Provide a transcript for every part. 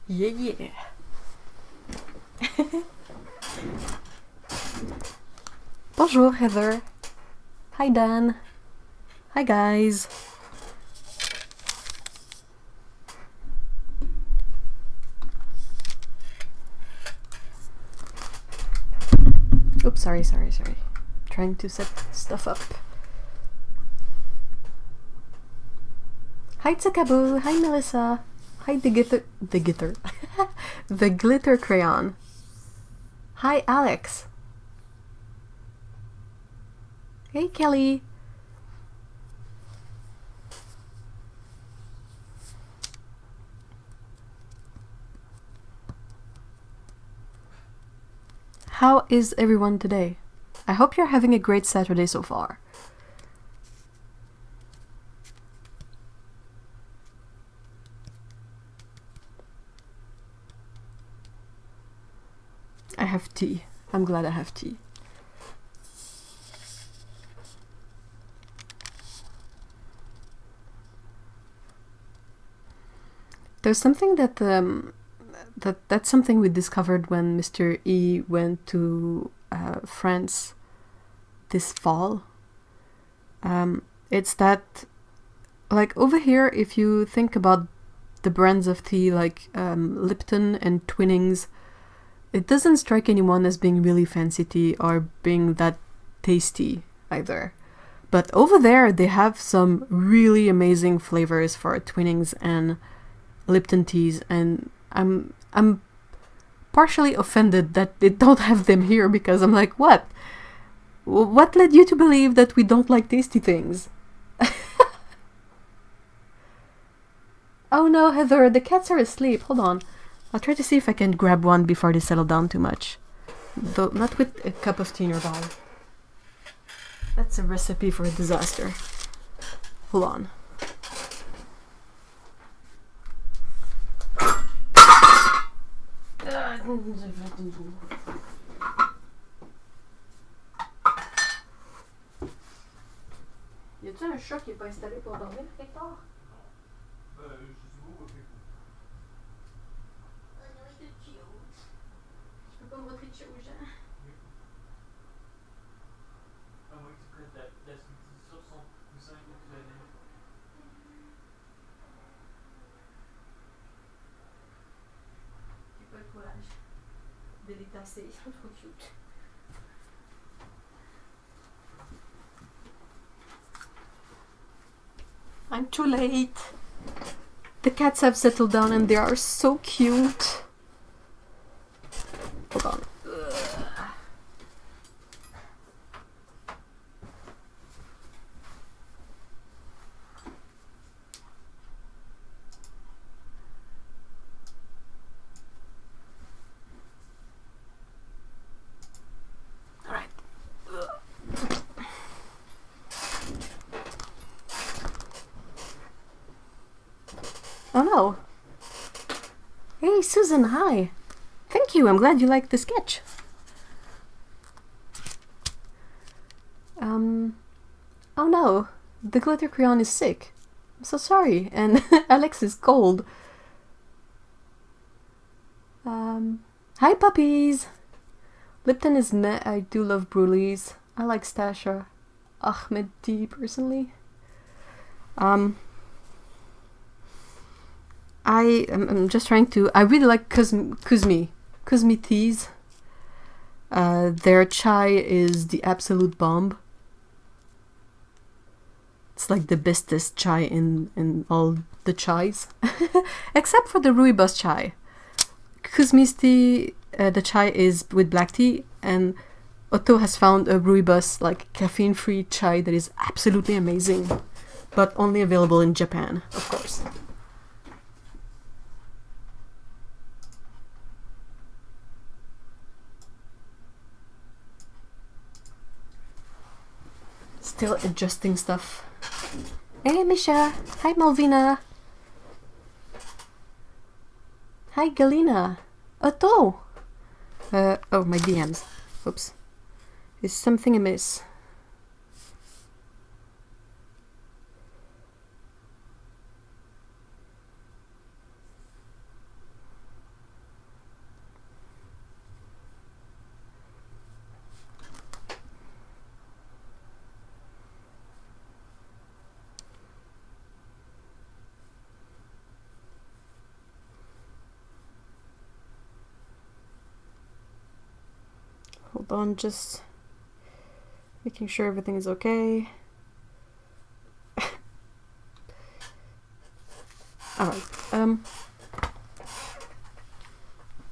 Yeah, yeah. Bonjour, Heather. Hi, Dan. Hi, guys. Oops, sorry. Trying to set stuff up. Hi, Tsukaboo. Hi, Melissa. Hi, the glitter crayon. Hi, Alex. Hey, Kelly. How is everyone today? I hope you're having a great Saturday so far. I have tea. I'm glad I have tea. There's something that's something we discovered when Mr. E went to France this fall. It's that, like, over here, if you think about the brands of tea like Lipton and Twinings, it doesn't strike anyone as being really fancy tea or being that tasty either. But over there, they have some really amazing flavors for Twinings and Lipton teas, and I'm partially offended that they don't have them here, because I'm like, what led you to believe that we don't like tasty things? Oh no, Heather, the cats are asleep. Hold on, I'll try to see if I can grab one before they settle down too much, though not with a cup of tea nearby. That's a recipe for a disaster. Hold on. Y a-t-il un chat qui est pas installé pour dormir quelque part? Je sais pas où il fait. Oh non, c'est cute. Je peux pas montrer de chat aux gens. Ah oui, tu peux la sur son coussin que tu donnais. J'ai pas le courage de les tasser, ils sont trop cute. I'm too late. The cats have settled down and they are so cute. Hold on. Alright. Oh no. Hey Susan, hi. Thank you, I'm glad you liked the sketch. Oh no, the glitter crayon is sick. I'm so sorry, and Alex is cold. Hi puppies! Lipton is meh, I do love Brulees. I like Stasha. Ahmed tea, personally. I'm just trying to... I really like Kuzmi teas. Their chai is the absolute bomb. It's like the bestest chai in all the chais. Except for the rooibos chai. Kuzmi's tea, the chai is with black tea, and Otto has found a rooibos, like, caffeine-free chai that is absolutely amazing. But only available in Japan, of course. Still adjusting stuff. Hey Misha! Hi Malvina! Hi Galina! Otto! Oh, my DMs. Oops. Is something amiss? Hold on, just making sure everything is okay. Alright,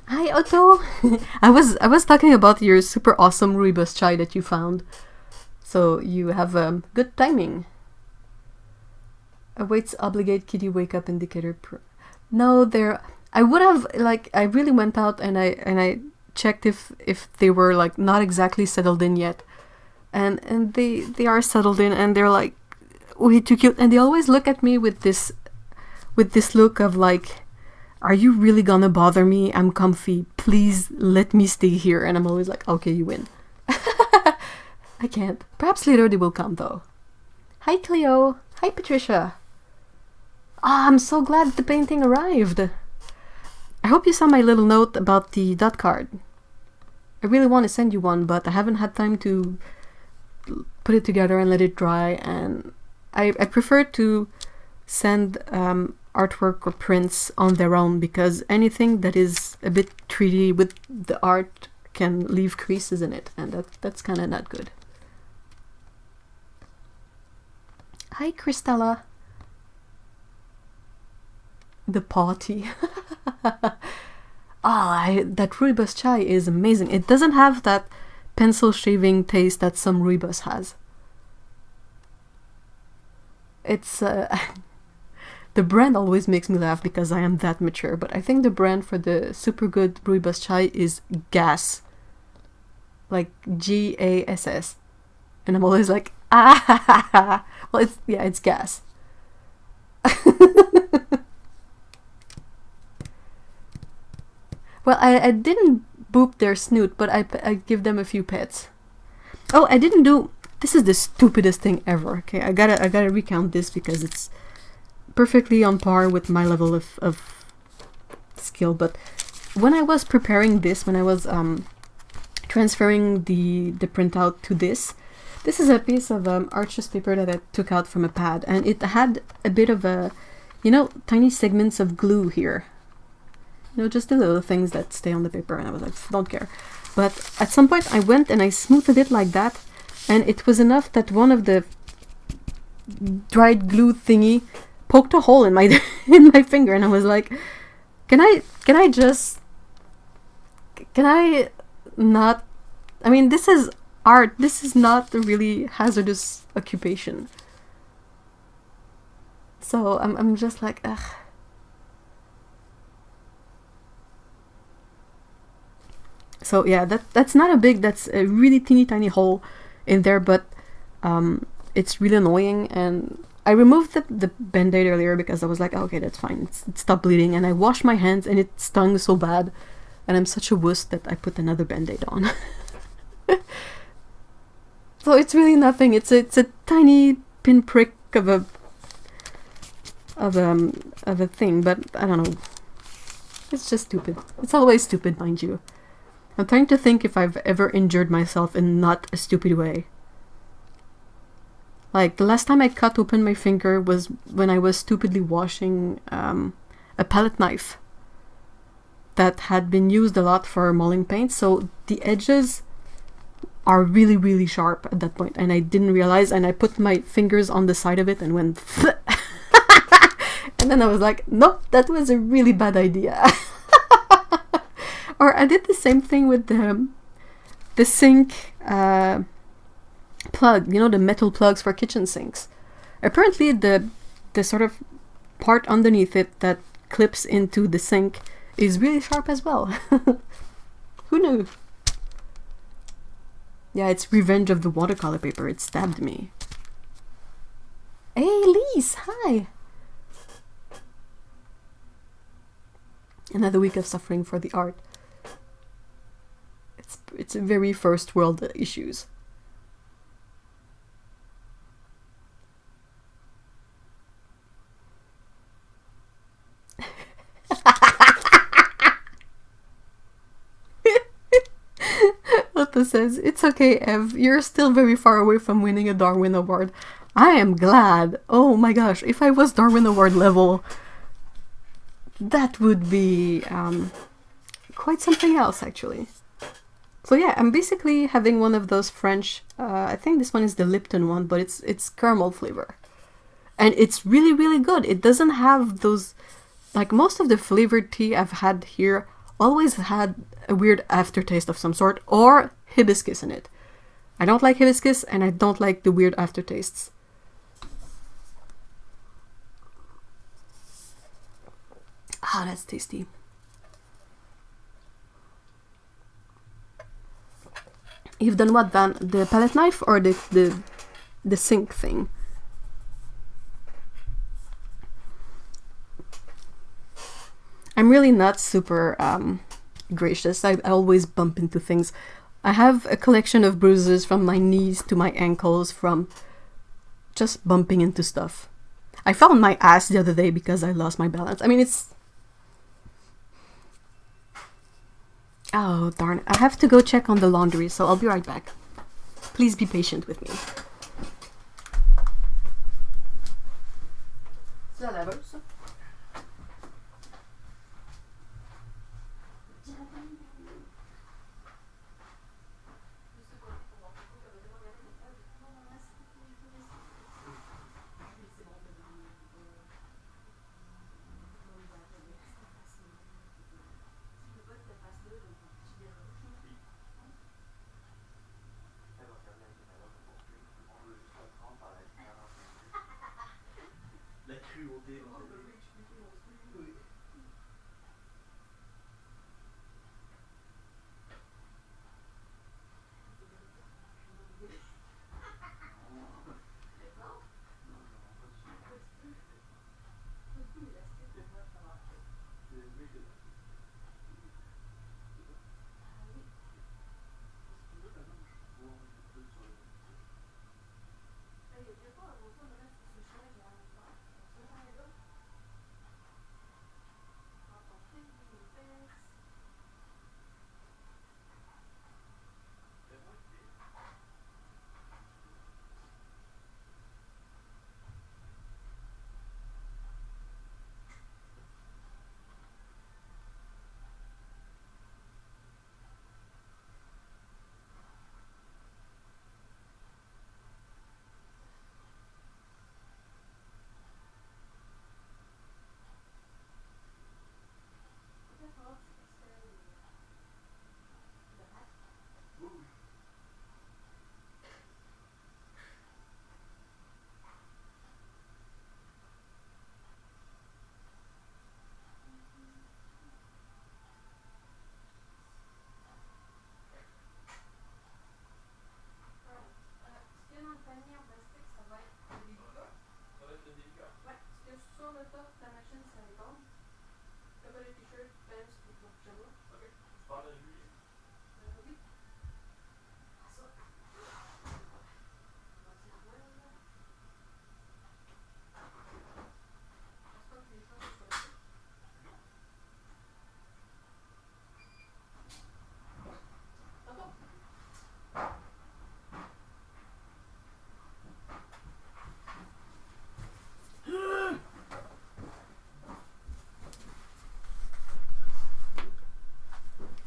hi Otto! I was talking about your super awesome rooibos chai that you found. So you have good timing. Awaits obligate kitty wake up indicator. No, there. I would have like I really went out and I checked if they were like not exactly settled in yet, and they are settled in and they're like way too cute, and they always look at me with this look of like, are you really gonna bother me? I'm comfy. Please let me stay here. And I'm always like, okay, you win. I can't. Perhaps later they will come though. Hi Cleo. Hi Patricia. Ah, I'm so glad the painting arrived. I hope you saw my little note about the dot card. I really want to send you one, but I haven't had time to put it together and let it dry, and I prefer to send artwork or prints on their own, because anything that is a bit 3D with the art can leave creases in it, and that's kind of not good. Hi Christella. The party. That rooibos chai is amazing. It doesn't have that pencil shaving taste that some rooibos has. It's the brand always makes me laugh because I am that mature, but I think the brand for the super good rooibos chai is Gas. Like GASS. And I'm always like, ah. Well, it's Gas. Well, I didn't boop their snoot, but I give them a few pets. Oh, I didn't do... This is the stupidest thing ever. Okay, I gotta recount this because it's perfectly on par with my level of skill. But when I was preparing this, when I was transferring the printout to this is a piece of Arches paper that I took out from a pad, and it had a bit of a, tiny segments of glue here. Just the little things that stay on the paper, and I was like, don't care. But at some point I went and I smoothed it like that, and it was enough that one of the dried glue thingy poked a hole in my in my finger, and I was like, can I not, I mean, this is art, this is not a really hazardous occupation. So I'm just like, ugh. So yeah, that's not a big, that's a really teeny tiny hole in there, but it's really annoying, and I removed the band-aid earlier because I was like, oh, okay, that's fine, it stopped bleeding, and I washed my hands and it stung so bad, and I'm such a wuss that I put another band-aid on. So it's really nothing, it's a tiny pinprick of a thing, but I don't know, it's just stupid. It's always stupid, mind you. I'm trying to think if I've ever injured myself in not a stupid way. Like, the last time I cut open my finger was when I was stupidly washing a palette knife that had been used a lot for mauling paint, so the edges are really, really sharp at that point, and I didn't realize, and I put my fingers on the side of it and went and then I was like, nope, that was a really bad idea. Or I did the same thing with the sink plug, the metal plugs for kitchen sinks. Apparently the sort of part underneath it that clips into the sink is really sharp as well. Who knew? Yeah, it's revenge of the watercolor paper. It stabbed me. Hey, Lise, hi! Another week of suffering for the art. It's very first world issues. Lotta says, it's okay, Ev, you're still very far away from winning a Darwin Award. I am glad. Oh my gosh, if I was Darwin Award level, that would be quite something else, actually. So yeah, I'm basically having one of those French, I think this one is the Lipton one, but it's caramel flavor. And it's really, really good. It doesn't have those, like most of the flavored tea I've had here always had a weird aftertaste of some sort, or hibiscus in it. I don't like hibiscus, and I don't like the weird aftertastes. Ah, that's tasty. You've done what, Van? The palette knife or the sink thing? I'm really not super gracious. I always bump into things. I have a collection of bruises from my knees to my ankles from just bumping into stuff. I fell on my ass the other day because I lost my balance. I mean, it's... Oh, darn. I have to go check on the laundry, so I'll be right back. Please be patient with me. C'est la laveuse, ça?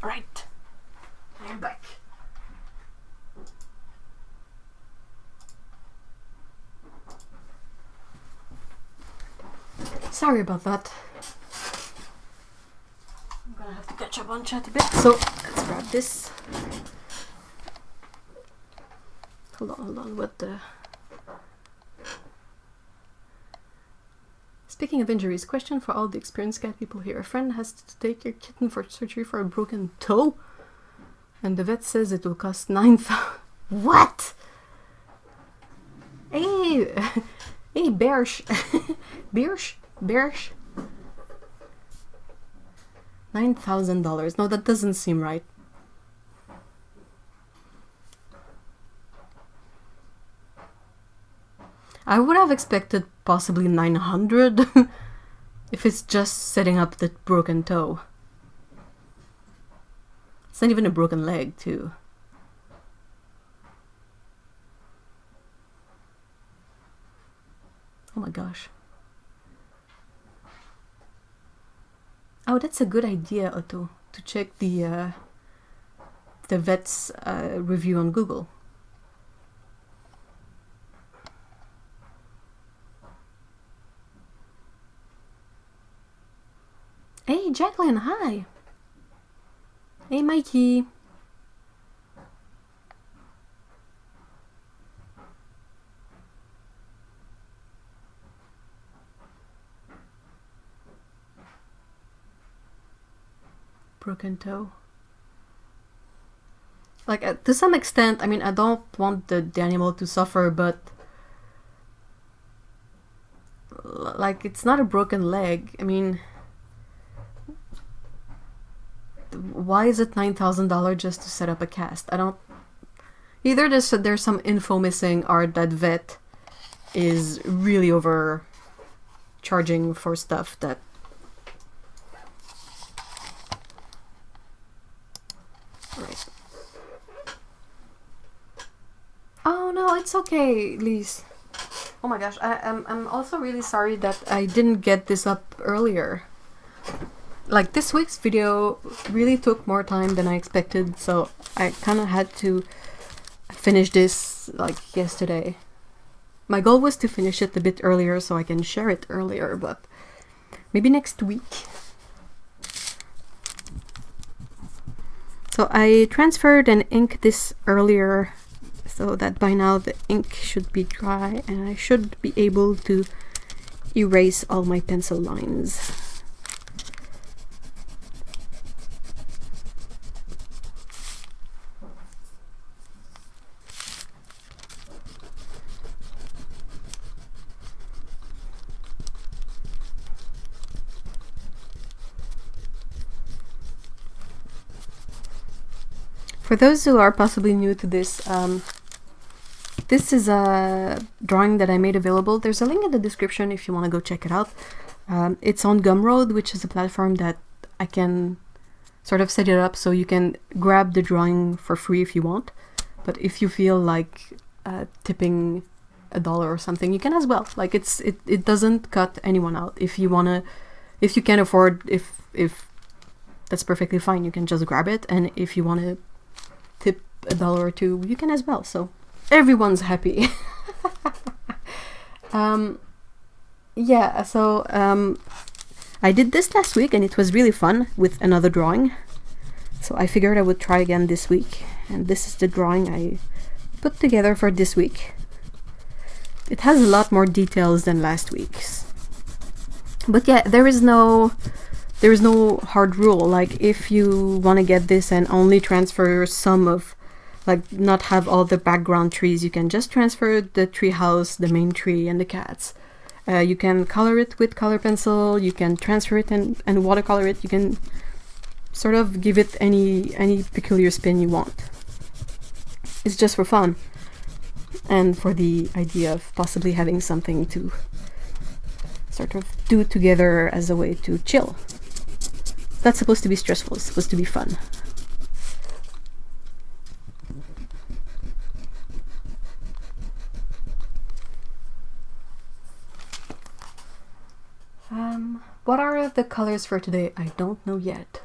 Right, I'm back. Sorry about that. I'm gonna have to catch up on chat a bit. So let's grab this. Hold on. What the? Speaking of injuries, question for all the experienced cat people here. A friend has to take your kitten for surgery for a broken toe, and the vet says it will cost 9,000. What? Hey, hey, Bearsh. Bearsh. $9,000. No, that doesn't seem right. I would have expected possibly 900 if it's just setting up the broken toe. It's not even a broken leg, too. Oh my gosh. Oh, that's a good idea, Otto, to check the the vet's review on Google. Hey, Jacqueline, hi. Hey, Mikey. Broken toe. Like, to some extent, I mean, I don't want the animal to suffer, but like, it's not a broken leg. I mean, why is it $9,000 just to set up a cast? I don't... Either there's some info missing, or that vet is really overcharging for stuff that... Right. Oh no, it's okay, Lise. Oh my gosh, I'm also really sorry that I didn't get this up earlier. Like, this week's video really took more time than I expected, so I kind of had to finish this, like, yesterday. My goal was to finish it a bit earlier so I can share it earlier, but maybe next week. So I transferred and inked this earlier, so that by now the ink should be dry and I should be able to erase all my pencil lines. For those who are possibly new to this, this is a drawing that I made available. There's a link in the description if you want to go check it out. It's on Gumroad, which is a platform that I can sort of set it up so you can grab the drawing for free if you want. But if you feel like tipping $1 or something, you can as well. Like, it doesn't cut anyone out. If you can afford, if that's perfectly fine, you can just grab it. And if you want to tip $1 or $2, you can as well, so everyone's happy. Yeah, so I did this last week and it was really fun with another drawing, so I figured I would try again this week, and this is the drawing I put together for this week. It has a lot more details than last week's, but yeah, there is no hard rule. Like, if you want to get this and only transfer some of, like, not have all the background trees, you can just transfer the tree house, the main tree, and the cats. You can color it with color pencil, you can transfer it and watercolor it, you can sort of give it any peculiar spin you want. It's just for fun, and for the idea of possibly having something to sort of do together as a way to chill. It's not supposed to be stressful, it's supposed to be fun. What are the colors for today? I don't know yet.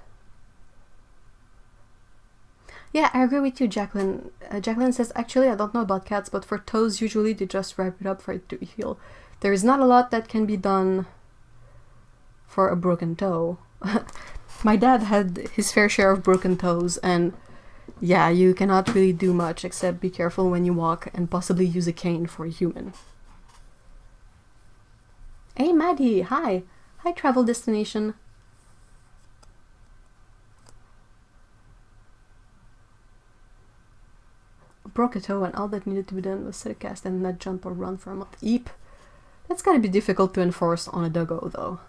Yeah, I agree with you, Jacqueline. Jacqueline says, actually, I don't know about cats, but for toes, usually they just wrap it up for it to heal. There is not a lot that can be done for a broken toe. My dad had his fair share of broken toes, and yeah, you cannot really do much except be careful when you walk and possibly use a cane for a human. Hey, Maddie, hi. Hi, travel destination. Broke a toe and all that needed to be done was set a cast and not jump or run for a month. Eep. That's gotta be difficult to enforce on a doggo, though.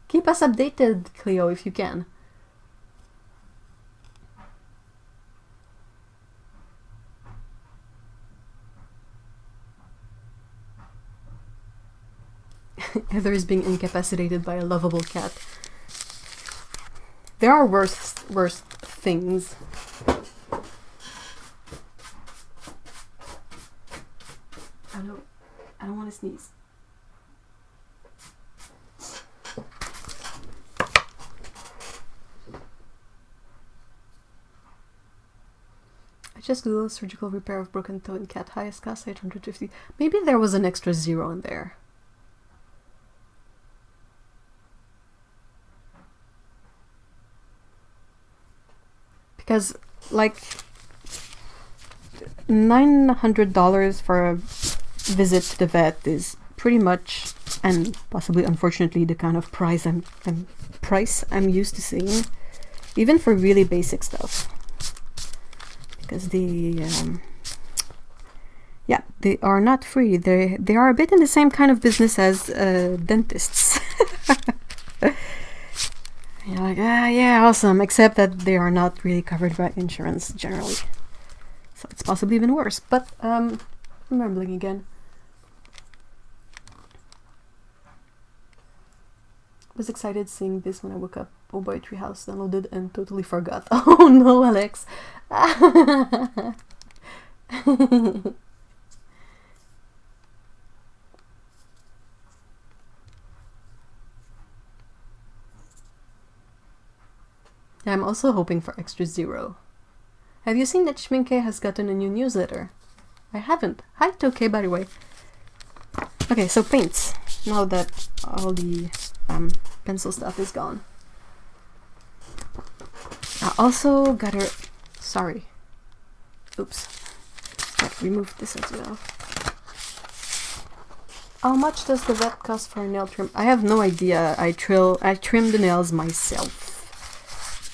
Keep us updated, Cleo, if you can. Heather is being incapacitated by a lovable cat. There are worse things. I don't want to sneeze. I just googled surgical repair of broken toe in cat, highest cost 850. Maybe there was an extra zero in there. Because like $900 for a visit to the vet is pretty much, and possibly unfortunately, the kind of price I'm used to seeing, even for really basic stuff. Because yeah, they are not free. They are a bit in the same kind of business as dentists. You're like, yeah, awesome, except that they are not really covered by insurance generally. So it's possibly even worse. But I'm rambling again. I was excited seeing this when I woke up. Oh boy, Treehouse downloaded and totally forgot. Oh no, Alex. Yeah, I'm also hoping for extra zero. Have you seen that Schminke has gotten a new newsletter? I haven't. Hi, Tokay, by the way. Okay, so paints. Now that all the pencil stuff is gone. I also got her... Sorry. Oops. Let's remove this as well. How much does the vet cost for a nail trim? I have no idea. I trim the nails myself.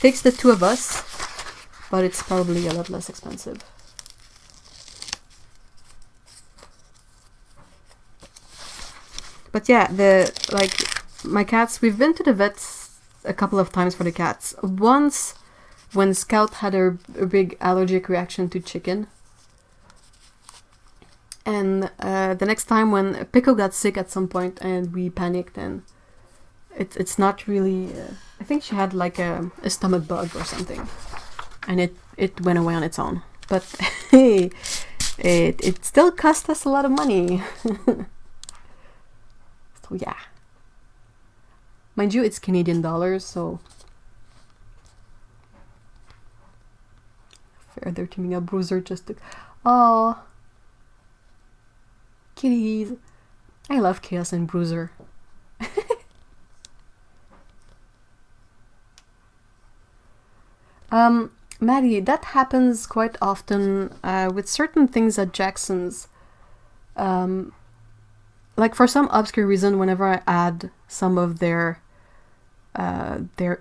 Takes the two of us, but it's probably a lot less expensive. But yeah, my cats, we've been to the vets a couple of times for the cats. Once when Scout had a big allergic reaction to chicken. And the next time when Pico got sick at some point and we panicked, and it's not really... I think she had like a stomach bug or something. And it went away on its own. But hey, it still cost us a lot of money. So yeah. Mind you, it's Canadian dollars, so... Fair, they're teaming up. Bruiser just took... Oh, kitties. I love Chaos and Bruiser. Maddie, that happens quite often with certain things at Jackson's. Like for some obscure reason, whenever I add some of their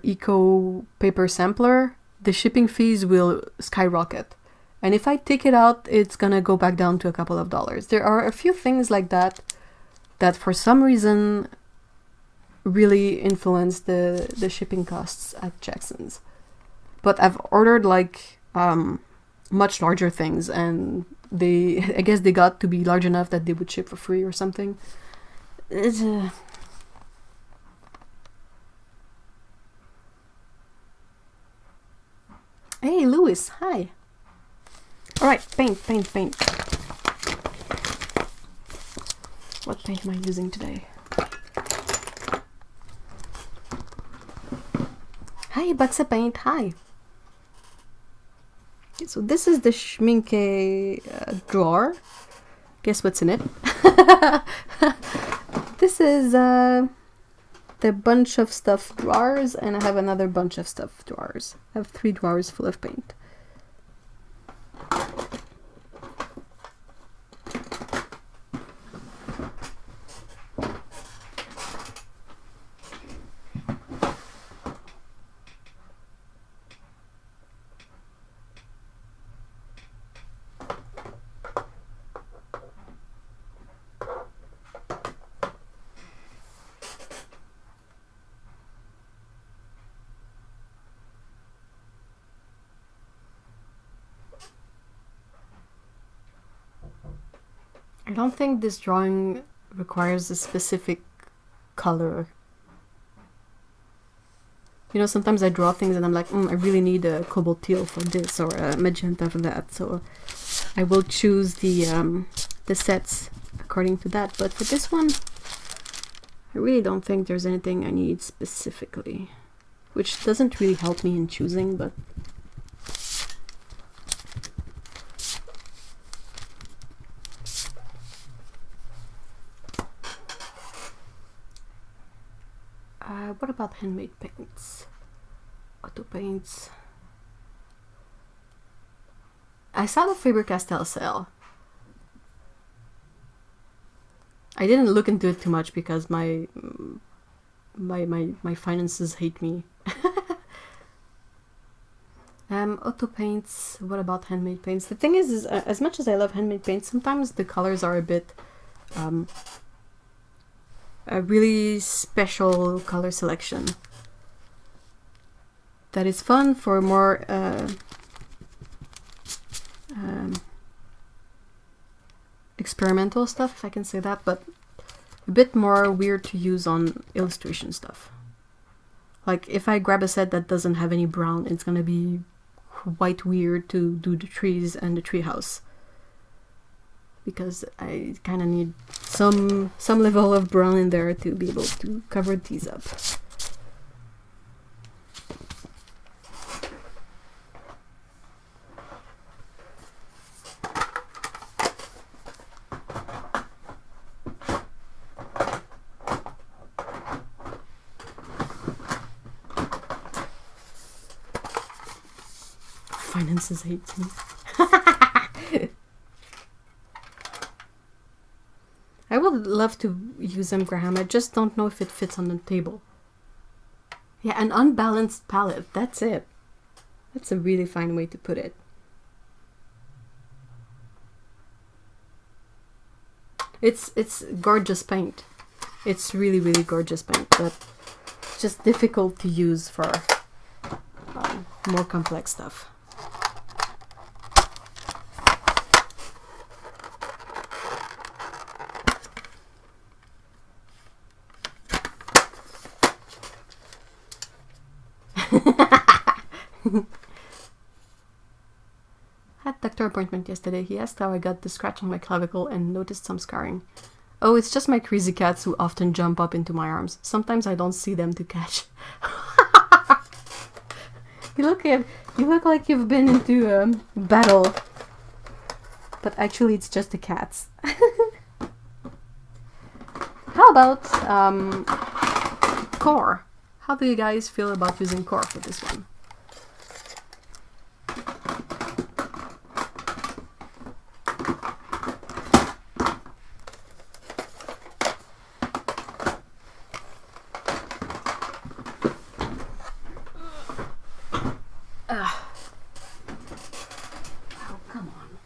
eco paper sampler, the shipping fees will skyrocket. And if I take it out, it's gonna go back down to a couple of dollars. There are a few things like that that for some reason really influence the shipping costs at Jackson's. But I've ordered like much larger things, and I guess they got to be large enough that they would ship for free or something. It's Hey, Louis, hi. All right, paint. What paint am I using today? Hi, Buxa Paint, hi. Okay, so this is the Schminke drawer. Guess what's in it? This is the bunch of stuff drawers, and I have another bunch of stuff drawers. I have 3 drawers full of paint. I don't think this drawing requires a specific color. You know, sometimes I draw things and I'm like, I really need a cobalt teal for this or a magenta for that. So I will choose the sets according to that. But for this one, I really don't think there's anything I need specifically, which doesn't really help me in choosing, but... What about handmade paints? Auto paints. I saw the Faber-Castell sale. I didn't look into it too much because my finances hate me. Auto paints. What about handmade paints? The thing is as much as I love handmade paints, sometimes the colors are a bit a really special color selection that is fun for more experimental stuff, if I can say that, but a bit more weird to use on illustration stuff. Like if I grab a set that doesn't have any brown, it's gonna be quite weird to do the trees and the treehouse, because I kind of need some level of brown in there to be able to cover these up. Finances hate me. I would love to use them, Graham. I just don't know if it fits on the table. Yeah, an unbalanced palette. That's it. That's a really fine way to put it. It's gorgeous paint. It's really, really gorgeous paint, but just difficult to use for more complex stuff. Had doctor appointment yesterday. He asked how I got the scratch on my clavicle and noticed some scarring. Oh, it's just my crazy cats who often jump up into my arms. Sometimes I don't see them to catch. You look like you've been into a battle, but actually it's just the cats. How about core? How do you guys feel about using core for this one? Oh, come on.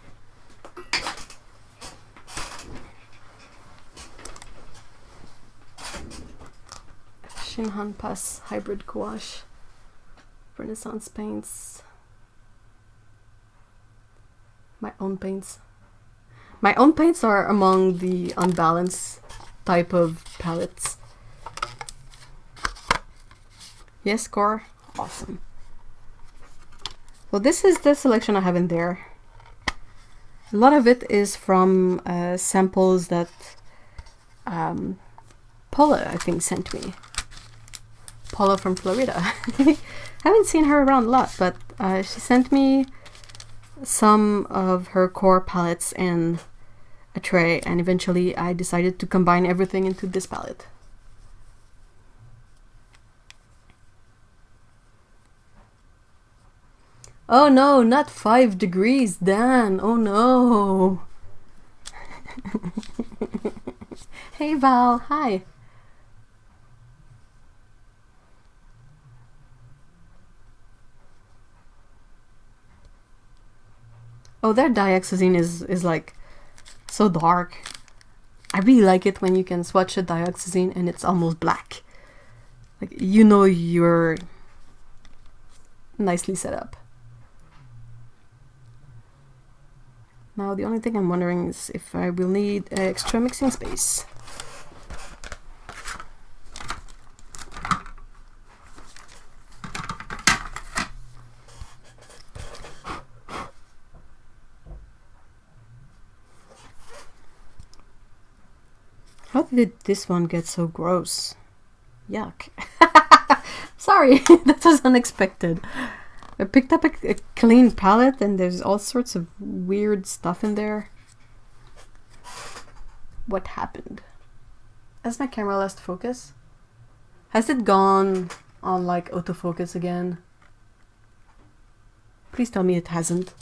Shinhan Pass Hybrid Gouache. Renaissance paints. My own paints. My own paints are among the unbalanced type of palettes. Yes, core? Awesome. Well, this is the selection I have in there. A lot of it is from samples that Paula, I think, sent me. Paula from Florida. Haven't seen her around a lot, but she sent me some of her core palettes in a tray, and eventually I decided to combine everything into this palette. Oh no, not 5 degrees, Dan. Oh no. Hey Val, hi. Oh, their dioxazine is like so dark. I really like it when you can swatch a dioxazine and it's almost black. Like, you know you're nicely set up. Now the only thing I'm wondering is if I will need extra mixing space. How did this one get so gross? Yuck. Sorry, that was unexpected. I picked up a clean palette and there's all sorts of weird stuff in there. What happened? Has my camera lost focus? Has it gone on like autofocus again? Please tell me it hasn't.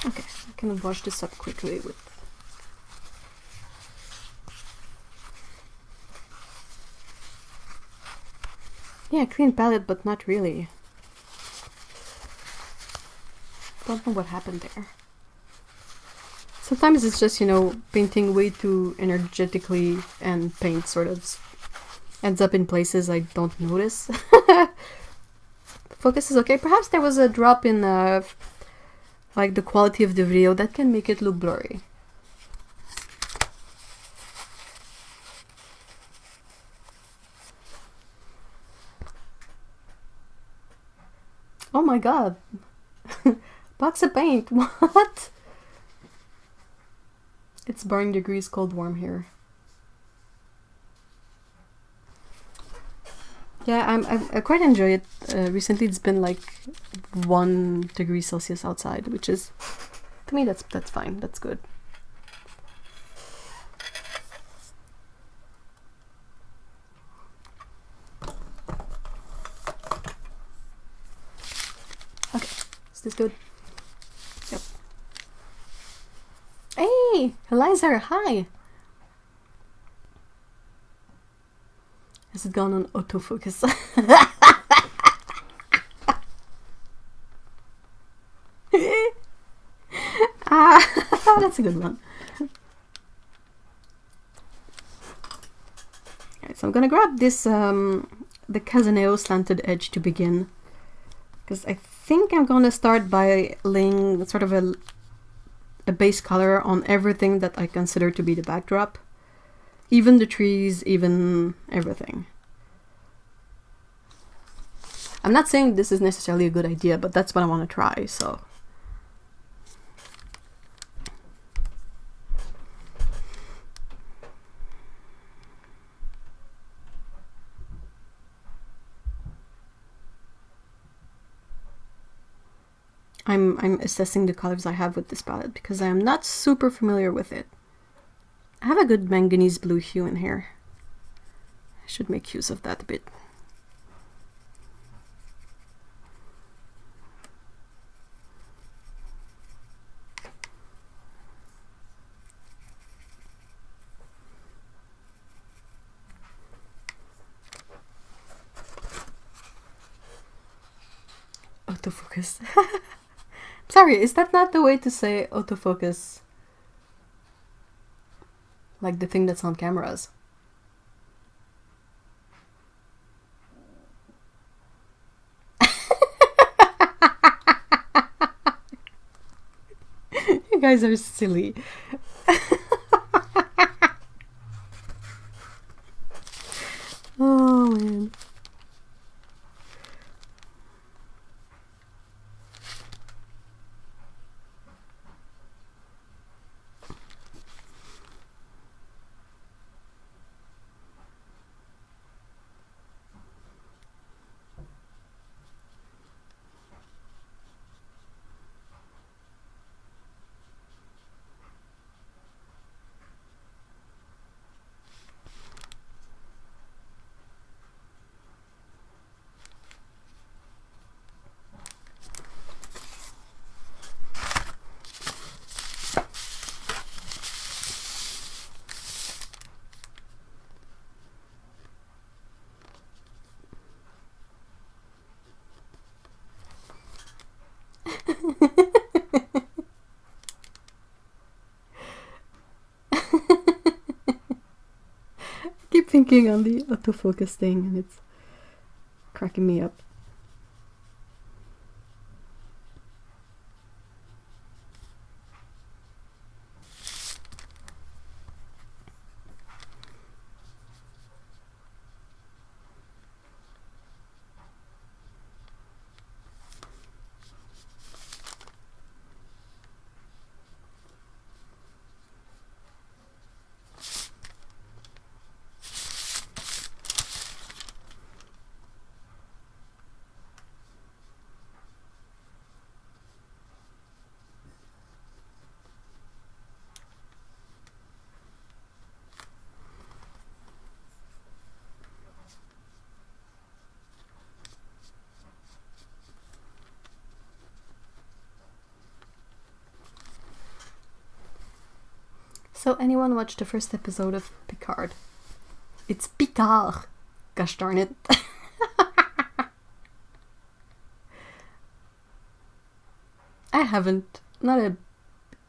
Okay, I can wash this up quickly with... Yeah, clean palette, but not really. Don't know what happened there. Sometimes it's just, you know, painting way too energetically and paint sort of ends up in places I don't notice. Focus is okay. Perhaps there was a drop in like the quality of the video that can make it look blurry. Oh my god. Box of paint. What? It's barring degrees cold warm here. Yeah, I quite enjoy it. Recently it's been like 1 degree Celsius outside, which is, to me, that's fine. That's good. Okay, is this good? Yep. Hey, Eliza, hi. Has it gone on autofocus? That's a good one. Alright, so I'm gonna grab this, the Casaneo slanted edge to begin. Because I think I'm gonna start by laying sort of a base color on everything that I consider to be the backdrop. Even the trees, even everything. I'm not saying this is necessarily a good idea, but that's what I want to try, so. I'm assessing the colors I have with this palette because I am not super familiar with it. I have a good manganese blue hue in here. I should make use of that a bit. Autofocus. Sorry, is that not the way to say autofocus? Like the thing that's on cameras. You guys are silly. Oh man. Keep thinking on the autofocus thing and it's cracking me up. So anyone watched the first episode of Picard? It's Picard! Gosh darn it. I haven't. Not a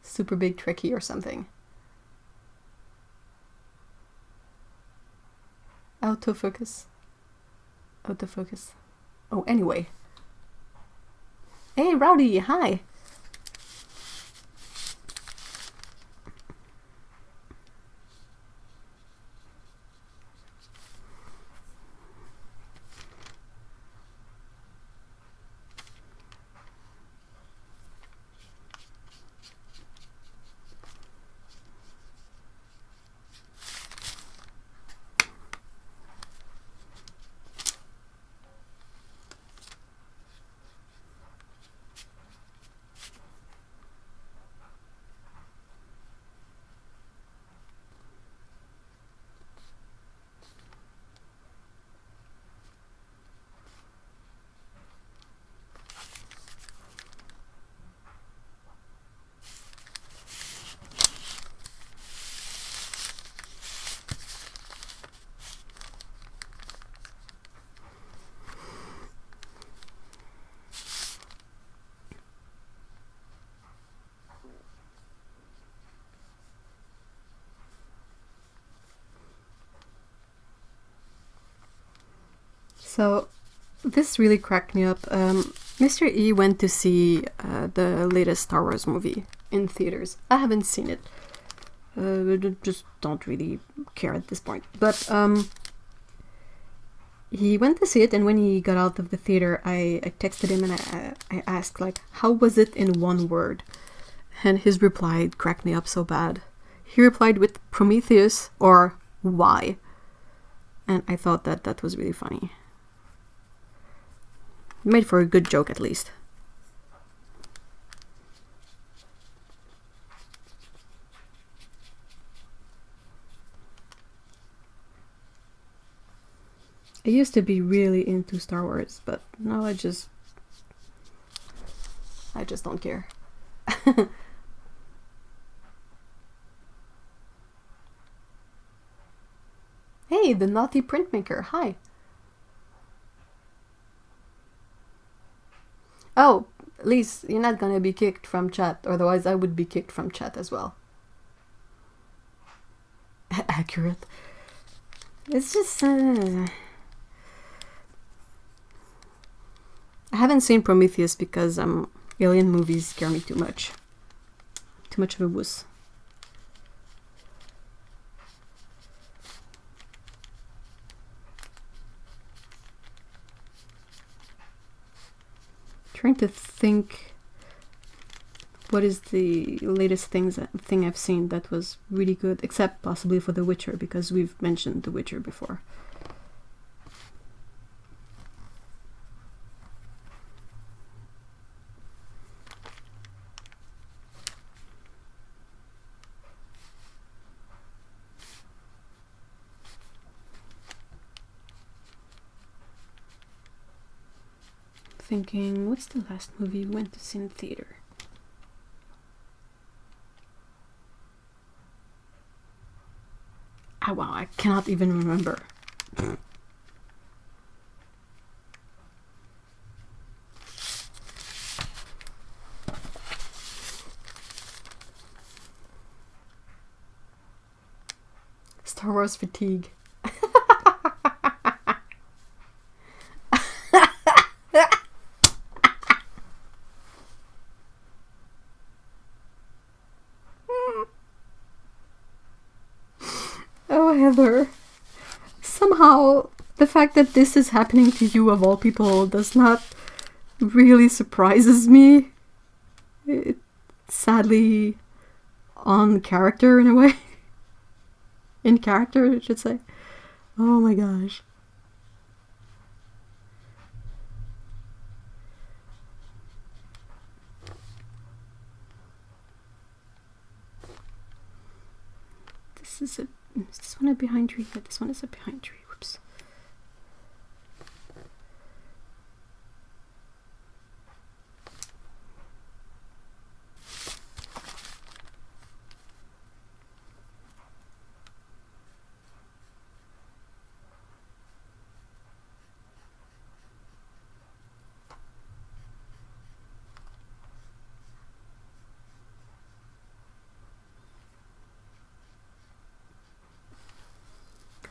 super big Trekkie or something. Autofocus. Autofocus. Oh, anyway. Hey, Rowdy, hi! So, this really cracked me up. Mr. E went to see the latest Star Wars movie in theaters. I haven't seen it. Just don't really care at this point. But he went to see it, and when he got out of the theater, I texted him and I asked, like, how was it in one word? And his reply cracked me up so bad. He replied with Prometheus or why? And I thought that was really funny. Made for a good joke, at least. I used to be really into Star Wars, but now I just don't care. Hey, the naughty printmaker, hi. Oh, Lise, you're not gonna be kicked from chat, otherwise I would be kicked from chat as well. Accurate. It's just... I haven't seen Prometheus because alien movies scare me too much. Too much of a wuss. Trying to think what is the latest thing I've seen that was really good, except possibly for The Witcher, because we've mentioned The Witcher before. Thinking, what's the last movie we went to see in theater? Oh wow, I cannot even remember. Star Wars fatigue. Heather, somehow the fact that this is happening to you of all people does not really surprises me. It's sadly on character in a way. In character, I should say. Oh my gosh. Is this one a behind tree? Yeah, this one is a behind tree. Whoops.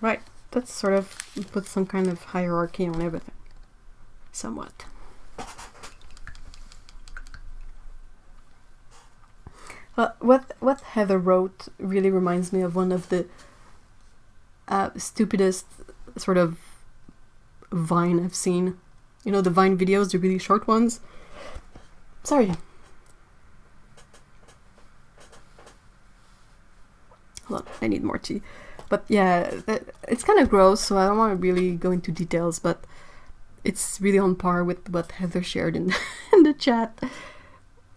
Right. That sort of puts some kind of hierarchy on everything. Somewhat. What Heather wrote really reminds me of one of the stupidest sort of Vine I've seen. You know, the Vine videos, the really short ones. Sorry. Hold on, I need more tea. But yeah, it's kind of gross, so I don't want to really go into details, but it's really on par with what Heather shared in, in the chat.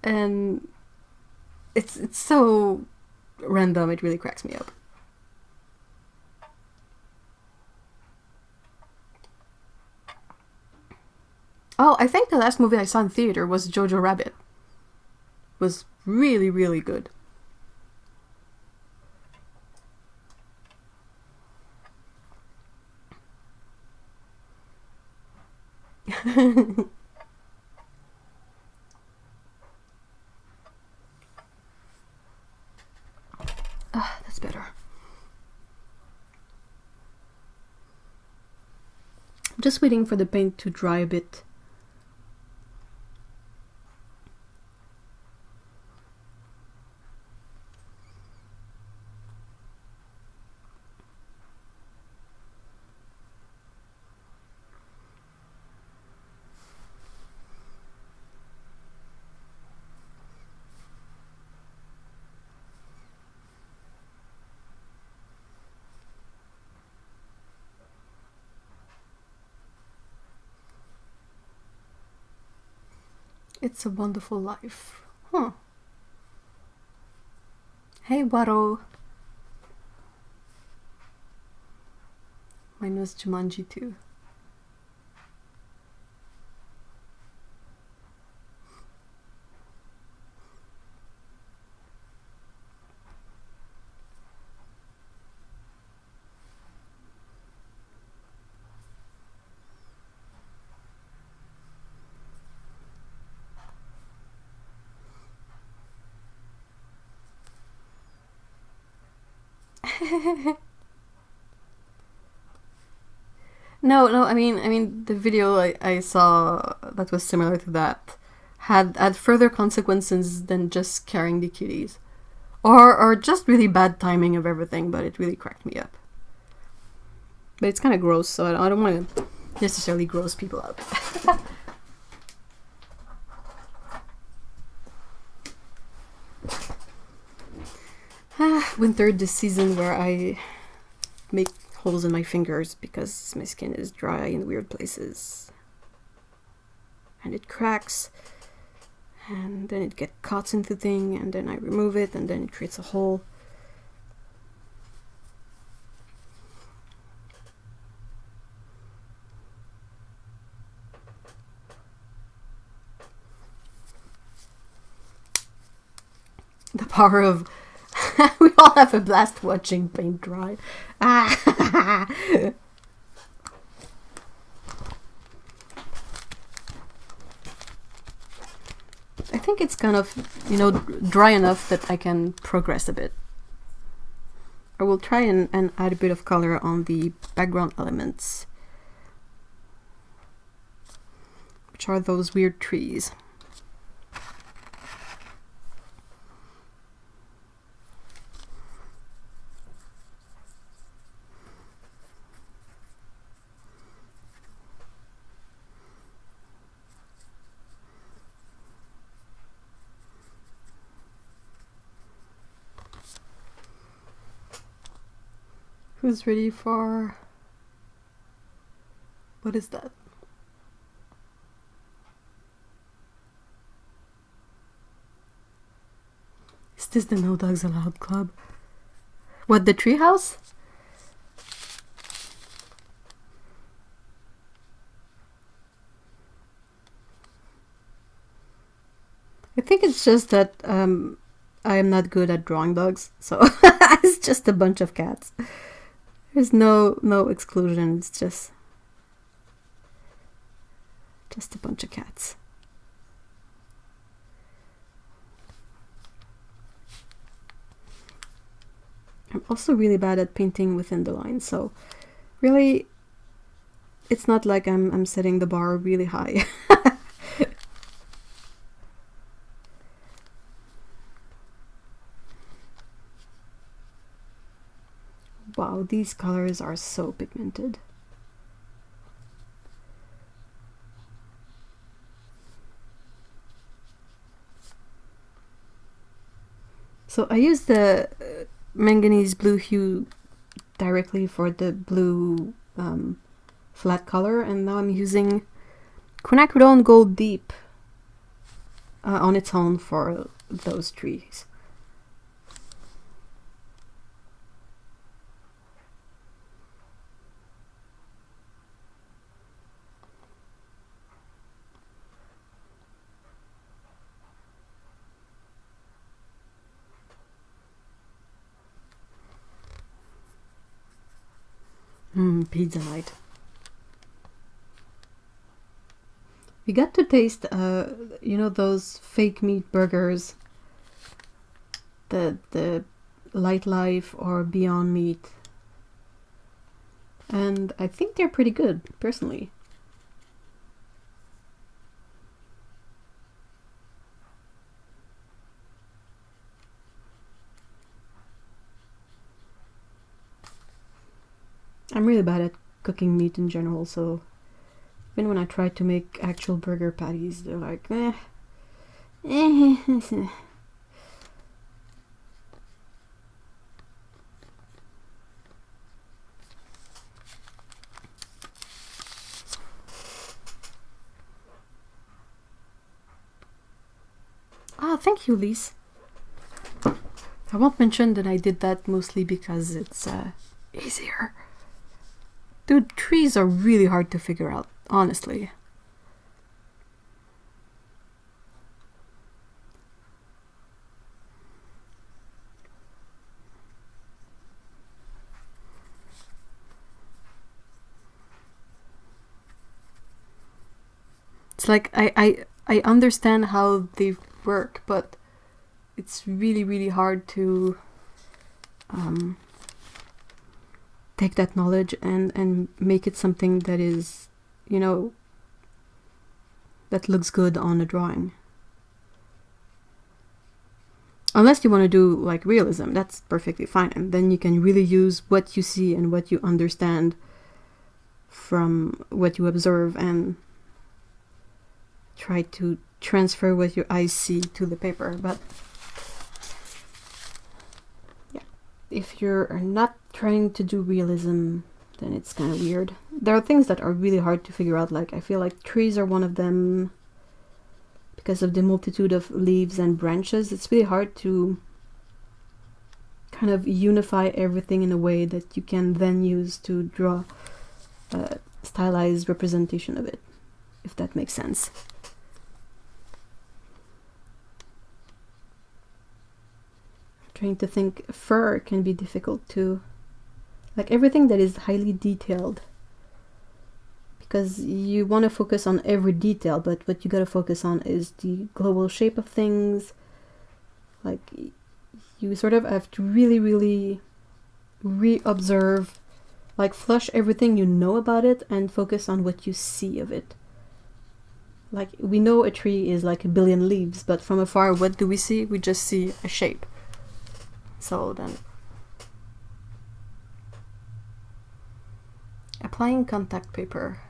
And it's so random, it really cracks me up. Oh, I think the last movie I saw in theater was Jojo Rabbit. It was really, really good. That's better. I'm just waiting for the paint to dry a bit. It's a Wonderful Life. Huh. Hey, Waro. Mine was Jumanji too. No, I mean, the video I saw that was similar to that had further consequences than just carrying the kitties, or just really bad timing of everything. But it really cracked me up. But it's kind of gross, so I don't want to necessarily gross people out. Winter, this season where I make holes in my fingers because my skin is dry in weird places. And it cracks. And then it gets caught into thing, and then I remove it, and then it creates a hole. The power of... we all have a blast watching paint dry. I think it's kind of, you know, dry enough that I can progress a bit. I will try and add a bit of color on the background elements, which are those weird trees. Who's ready for... what is that? Is this the No Dogs Allowed Club? What, the treehouse? I think it's just that I am not good at drawing dogs, so it's just a bunch of cats. There's no exclusion, it's just a bunch of cats. I'm also really bad at painting within the line, so Really, it's not like I'm setting the bar really high. Wow, these colors are so pigmented. So I use the manganese blue hue directly for the blue flat color, and now I'm using quinacridone gold deep on its own for those trees. Pizza night. We got to taste, you know, those fake meat burgers, the Light Life or Beyond Meat, and I think they're pretty good, personally. I'm really bad at cooking meat in general, so even when I try to make actual burger patties, they're like, eh. Ah, thank you, Lise. I won't mention that I did that mostly because it's easier. Dude, trees are really hard to figure out, honestly. It's like I understand how they work, but it's really, really hard to take that knowledge and make it something that is, you know, that looks good on a drawing. Unless you want to do like realism, that's perfectly fine. And then you can really use what you see and what you understand from what you observe and try to transfer what your eyes see to the paper. But yeah, if you're not trying to do realism, then it's kind of weird. There are things that are really hard to figure out, like I feel like trees are one of them because of the multitude of leaves and branches. It's really hard to kind of unify everything in a way that you can then use to draw a stylized representation of it, if that makes sense. Trying to think, fur can be difficult too. Like everything that is highly detailed, because you want to focus on every detail, but what you got to focus on is the global shape of things. Like you sort of have to really, really re-observe, like flush everything you know about it and focus on what you see of it. Like we know a tree is like a billion leaves, but from afar, what do we see? We just see a shape. So then applying contact paper.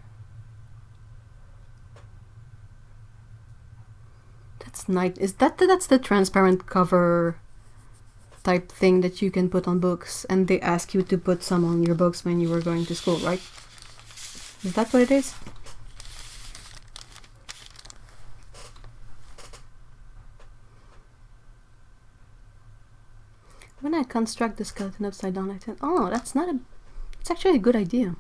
That's nice. That's the transparent cover type thing that you can put on books, and they ask you to put some on your books when you were going to school, right? Is that what it is? When I construct the skeleton upside down, I think, oh, it's actually a good idea.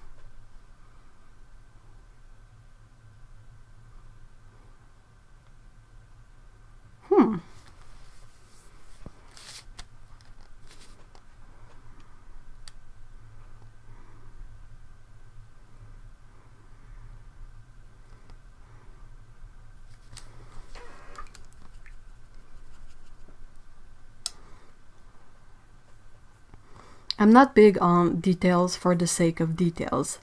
I'm not big on details for the sake of details.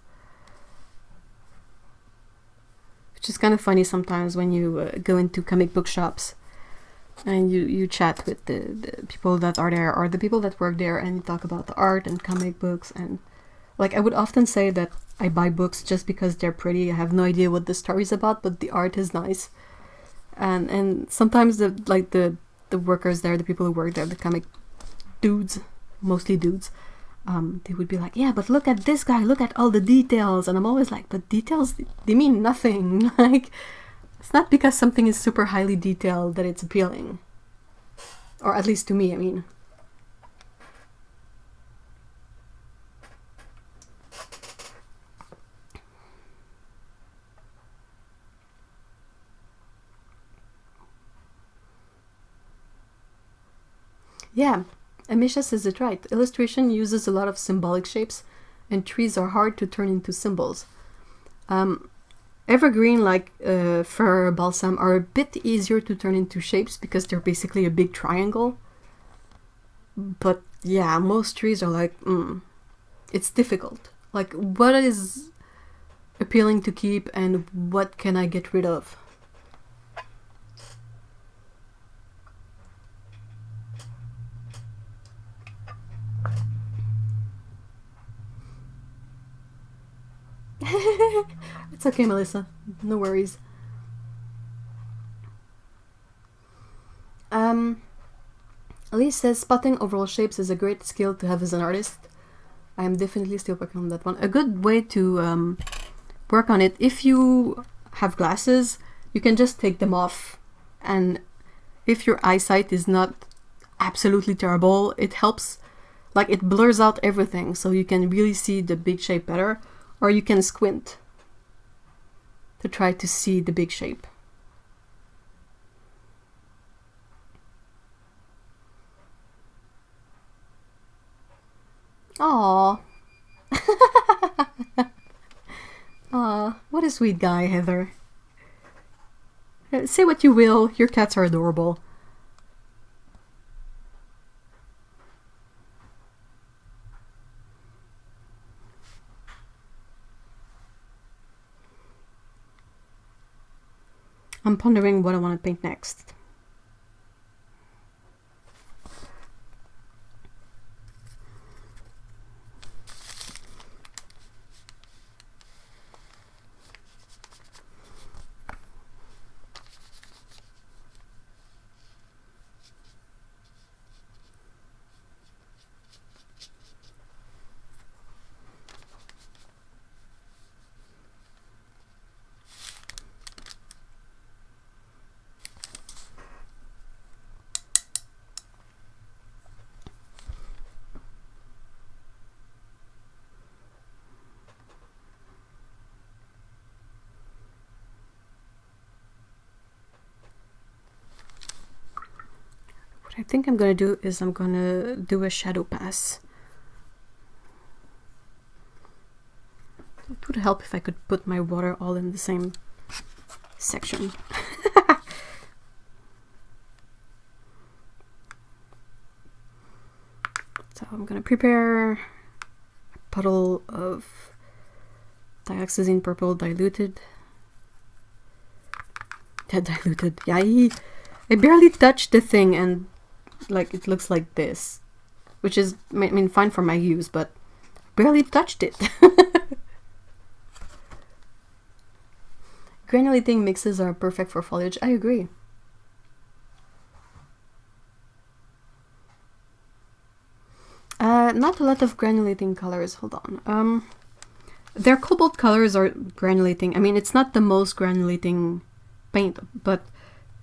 Which is kind of funny sometimes when you go into comic book shops and you chat with the people that are there or the people that work there, and you talk about the art and comic books. And like, I would often say that I buy books just because they're pretty. I have no idea what the story's about, but the art is nice. And sometimes the workers there, the people who work there, the comic dudes, mostly dudes, they would be like, yeah, but look at this guy, look at all the details. And I'm always like, but details, they mean nothing. Like, it's not because something is super highly detailed that it's appealing. Or at least to me, I mean. Yeah, Amisha says it right. Illustration uses a lot of symbolic shapes, and trees are hard to turn into symbols. Evergreen, like fir, balsam, are a bit easier to turn into shapes because they're basically a big triangle. But yeah, most trees are like, it's difficult. Like, what is appealing to keep and what can I get rid of? It's okay, Melissa. No worries. Elise says spotting overall shapes is a great skill to have as an artist. I am definitely still working on that one. A good way to work on it, if you have glasses, you can just take them off, and if your eyesight is not absolutely terrible, it helps. Like, it blurs out everything, so you can really see the big shape better, or you can squint to try to see the big shape. Aww. Aw, what a sweet guy, Heather. Say what you will, your cats are adorable. I'm pondering what I want to paint next. What I think I'm gonna do is I'm gonna do a shadow pass. It would help if I could put my water all in the same section. So I'm gonna prepare a puddle of dioxazine purple diluted. Yeah, diluted. Yeah, I barely touched the thing and like it looks like this, which is, I mean, fine for my use, but barely touched it. Granulating mixes are perfect for foliage. I agree. Not a lot of granulating colors. Hold on. Their cobalt colors are granulating. I mean, it's not the most granulating paint, but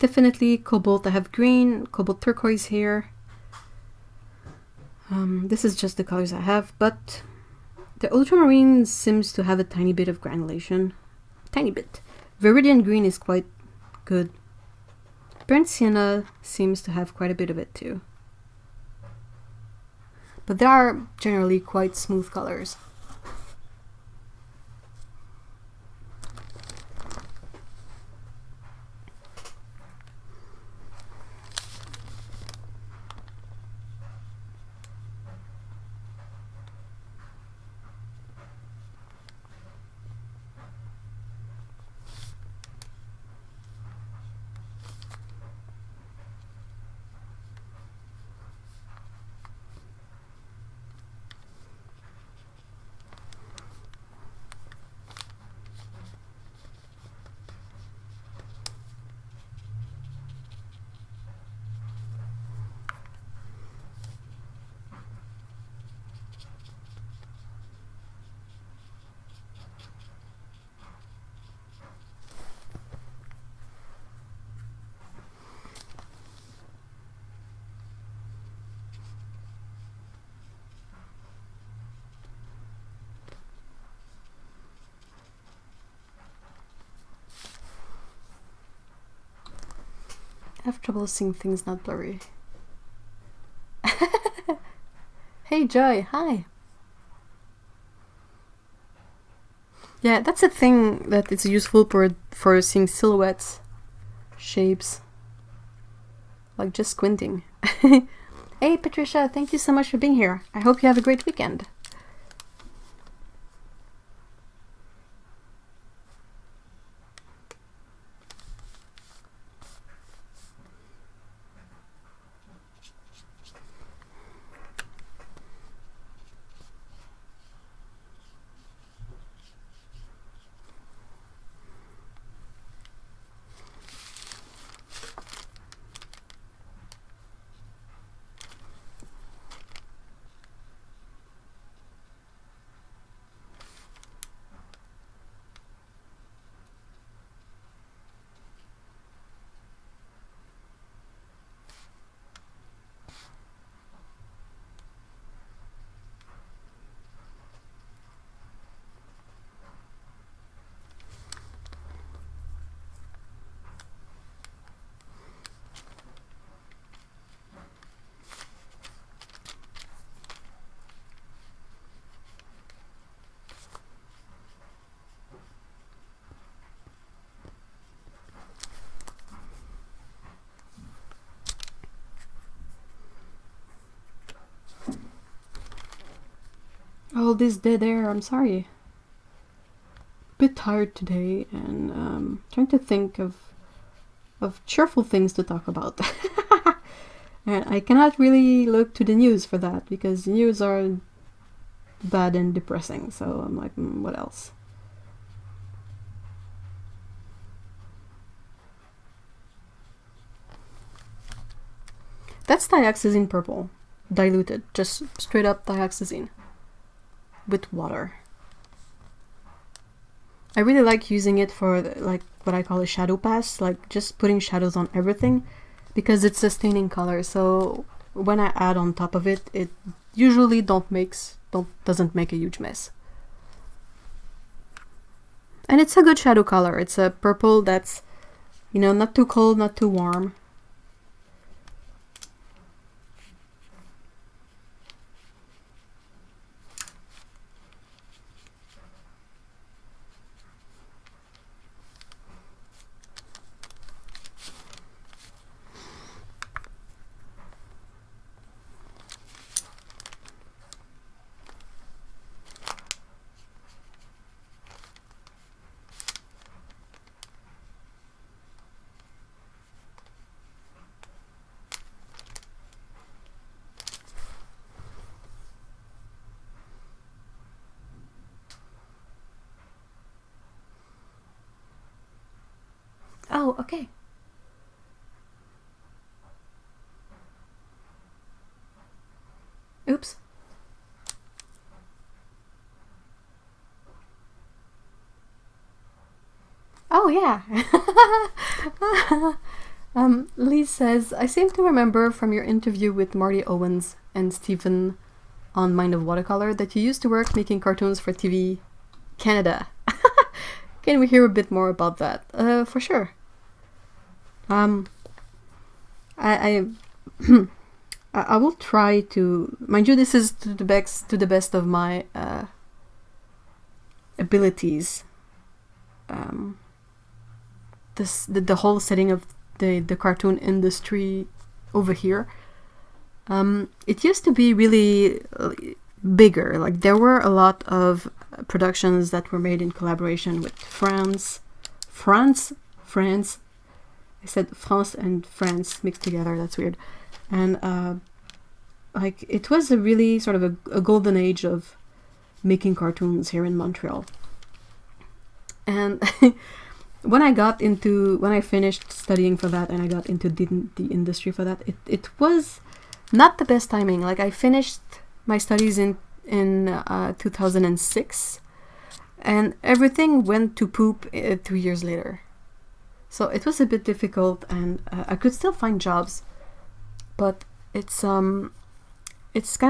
definitely cobalt. I have green, cobalt turquoise here. This is just the colors I have, but the ultramarine seems to have a tiny bit of granulation. Tiny bit. Viridian green is quite good. Burnt sienna seems to have quite a bit of it too. But they are generally quite smooth colors. I have trouble seeing things not blurry. Hey Joy, hi. Yeah, that's a thing that it's useful for seeing silhouettes, shapes, like just squinting. Hey Patricia, thank you so much for being here. I hope you have a great weekend. Oh, this dead air, I'm sorry. Bit tired today and trying to think of cheerful things to talk about. And I cannot really look to the news for that because the news are bad and depressing, so I'm like, what else? That's dioxazine purple, diluted, just straight up dioxazine with water. I really like using it for like what I call a shadow pass, like just putting shadows on everything because it's a staining color. So when I add on top of it, it usually doesn't make a huge mess. And it's a good shadow color. It's a purple that's, you know, not too cold, not too warm. Oh, okay. Oops. Oh, yeah. Lee says, I seem to remember from your interview with Marty Owens and Stephen on Mind of Watercolor that you used to work making cartoons for TV Canada. Can we hear a bit more about that? For sure. I I will try to, mind you, this is to the best of my abilities. The whole setting of the cartoon industry over here. It used to be really bigger. Like there were a lot of productions that were made in collaboration with France. I said France and France mixed together. That's weird. And like it was a really sort of a golden age of making cartoons here in Montreal. And when I finished studying for that and I got into the industry for that, it was not the best timing. Like I finished my studies in 2006 and everything went to poop 3 years later. So it was a bit difficult and I could still find jobs, but it's kind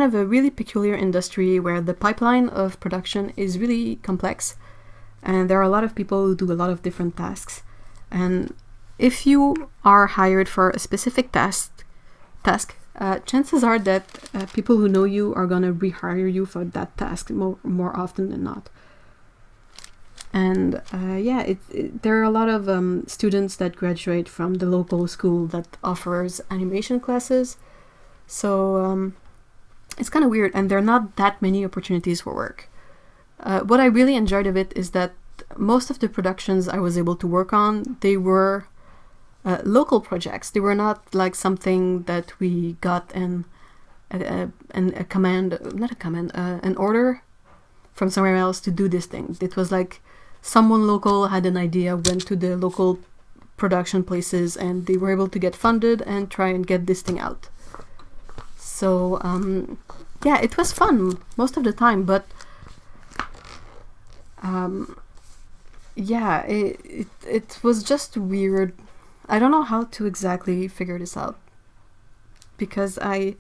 of a really peculiar industry where the pipeline of production is really complex and there are a lot of people who do a lot of different tasks, and if you are hired for a specific task, chances are that people who know you are gonna rehire you for that task more often than not. And yeah, there are a lot of students that graduate from the local school that offers animation classes. So it's kind of weird, and there are not that many opportunities for work. What I really enjoyed of it is that most of the productions I was able to work on, they were local projects. They were not like something that we got an order from somewhere else to do this thing. It was like someone local had an idea, went to the local production places, and they were able to get funded and try and get this thing out. So yeah, it was fun most of the time, but yeah, it was just weird. I don't know how to exactly figure this out, because I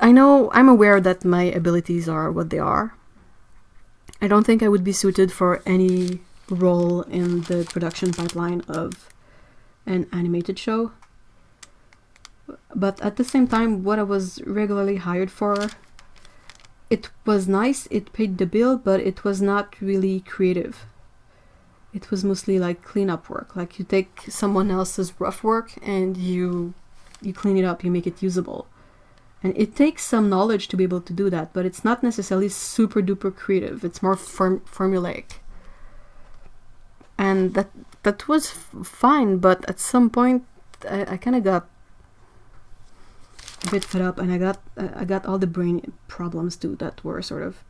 know, I'm aware that my abilities are what they are. I don't think I would be suited for any role in the production pipeline of an animated show. But at the same time, what I was regularly hired for, it was nice, it paid the bill, but it was not really creative. It was mostly like cleanup work. Like you take someone else's rough work and you clean it up, you make it usable. And it takes some knowledge to be able to do that, but it's not necessarily super duper creative. It's more formulaic. And that was fine, but at some point I kind of got a bit fed up, and I got all the brain problems too that were sort of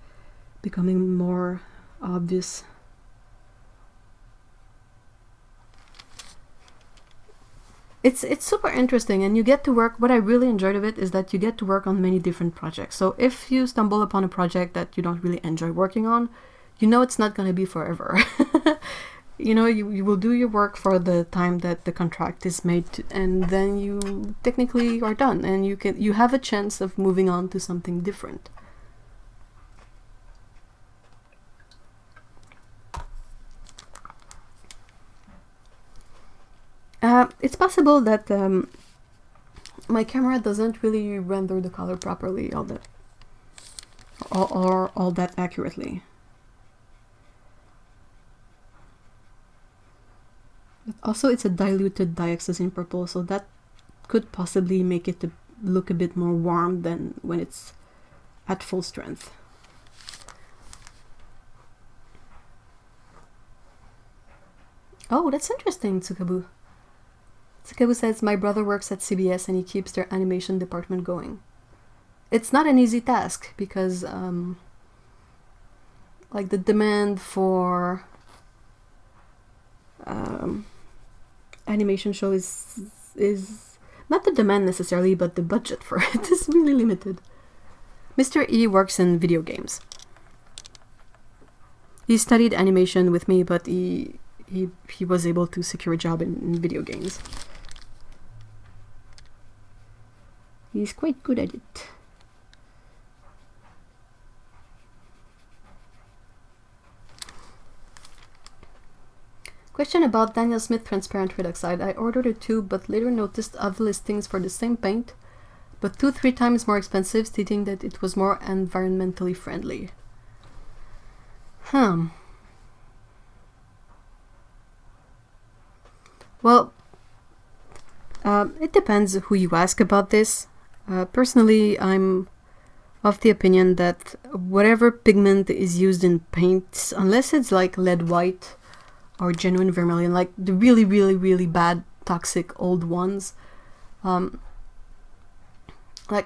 becoming more obvious. It's super interesting, and you get to work. What I really enjoyed of it is that you get to work on many different projects. So if you stumble upon a project that you don't really enjoy working on, you know it's not going to be forever. You know, you will do your work for the time that the contract is made to, and then you technically are done, and you have a chance of moving on to something different. It's possible that my camera doesn't really render the color properly all that accurately. But also it's a diluted dioxazine purple, so that could possibly make it look a bit more warm than when it's at full strength. Oh, that's interesting, Tsukabu. Tsukabu says, my brother works at CBS and he keeps their animation department going. It's not an easy task because like the demand for animation show is not the demand necessarily, but the budget for it is really limited. Mr. E works in video games. He studied animation with me, but he was able to secure a job in video games. He's quite good at it. Question about Daniel Smith transparent red oxide. I ordered a tube but later noticed other listings for the same paint, but 2-3 times more expensive, stating that it was more environmentally friendly. Well, it depends who you ask about this. Personally, I'm of the opinion that whatever pigment is used in paints, unless it's like lead white or genuine vermilion, like the really, really, really bad toxic old ones, like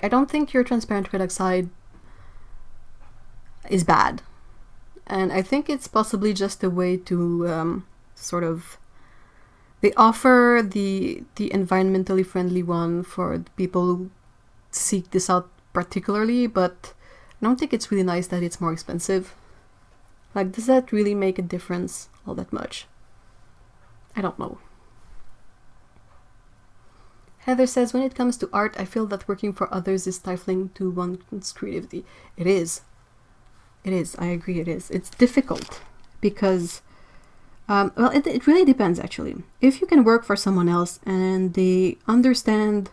I don't think your transparent red oxide is bad. And I think it's possibly just a way to sort of, they offer the environmentally friendly one for the people who seek this out particularly, but I don't think it's really nice that it's more expensive. Like, does that really make a difference all that much? I don't know. Heather says, when it comes to art, I feel that working for others is stifling to one's creativity. It is. It is. I agree it is. It's difficult because Well, it really depends, actually. If you can work for someone else and they understand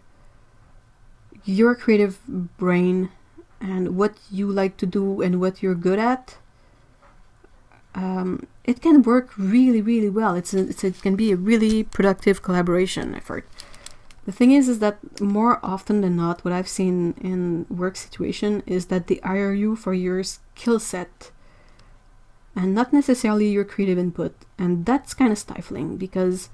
your creative brain and what you like to do and what you're good at, it can work really, really well. It can be a really productive collaboration effort. The thing is that more often than not, what I've seen in work situation is that they hire you for your skill set and not necessarily your creative input. And that's kind of stifling because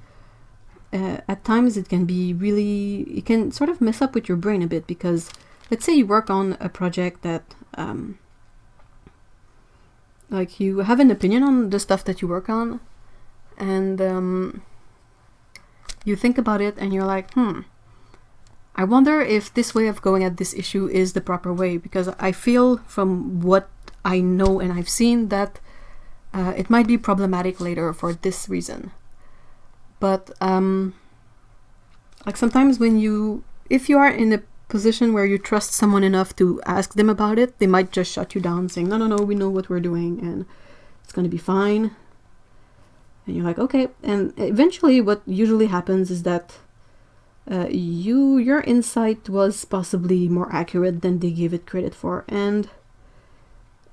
at times it can sort of mess up with your brain a bit, because let's say you work on a project that like you have an opinion on the stuff that you work on, and you think about it and you're like, I wonder if this way of going at this issue is the proper way, because I feel from what I know and I've seen that it might be problematic later for this reason. But like sometimes if you are in a position where you trust someone enough to ask them about it, they might just shut you down saying, no, we know what we're doing and it's going to be fine. And you're like, okay. And eventually what usually happens is that your insight was possibly more accurate than they gave it credit for. And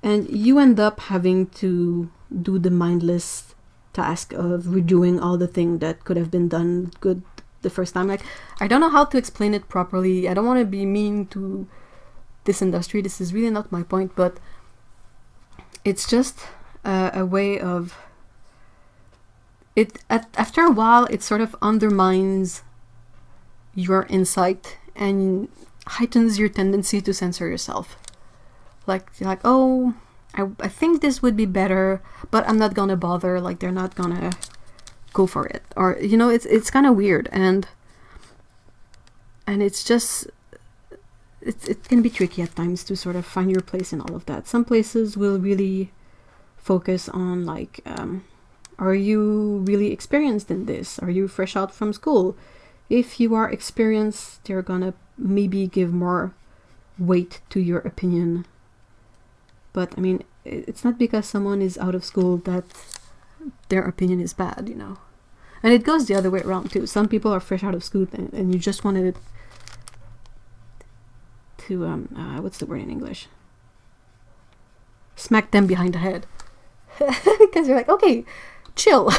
you end up having to do the mindless task of redoing all the things that could have been done good the first time. Like, I don't know how to explain it properly. I don't want to be mean to this industry. This is really not my point, but it's just a way of it. After a while, it sort of undermines your insight and heightens your tendency to censor yourself. Like, you're like, oh, I think this would be better, but I'm not gonna bother. Like, they're not gonna go for it, or it's kind of weird, and it's just it can be tricky at times to sort of find your place in all of that. Some places will really focus on like, are you really experienced in this? Are you fresh out from school? If you are experienced, they're gonna maybe give more weight to your opinion. But I mean, it's not because someone is out of school that their opinion is bad, And it goes the other way around too. Some people are fresh out of school and you just wanted to what's the word in English? Smack them behind the head. Because you're like, okay, chill.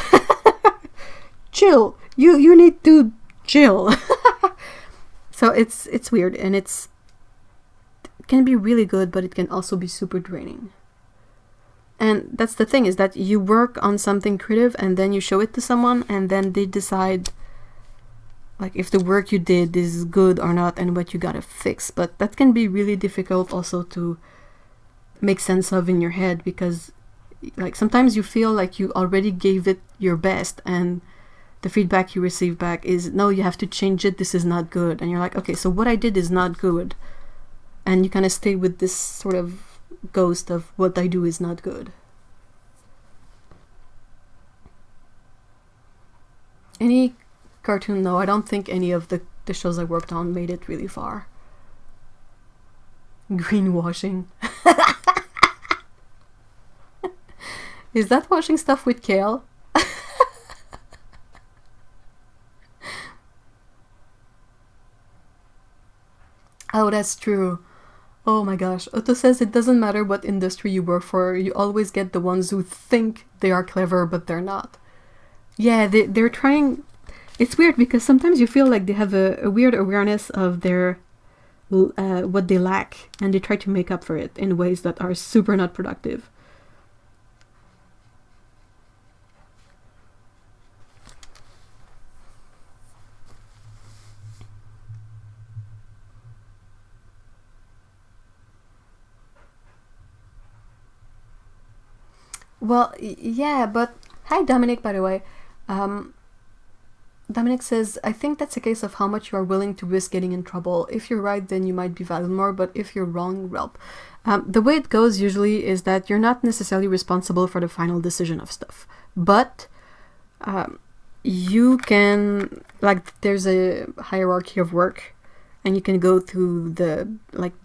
Chill. You need to chill. So it's weird, and it can be really good, but it can also be super draining. And that's the thing, is that you work on something creative and then you show it to someone and then they decide like if the work you did is good or not and what you gotta fix. But that can be really difficult also to make sense of in your head, because like sometimes you feel like you already gave it your best and the feedback you receive back is, no, you have to change it, this is not good. And you're like, okay, so what I did is not good. And you kind of stay with this sort of ghost of what I do is not good. Any cartoon? No, I don't think any of the shows I worked on made it really far. Greenwashing. Is that washing stuff with kale? Oh, that's true. Oh my gosh. Otto says it doesn't matter what industry you work for, you always get the ones who think they are clever, but they're not. Yeah, they're trying. It's weird because sometimes you feel like they have a weird awareness of their what they lack, and they try to make up for it in ways that are super not productive. Well, yeah, but hi Dominic, by the way. Dominic says, I think that's a case of how much you are willing to risk getting in trouble. If you're right, then you might be valued more, but if you're wrong, well. The way it goes usually is that you're not necessarily responsible for the final decision of stuff. But you can, like, there's a hierarchy of work, and you can go to the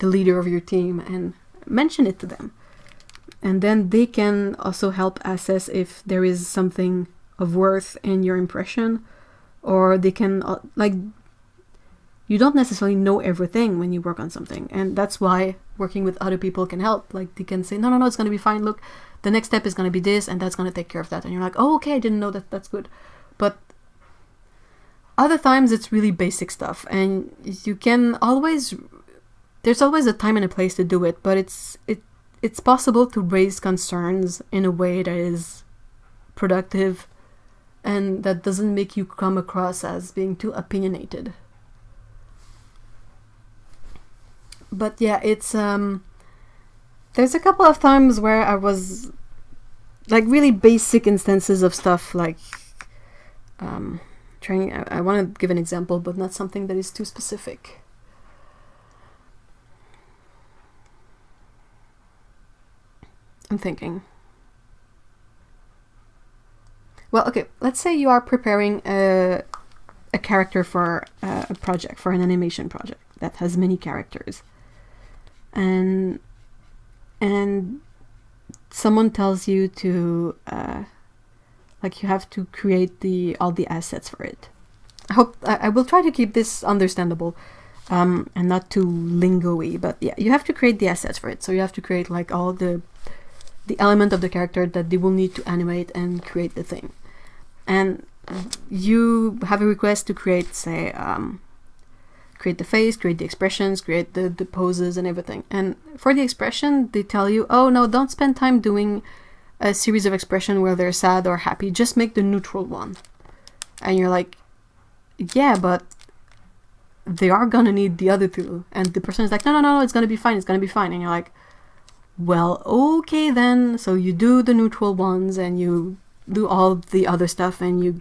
leader of your team and mention it to them. And then they can also help assess if there is something of worth in your impression, or they can like, you don't necessarily know everything when you work on something, and that's why working with other people can help. Like, they can say, no, it's going to be fine, look, the next step is going to be this, and that's going to take care of that, and you're like, oh, okay, I didn't know that, that's good. But other times it's really basic stuff, and you can always, there's always a time and a place to do it, but it's possible to raise concerns in a way that is productive and that doesn't make you come across as being too opinionated. But yeah, it's there's a couple of times where I was like really basic instances of stuff, like I want to give an example, but not something that is too specific. I'm thinking. Well, okay, let's say you are preparing a character for a project, for an animation project that has many characters. And someone tells you to like, you have to create all the assets for it. I will try to keep this understandable and not too lingo-y, but yeah, you have to create the assets for it. So you have to create like all the element of the character that they will need to animate and create the thing. And you have a request to create, say, create the face, create the expressions, create the poses and everything. And for the expression, they tell you, oh no, don't spend time doing a series of expression where they're sad or happy, just make the neutral one. And you're like, yeah, but they are gonna need the other two. And the person is like, no, it's gonna be fine, And you're like, well, okay then. So you do the neutral ones and you do all the other stuff, and you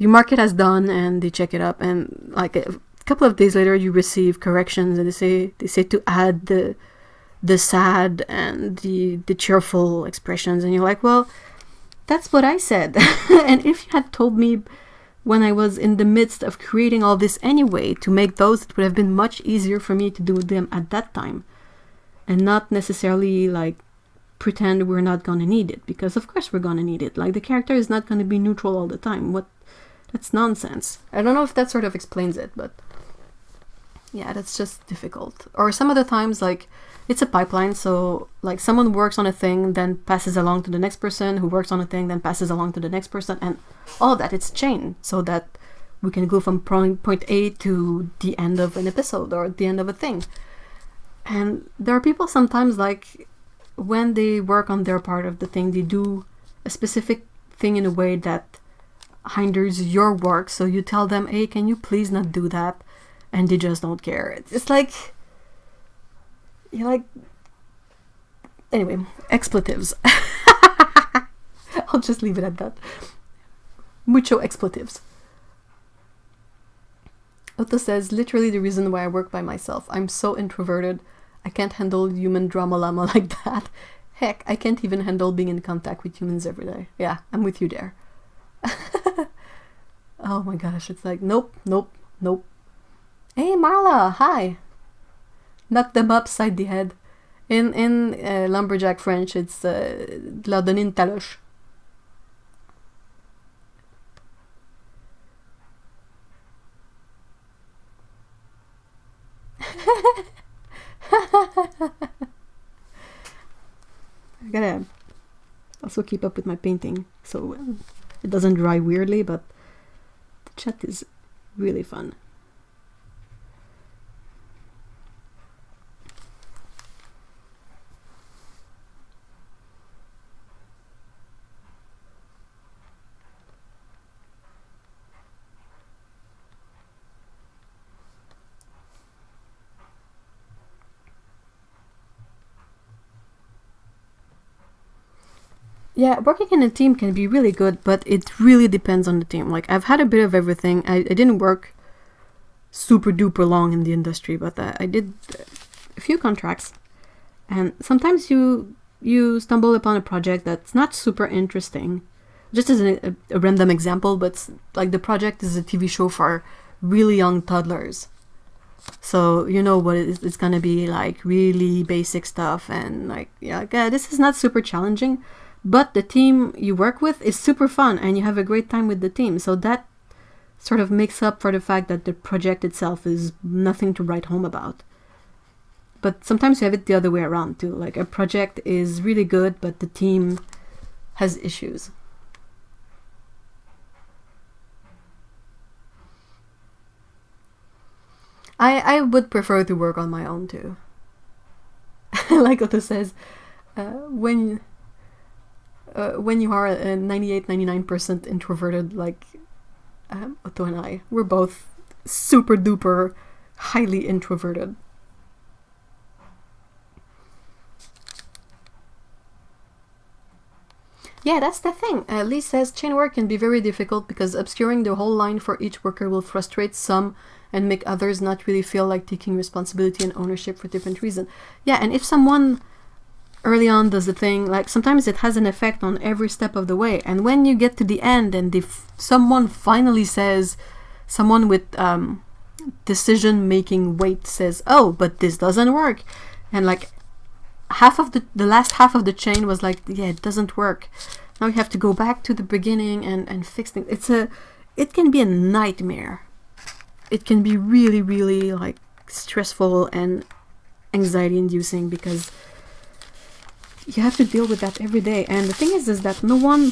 mark it as done, and they check it up, and like a couple of days later you receive corrections, and they say to add the sad and the cheerful expressions, and you're like, well, that's what I said. And if you had told me when I was in the midst of creating all this anyway to make those, it would have been much easier for me to do them at that time, and not necessarily like pretend we're not gonna need it, because of course we're gonna need it. Like, the character is not gonna be neutral all the time. That's nonsense. I don't know if that sort of explains it, but yeah, that's just difficult. Or some other times, like, it's a pipeline, so like someone works on a thing, then passes along to the next person, who works on a thing, then passes along to the next person, and all that, it's chain, so that we can go from point A to the end of an episode or the end of a thing. And there are people sometimes, like, when they work on their part of the thing, they do a specific thing in a way that hinders your work, so you tell them, hey, can you please not do that? And they just don't care. It's like, you're like, anyway, expletives. I'll just leave it at that. Mucho expletives. Otto says, literally the reason why I work by myself. I'm so introverted. I can't handle human drama llama like that. Heck, I can't even handle being in contact with humans every day. Yeah, I'm with you there. Oh my gosh, it's like, nope. Hey Marla, hi. Knock them upside the head. In lumberjack French, it's la donner une taloche. I gotta also keep up with my painting, so it doesn't dry weirdly, but the chat is really fun. Yeah, working in a team can be really good, but it really depends on the team. Like, I've had a bit of everything. I didn't work super duper long in the industry, but I did a few contracts. And sometimes you stumble upon a project that's not super interesting. Just as a random example, but like the project is a TV show for really young toddlers. So you know what it's gonna be, like really basic stuff, and like, yeah, this is not super challenging. but the team you work with is super fun and you have a great time with the team. So that sort of makes up for the fact that the project itself is nothing to write home about. But sometimes you have it the other way around too. Like a project is really good, but the team has issues. I would prefer to work on my own too. Like Otto says, when you are 99% introverted, like Otto and I, we're both super duper highly introverted. Yeah, that's the thing. Lee says chain work can be very difficult because obscuring the whole line for each worker will frustrate some and make others not really feel like taking responsibility and ownership for different reasons. Yeah, and if someone early on does the thing, like sometimes it has an effect on every step of the way. And when you get to the end and someone finally says, someone with decision-making weight says, oh, but this doesn't work. And like half of the last half of the chain was like, yeah, it doesn't work. Now we have to go back to the beginning and fix things. It can be a nightmare. It can be really, really like stressful and anxiety-inducing because you have to deal with that every day. And the thing is that no one,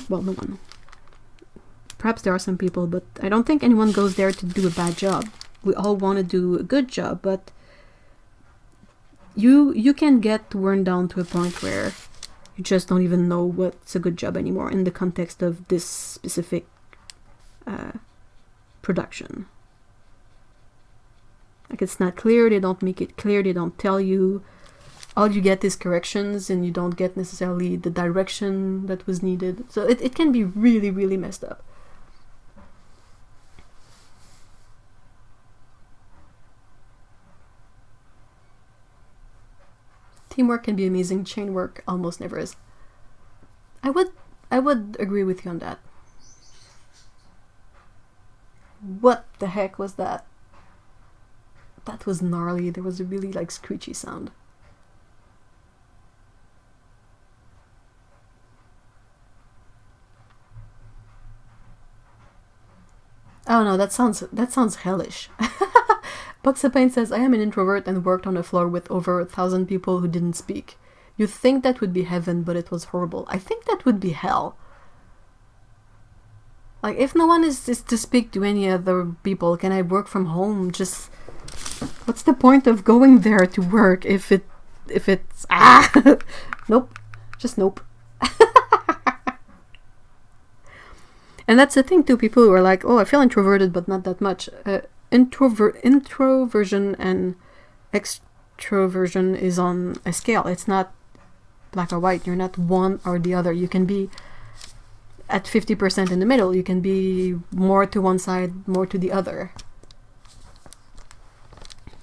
perhaps there are some people, but I don't think anyone goes there to do a bad job. We all want to do a good job, but you can get worn down to a point where you just don't even know what's a good job anymore in the context of this specific production. Like it's not clear, they don't make it clear, they don't tell you. All you get is corrections and you don't get necessarily the direction that was needed. So it can be really, really messed up. Teamwork can be amazing, chain work almost never is. I would agree with you on that. What the heck was that? That was gnarly. There was a really like screechy sound. Oh no, that sounds hellish. Buxapane says, I am an introvert and worked on a floor with over 1,000 people who didn't speak. You'd think that would be heaven, but it was horrible. I think that would be hell. Like, if no one is to speak to any other people, can I work from home? Just, what's the point of going there to work if it's, nope, just nope. And that's the thing too, people who are like, oh, I feel introverted, but not that much. Introversion and extroversion is on a scale. It's not black or white. You're not one or the other. You can be at 50% in the middle. You can be more to one side, more to the other.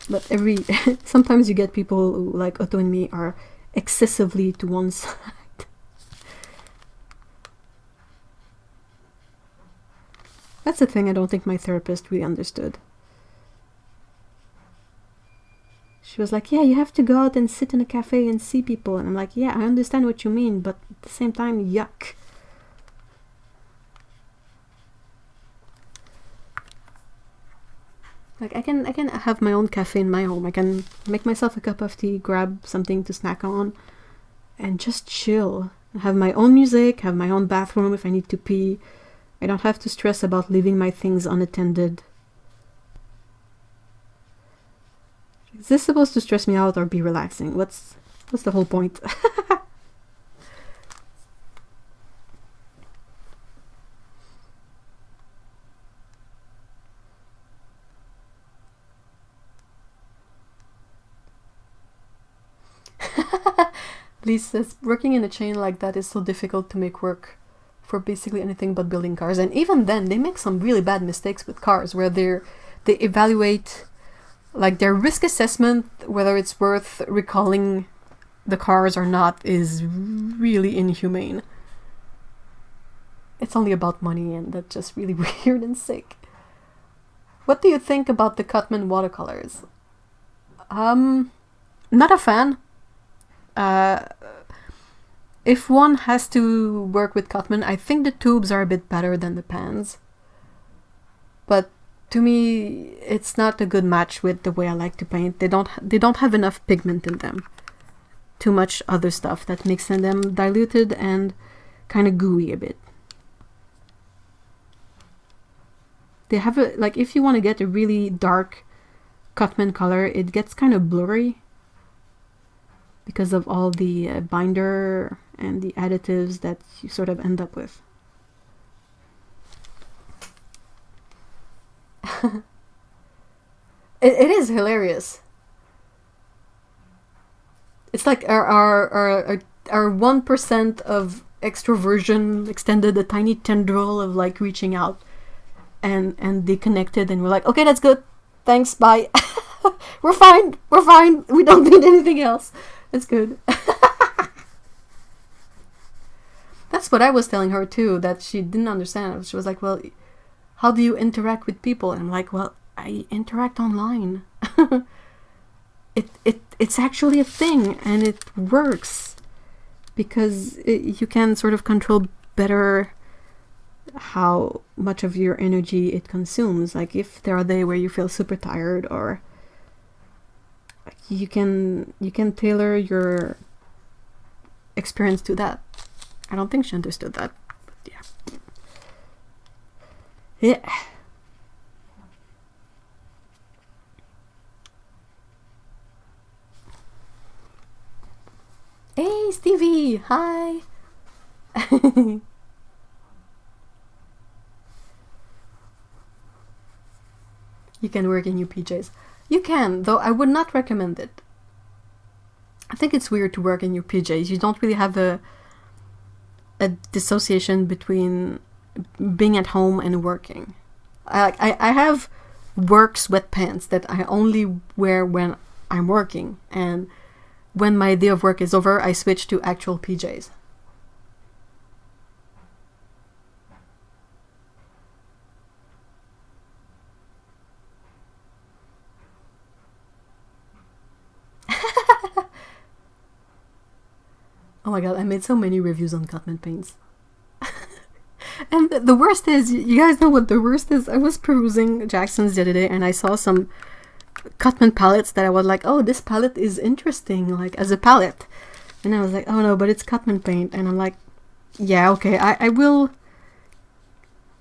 But sometimes you get people who, like Otto and me, are excessively to one side. That's the thing I don't think my therapist really understood. She was like, yeah, you have to go out and sit in a cafe and see people. And I'm like, yeah, I understand what you mean, but at the same time, yuck. Like, I can have my own cafe in my home. I can make myself a cup of tea, grab something to snack on, and just chill. Have my own music, have my own bathroom if I need to pee. I don't have to stress about leaving my things unattended. Is this supposed to stress me out or be relaxing? What's the whole point? Lee says, working in a chain like that is so difficult to make work for basically anything but building cars. And even then, they make some really bad mistakes with cars where they evaluate like their risk assessment, whether it's worth recalling the cars or not, is really inhumane. It's only about money, and that's just really weird and sick. What do you think about the Cutman watercolors? Not a fan. if one has to work with cotton, I think the tubes are a bit better than the pans. But to me, it's not a good match with the way I like to paint. They don't have enough pigment in them. Too much other stuff that makes them diluted and kind of gooey a bit. They have a, like, if you want to get a really dark Cutman color, it gets kind of blurry because of all the binder and the additives that you sort of end up with. It is hilarious. It's like our 1% of extroversion extended a tiny tendril of like reaching out, and they connected, and we're like, okay, that's good. Thanks, bye. We're fine. We don't need anything else. It's good. That's what I was telling her too, that she didn't understand. She was like, well, how do you interact with people? And I'm like, well, I interact online. It's actually a thing, and it works because you can sort of control better how much of your energy it consumes. Like if there are days where you feel super tired, or you can tailor your experience to that. I don't think she understood that, but yeah. Hey, Stevie! Hi! You can work in your PJs. You can, though I would not recommend it. I think it's weird to work in your PJs. You don't really have a dissociation between being at home and working. I have work sweatpants that I only wear when I'm working, and when my day of work is over, I switch to actual PJs. Oh my god, I made so many reviews on Cutman paints. And the worst is, you guys know what the worst is? I was perusing Jackson's the other day, and I saw some Cutman palettes that I was like, oh, this palette is interesting, like as a palette. And I was like, oh no, but it's Cutman paint. And I'm like, yeah, okay, I will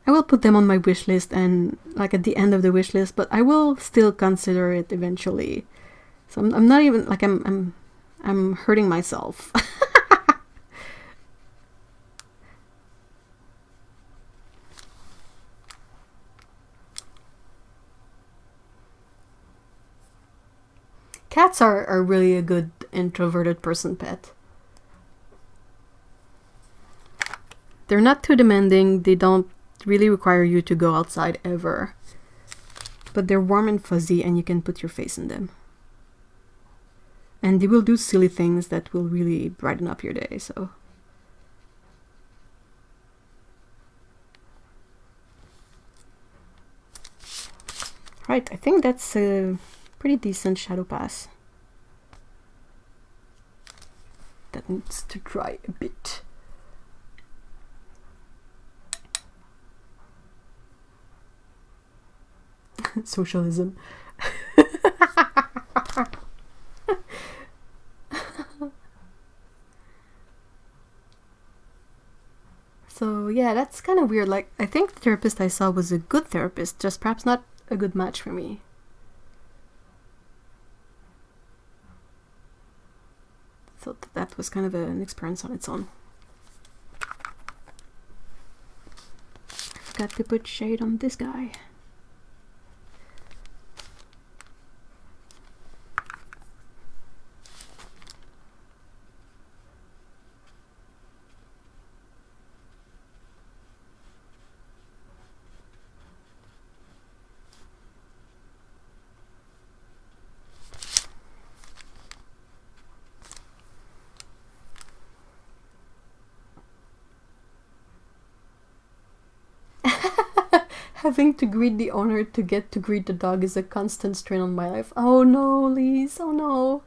put them on my wish list, and like at the end of the wish list, but I will still consider it eventually. So I'm not even like I'm hurting myself. Cats are really a good introverted person pet. They're not too demanding, they don't really require you to go outside ever. But they're warm and fuzzy, and you can put your face in them. And they will do silly things that will really brighten up your day, so... Right, I think that's a pretty decent shadow pass. That needs to dry a bit. Socialism. So yeah, that's kind of weird. Like, I think the therapist I saw was a good therapist, just perhaps not a good match for me. So that was kind of an experience on its own. I forgot to put shade on this guy. Having to greet the owner to get to greet the dog is a constant strain on my life. Oh no, Lise, oh no.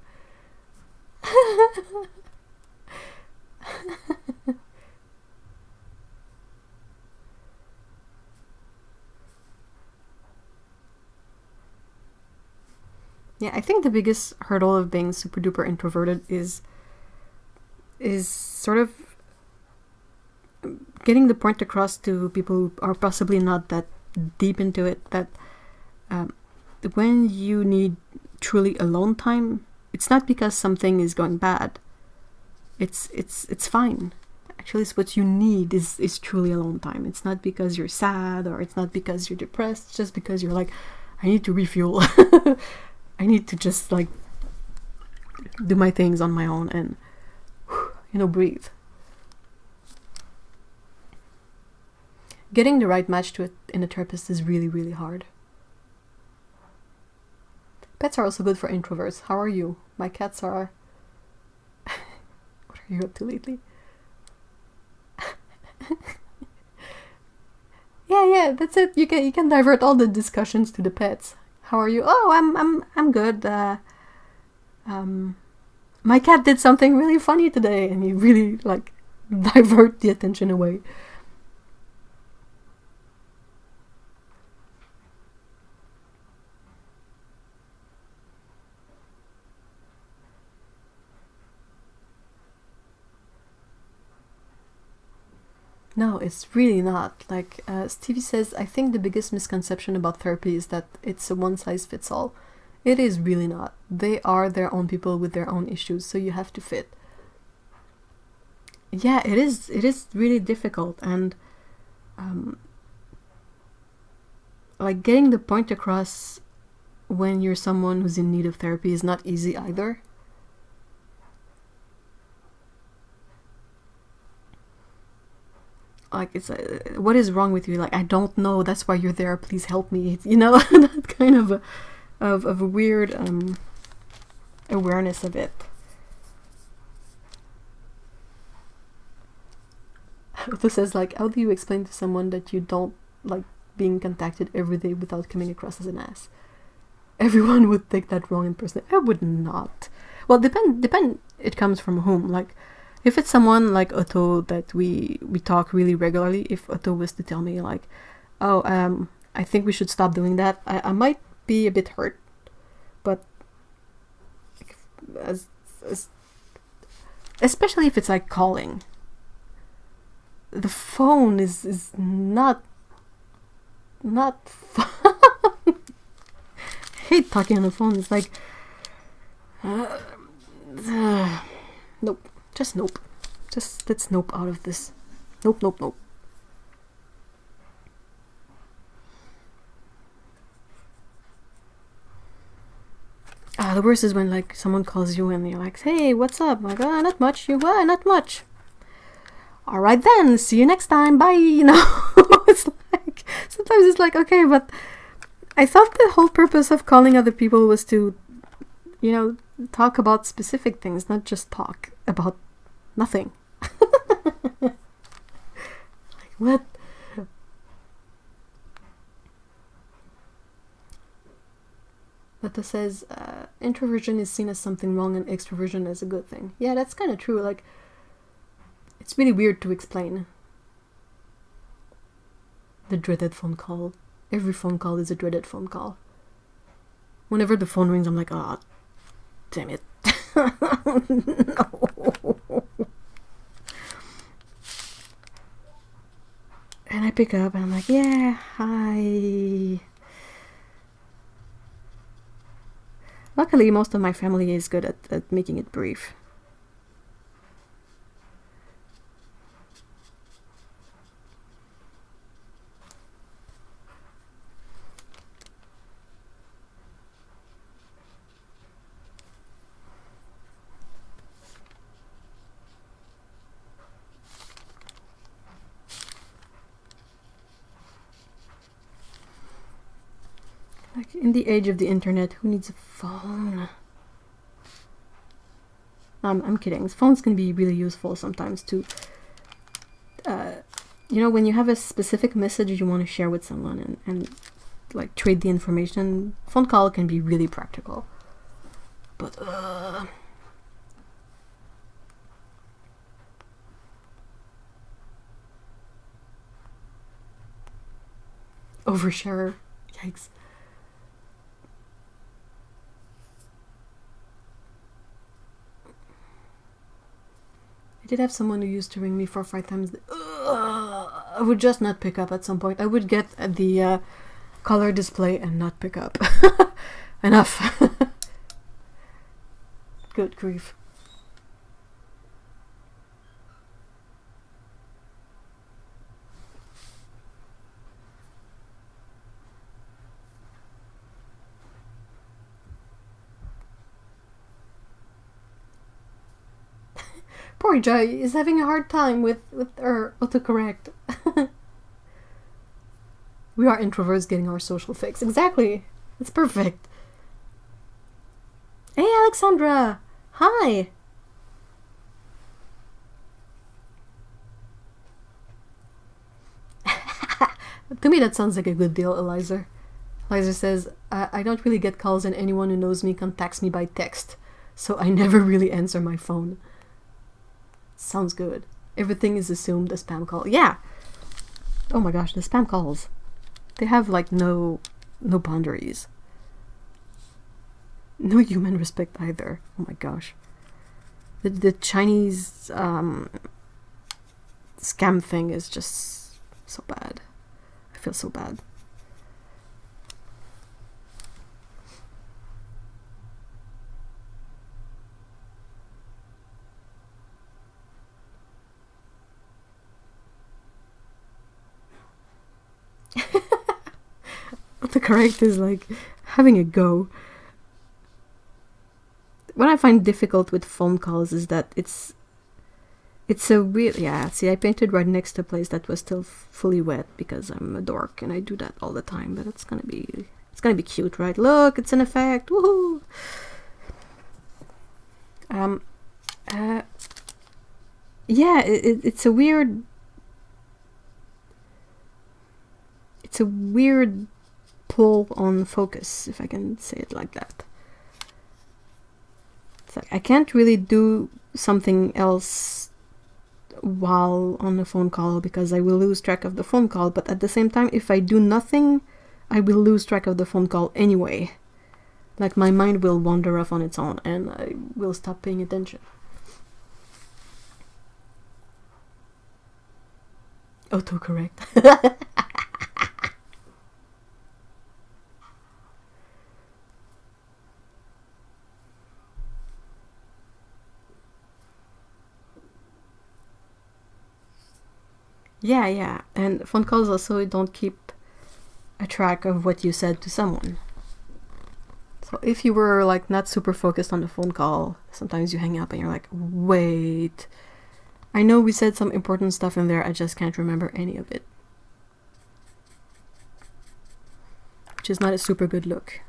Yeah, I think the biggest hurdle of being super duper introverted is sort of getting the point across to people who are possibly not that deep into it, that when you need truly alone time, it's not because something is going bad. It's fine. Actually, it's what you need is truly alone time. It's not because you're sad, or it's not because you're depressed. It's just because you're like, I need to refuel. I need to just like do my things on my own and breathe. Getting the right match in a therapist is really, really hard. Pets are also good for introverts. How are you? My cats are... What are you up to lately? Yeah, that's it. You can divert all the discussions to the pets. How are you? Oh, I'm good. My cat did something really funny today, and you really like divert the attention away. No, it's really not. Like Stevie says, I think the biggest misconception about therapy is that it's a one-size-fits-all. It is really not. They are their own people with their own issues, so you have to fit. Yeah, it is really difficult, and like getting the point across when you're someone who's in need of therapy is not easy either. Like, it's what is wrong with you? Like, I don't know, that's why you're there, please help me. That kind of a weird awareness of it. Otto says, like, how do you explain to someone that you don't like being contacted every day without coming across as an ass? Everyone would take that wrong in person. I would not. Well, depend. It comes from whom. Like, if it's someone like Otto that we talk really regularly, if Otto was to tell me like, oh, I think we should stop doing that, I might be a bit hurt. But especially if it's like calling. The phone is not fun. I hate talking on the phone. It's like nope. Just nope. Just let's nope out of this. Nope. The worst is when like someone calls you and they're like, hey, what's up? I'm like, not much. You what? Not much. Alright then, see you next time. Bye. It's like, sometimes it's like, okay, but I thought the whole purpose of calling other people was to, talk about specific things, not just talk about nothing. Like, what? Letta says, introversion is seen as something wrong and extroversion as a good thing. Yeah, that's kind of true. Like, it's really weird to explain. The dreaded phone call. Every phone call is a dreaded phone call. Whenever the phone rings, I'm like, oh, damn it. No. And I pick up and I'm like, yeah, hi. Luckily, most of my family is good at making it brief. Like, in the age of the internet, who needs a phone? I'm kidding. Phones can be really useful sometimes to, when you have a specific message you want to share with someone and like trade the information, phone call can be really practical. But Overshare. Yikes. I did have someone who used to ring me 4 or 5 times. I would just not pick up at some point. I would get the color display and not pick up. Enough. Good grief. Poor Joy is having a hard time with her autocorrect. We are introverts getting our social fix. Exactly. It's perfect. Hey, Alexandra. Hi. To me, that sounds like a good deal, Eliza. Eliza says, I don't really get calls and anyone who knows me contacts me by text, so I never really answer my phone. Sounds good. Everything is assumed a spam call. Yeah. Oh my gosh, the spam calls. They have like no boundaries. No human respect either. Oh my gosh. The Chinese scam thing is just so bad. I feel so bad. The correct is like having a go. What I find difficult with phone calls is that it's a weird, yeah, see, I painted right next to a place that was still fully wet because I'm a dork and I do that all the time, but it's gonna be cute, right? Look, it's an effect. Woohoo. Yeah, it's a weird pull on focus, if I can say it like that. It's like I can't really do something else while on a phone call because I will lose track of the phone call, but at the same time, if I do nothing, I will lose track of the phone call anyway. Like my mind will wander off on its own and I will stop paying attention. Autocorrect. Yeah, and phone calls also don't keep a track of what you said to someone. So if you were like not super focused on the phone call, sometimes you hang up and you're like, wait, I know we said some important stuff in there, I just can't remember any of it. Which is not a super good look.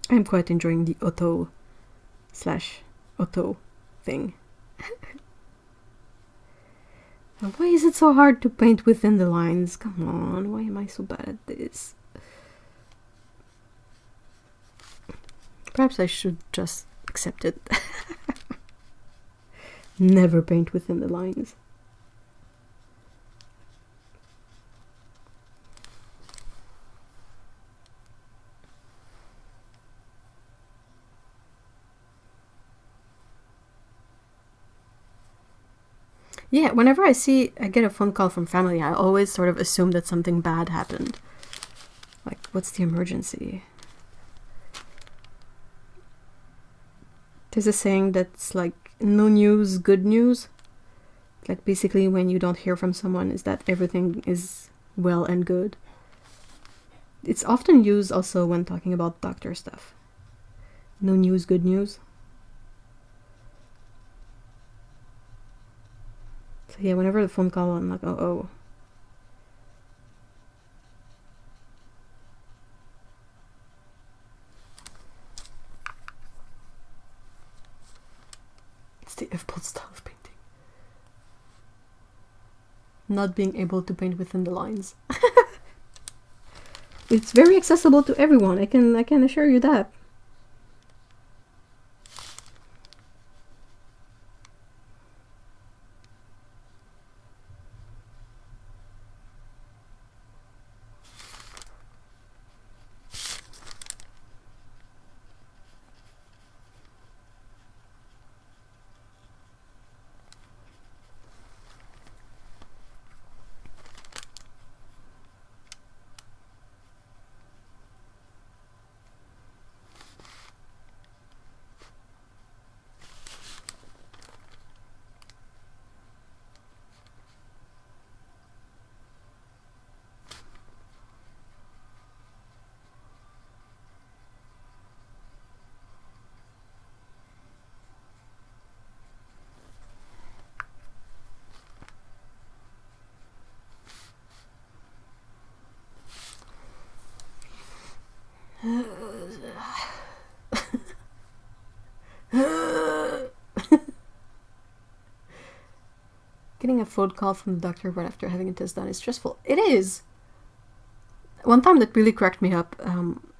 I'm quite enjoying the auto thing. Why is it so hard to paint within the lines? Come on, why am I so bad at this? Perhaps I should just accept it. Never paint within the lines. Yeah, whenever I get a phone call from family, I always sort of assume that something bad happened. Like, what's the emergency? There's a saying that's like, no news, good news. Like, basically, when you don't hear from someone, is that everything is well and good. It's often used also when talking about doctor stuff. No news, good news. So yeah, whenever the phone call, I'm like, oh. It's the F-Pot style of painting. Not being able to paint within the lines. It's very accessible to everyone, I can assure you that. Getting a phone call from the doctor right after having a test done is stressful. It is! One time that really cracked me up,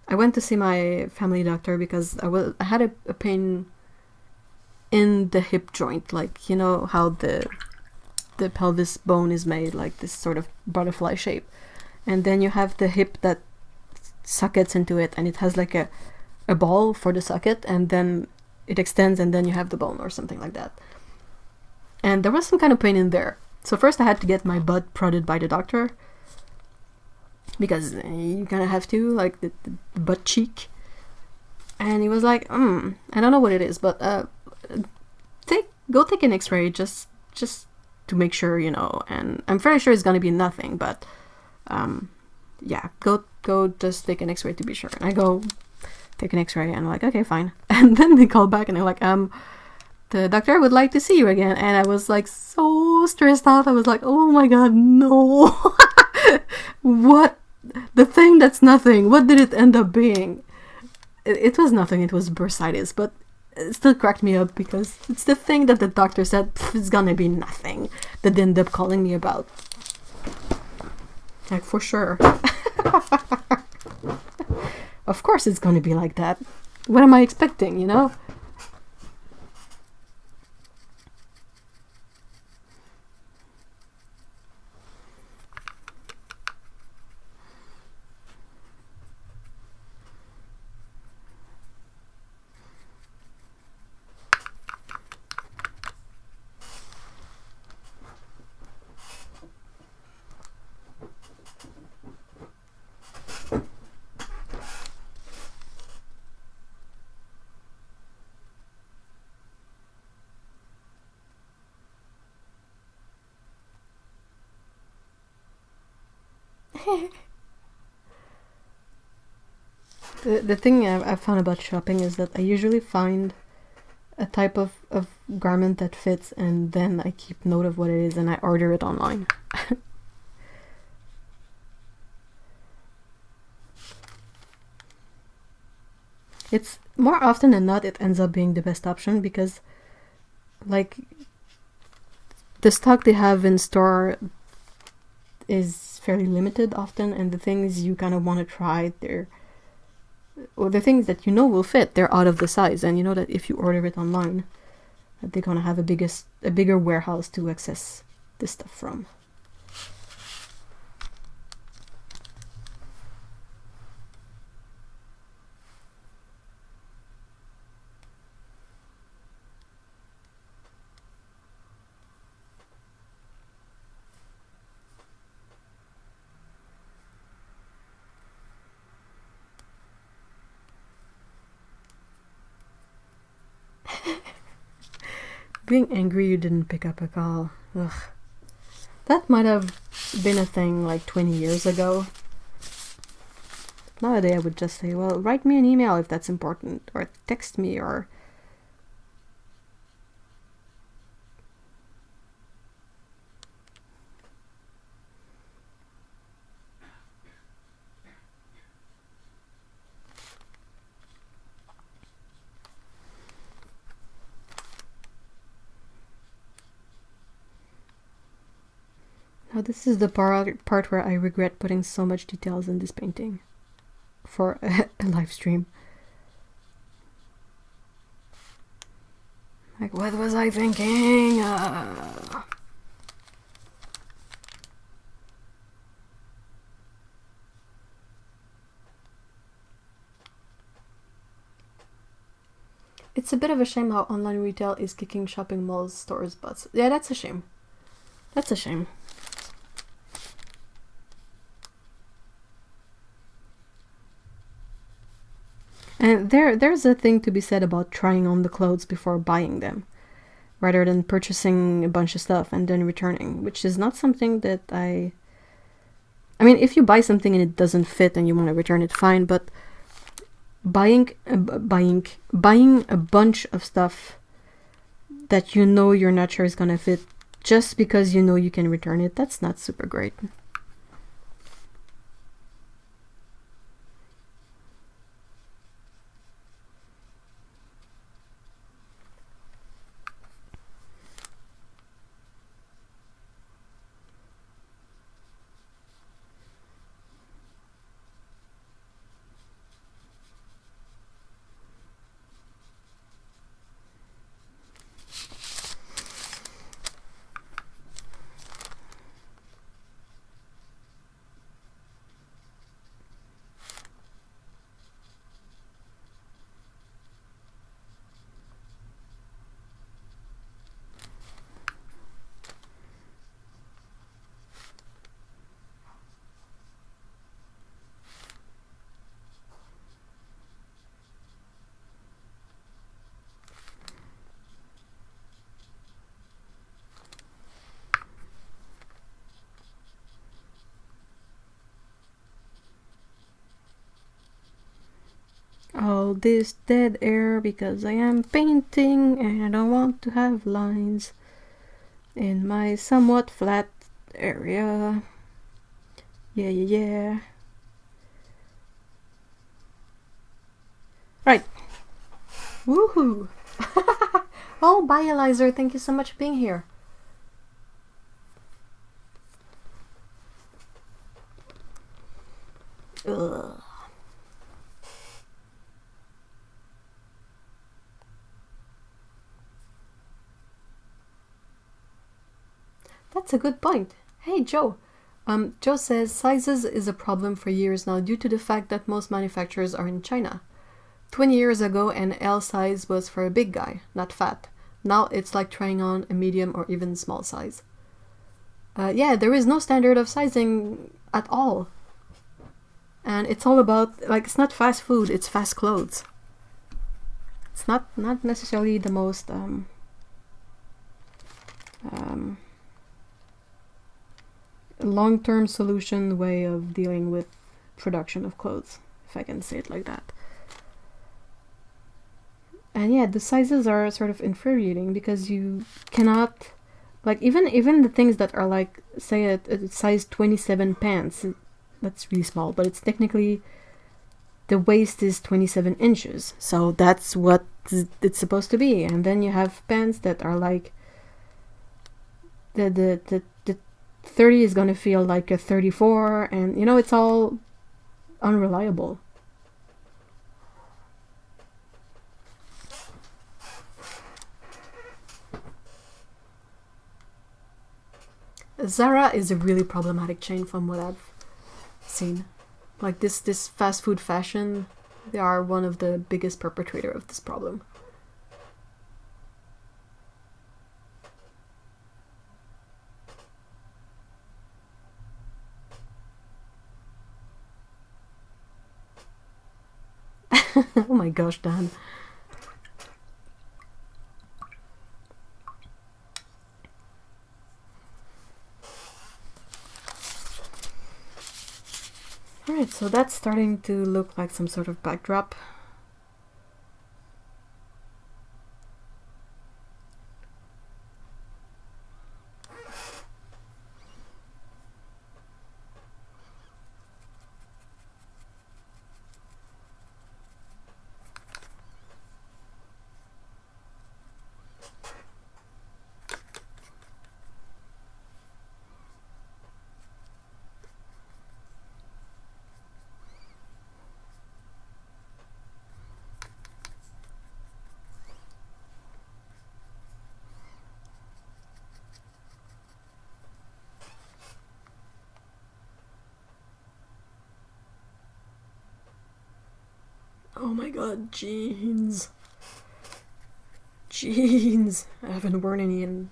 I went to see my family doctor because I had a pain in the hip joint. Like, you know how the pelvis bone is made, like this sort of butterfly shape. And then you have the hip that sockets into it, and it has like a ball for the socket, and then it extends, and then you have the bone or something like that. And there was some kind of pain in there. So first I had to get my butt prodded by the doctor, because you kind of have to, like the butt cheek. And he was like, I don't know what it is, but go take an x-ray just to make sure, you know. And I'm fairly sure it's gonna be nothing, but yeah, go just take an x-ray to be sure. And I go take an x-ray, and I'm like, okay, fine. And then they call back and they're like, the doctor would like to see you again. And I was like so stressed out. I was like, oh my god, no. What? The thing that's nothing, what did it end up being? It was nothing, it was bursitis, but it still cracked me up because it's the thing that the doctor said it's gonna be nothing that they end up calling me about. Like, for sure. Of course it's gonna be like that. What am I expecting, you know? The thing I've found about shopping is that I usually find a type of garment that fits, and then I keep note of what it is and I order it online. It's more often than not it ends up being the best option because, like, the stock they have in store is fairly limited often, and the things you kind of want to try, or the things that you know will fit, they're out of the size, and you know that if you order it online, that they're gonna have a bigger warehouse to access this stuff from. Being angry you didn't pick up a call. Ugh. That might have been a thing like 20 years ago. Nowadays I would just say, well, write me an email if that's important, or text me, or... Oh, this is the part where I regret putting so much details in this painting for a live stream. Like, what was I thinking? It's a bit of a shame how online retail is kicking shopping malls, stores' butts. Yeah, that's a shame. That's a shame. And there's a thing to be said about trying on the clothes before buying them, rather than purchasing a bunch of stuff and then returning, which is not something that I mean, if you buy something and it doesn't fit and you want to return it, fine, but buying a bunch of stuff that you know you're not sure is gonna fit just because you know you can return it, that's not super great. All this dead air because I am painting and I don't want to have lines in my somewhat flat area. Yeah. Right. Woohoo! Oh, bye, Eliza. Thank you so much for being here. Ugh. That's a good point. Hey, Joe. Joe says sizes is a problem for years now due to the fact that most manufacturers are in China. 20 years ago, an L size was for a big guy, not fat. Now it's like trying on a medium or even small size. Yeah, there is no standard of sizing at all. And it's all about, like, it's not fast food, it's fast clothes. It's not necessarily the most long-term solution way of dealing with production of clothes, if I can say it like that. And yeah, the sizes are sort of infuriating because you cannot, like, even the things that are like, say a size 27 pants, that's really small, but it's technically, the waist is 27 inches, so that's what it's supposed to be. And then you have pants that are like, the 30 is gonna feel like a 34, and you know, it's all unreliable. Zara is a really problematic chain from what I've seen. Like this fast food fashion, they are one of the biggest perpetrator of this problem. Oh my gosh, Dan. Alright, so that's starting to look like some sort of backdrop. Jeans. Jeans. I haven't worn any in...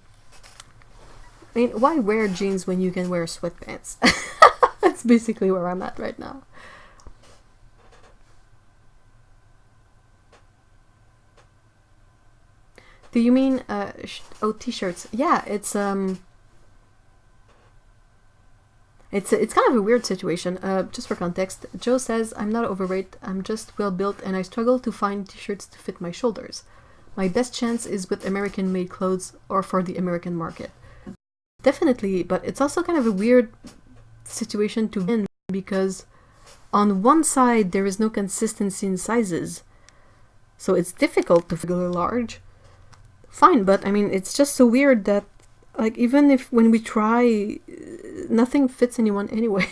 I mean, why wear jeans when you can wear sweatpants? That's basically where I'm at right now. Do you mean, t-shirts? Yeah, it's kind of a weird situation. Just for context, Joe says, I'm not overweight, I'm just well built and I struggle to find t-shirts to fit my shoulders. My best chance is with American-made clothes or for the American market. Definitely, but it's also kind of a weird situation to be in because on one side there is no consistency in sizes. So it's difficult to figure large. Fine, but I mean, it's just so weird that, like, even if when we try, nothing fits anyone anyway.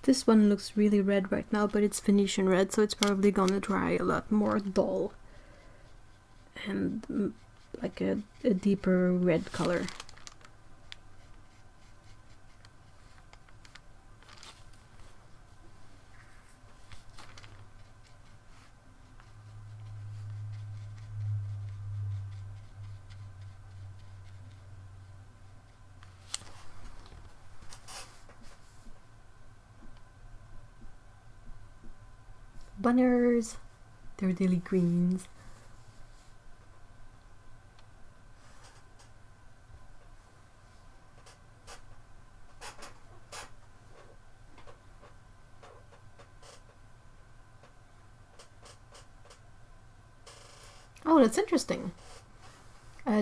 This one looks really red right now, but it's Venetian red, so it's probably gonna dry a lot more dull. And like a deeper red color. Bunners, they're daily greens. Oh, that's interesting.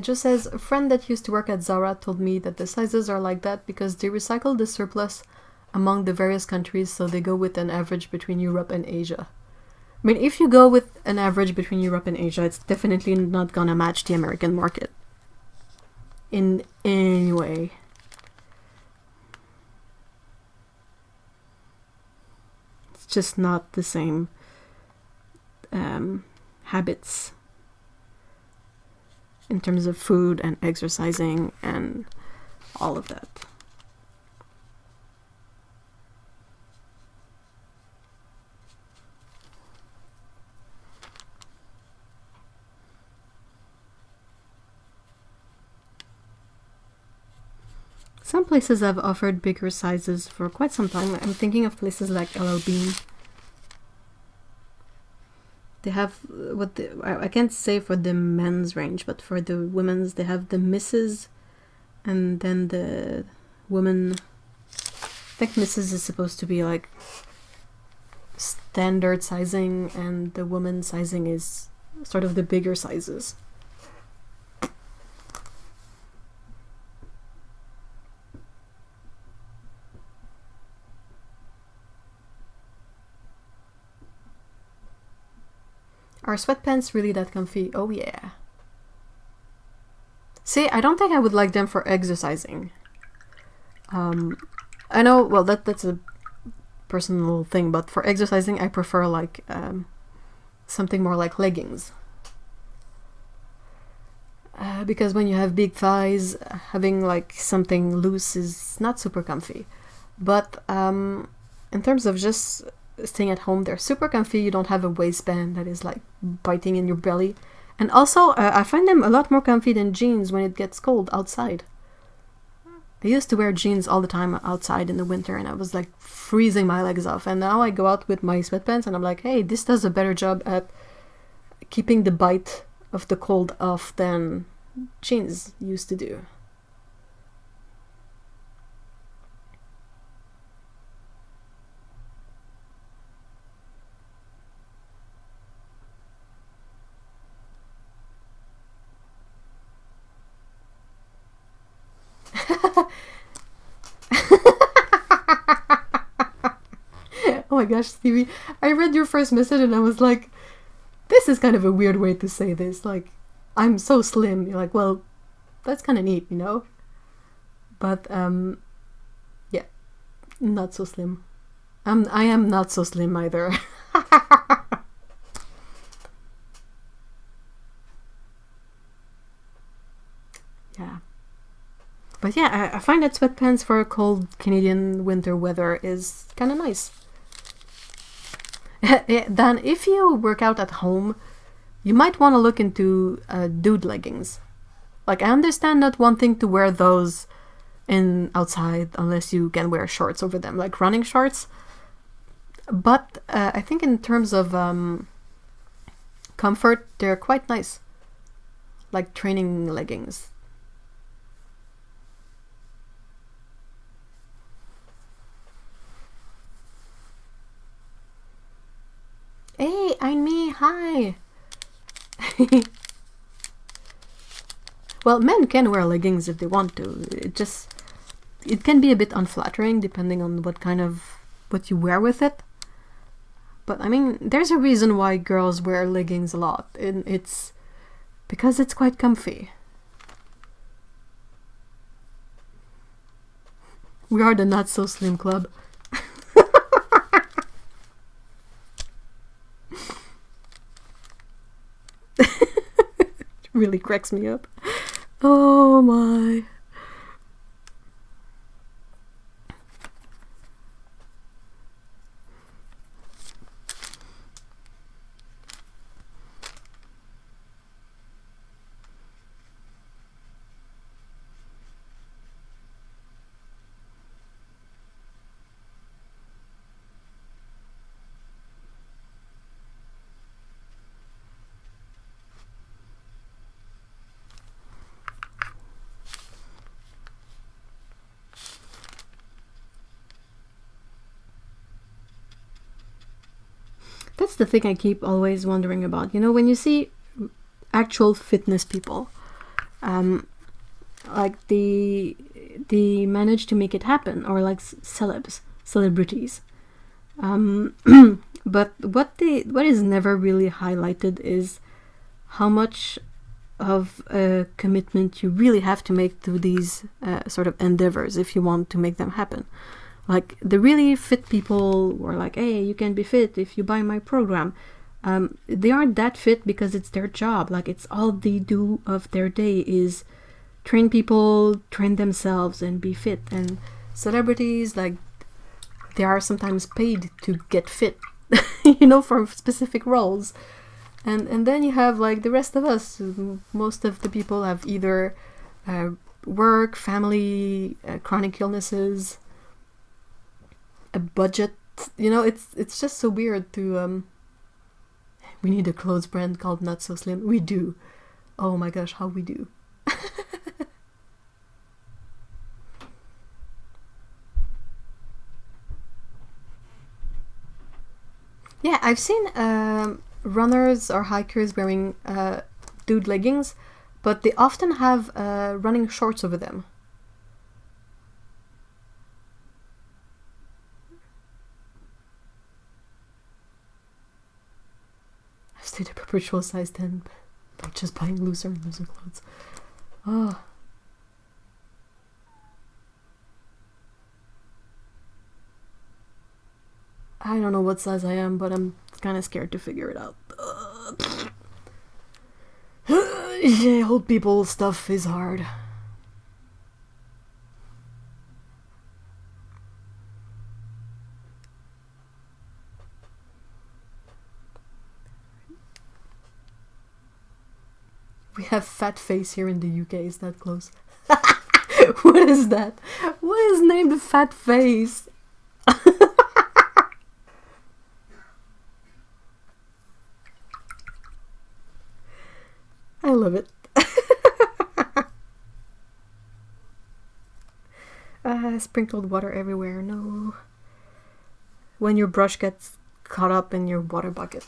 Just says, a friend that used to work at Zara told me that the sizes are like that because they recycle the surplus among the various countries, so they go with an average between Europe and Asia. I mean, if you go with an average between Europe and Asia, it's definitely not gonna match the American market. In any way. It's just not the same habits in terms of food and exercising and all of that. Some places have offered bigger sizes for quite some time. I'm thinking of places like LL Bean. They have what I can't say for the men's range, but for the women's, they have the Mrs. and then the woman. I think Mrs. is supposed to be like standard sizing, and the woman sizing is sort of the bigger sizes. Are sweatpants really that comfy? Oh yeah. See, I don't think I would like them for exercising. I know, well, that's a personal thing, but for exercising I prefer like something more like leggings. Because when you have big thighs, having like something loose is not super comfy. But in terms of just staying at home, they're super comfy. You don't have a waistband that is like biting in your belly. And also, I find them a lot more comfy than jeans when it gets cold outside. I used to wear jeans all the time outside in the winter and I was like freezing my legs off. And now I go out with my sweatpants and I'm like, hey, this does a better job at keeping the bite of the cold off than jeans used to do. gosh, Stevie, I read your first message and I was like, this is kind of a weird way to say this. Like, I'm so slim. You're like, well, that's kind of neat, you know? But, yeah, not so slim. I am not so slim either. Yeah. But yeah, I find that sweatpants for cold Canadian winter weather is kind of nice. Then if you work out at home, you might want to look into dude leggings. Like, I understand not wanting to wear those in outside unless you can wear shorts over them, like running shorts. But I think in terms of comfort, they're quite nice. Like training leggings. Hey, I'm me, hi! Well, men can wear leggings if they want to. It can be a bit unflattering depending on what you wear with it. But I mean, there's a reason why girls wear leggings a lot, and it's because it's quite comfy. We are the Not So Slim Club. Really cracks me up. Oh my. That's the thing I keep always wondering about. You know, when you see actual fitness people, like they manage to make it happen, or like celebrities. But what is never really highlighted is how much of a commitment you really have to make to these sort of endeavors if you want to make them happen. Like the really fit people were like, hey, you can be fit if you buy my program. They aren't that fit because it's their job. Like, it's all they do of their day is train people, train themselves, and be fit. And celebrities, like, they are sometimes paid to get fit, you know, for specific roles. And then you have, like, the rest of us. Most of the people have either work, family, chronic illnesses, a budget. You know, it's just so weird to... we need a clothes brand called Not So Slim. We do. Oh my gosh, how we do. Yeah, I've seen runners or hikers wearing dude leggings, but they often have running shorts over them. I've stayed a perpetual size 10 by just buying looser and looser clothes. Oh. I don't know what size I am, but I'm kind of scared to figure it out. Yeah, old people stuff is hard. We have fat face here in the UK. Is that close? What is that? What is named fat face? I love it. Sprinkled water everywhere. No. When your brush gets caught up in your water bucket.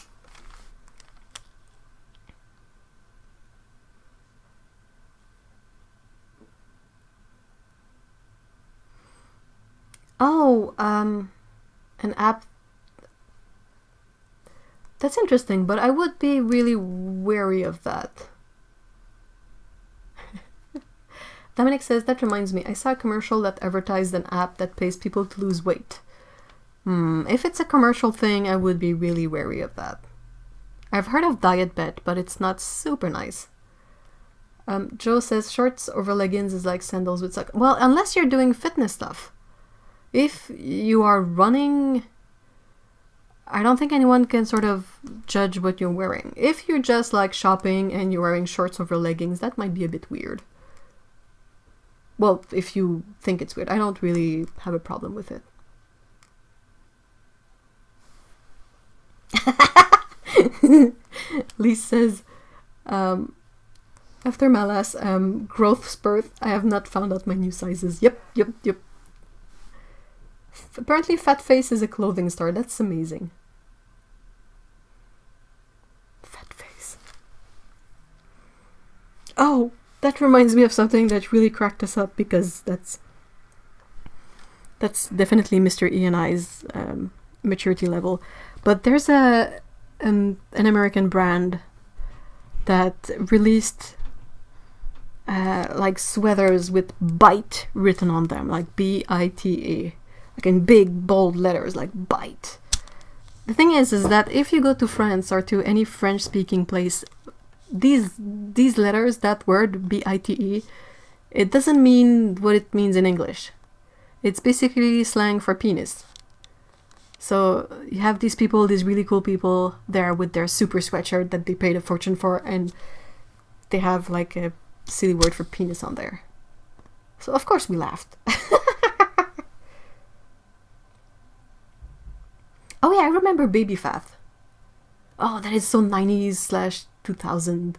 Oh, an app That's interesting, but I would be really wary of that. Dominic says, that reminds me, I saw a commercial that advertised an app that pays people to lose weight. If it's a commercial thing, I would be really wary of that. I've heard of Diet Bet, but it's not super nice. Joe says, shorts over leggings is like sandals with socks. Well, unless you're doing fitness stuff. If you are running, I don't think anyone can sort of judge what you're wearing. If you're just like shopping and you're wearing shorts over leggings, that might be a bit weird. Well, if you think it's weird. I don't really have a problem with it. Lise says, after my last growth spurt, I have not found out my new sizes. Yep. Apparently Fat Face is a clothing store. That's amazing. Fat Face. Oh, that reminds me of something that really cracked us up, because that's definitely Mr. E and I's maturity level. But there's an American brand that released like sweaters with bite written on them, like B-I-T-E, like in big bold letters, like bite. The thing is that if you go to France or to any French-speaking place, these letters, that word B-I-T-E, it doesn't mean what it means in English. It's basically slang for penis. So you have these people, these really cool people there with their super sweatshirt that they paid a fortune for, and they have like a silly word for penis on there. So of course we laughed. Oh yeah, I remember Baby Fat. Oh, that is so 90s/2000.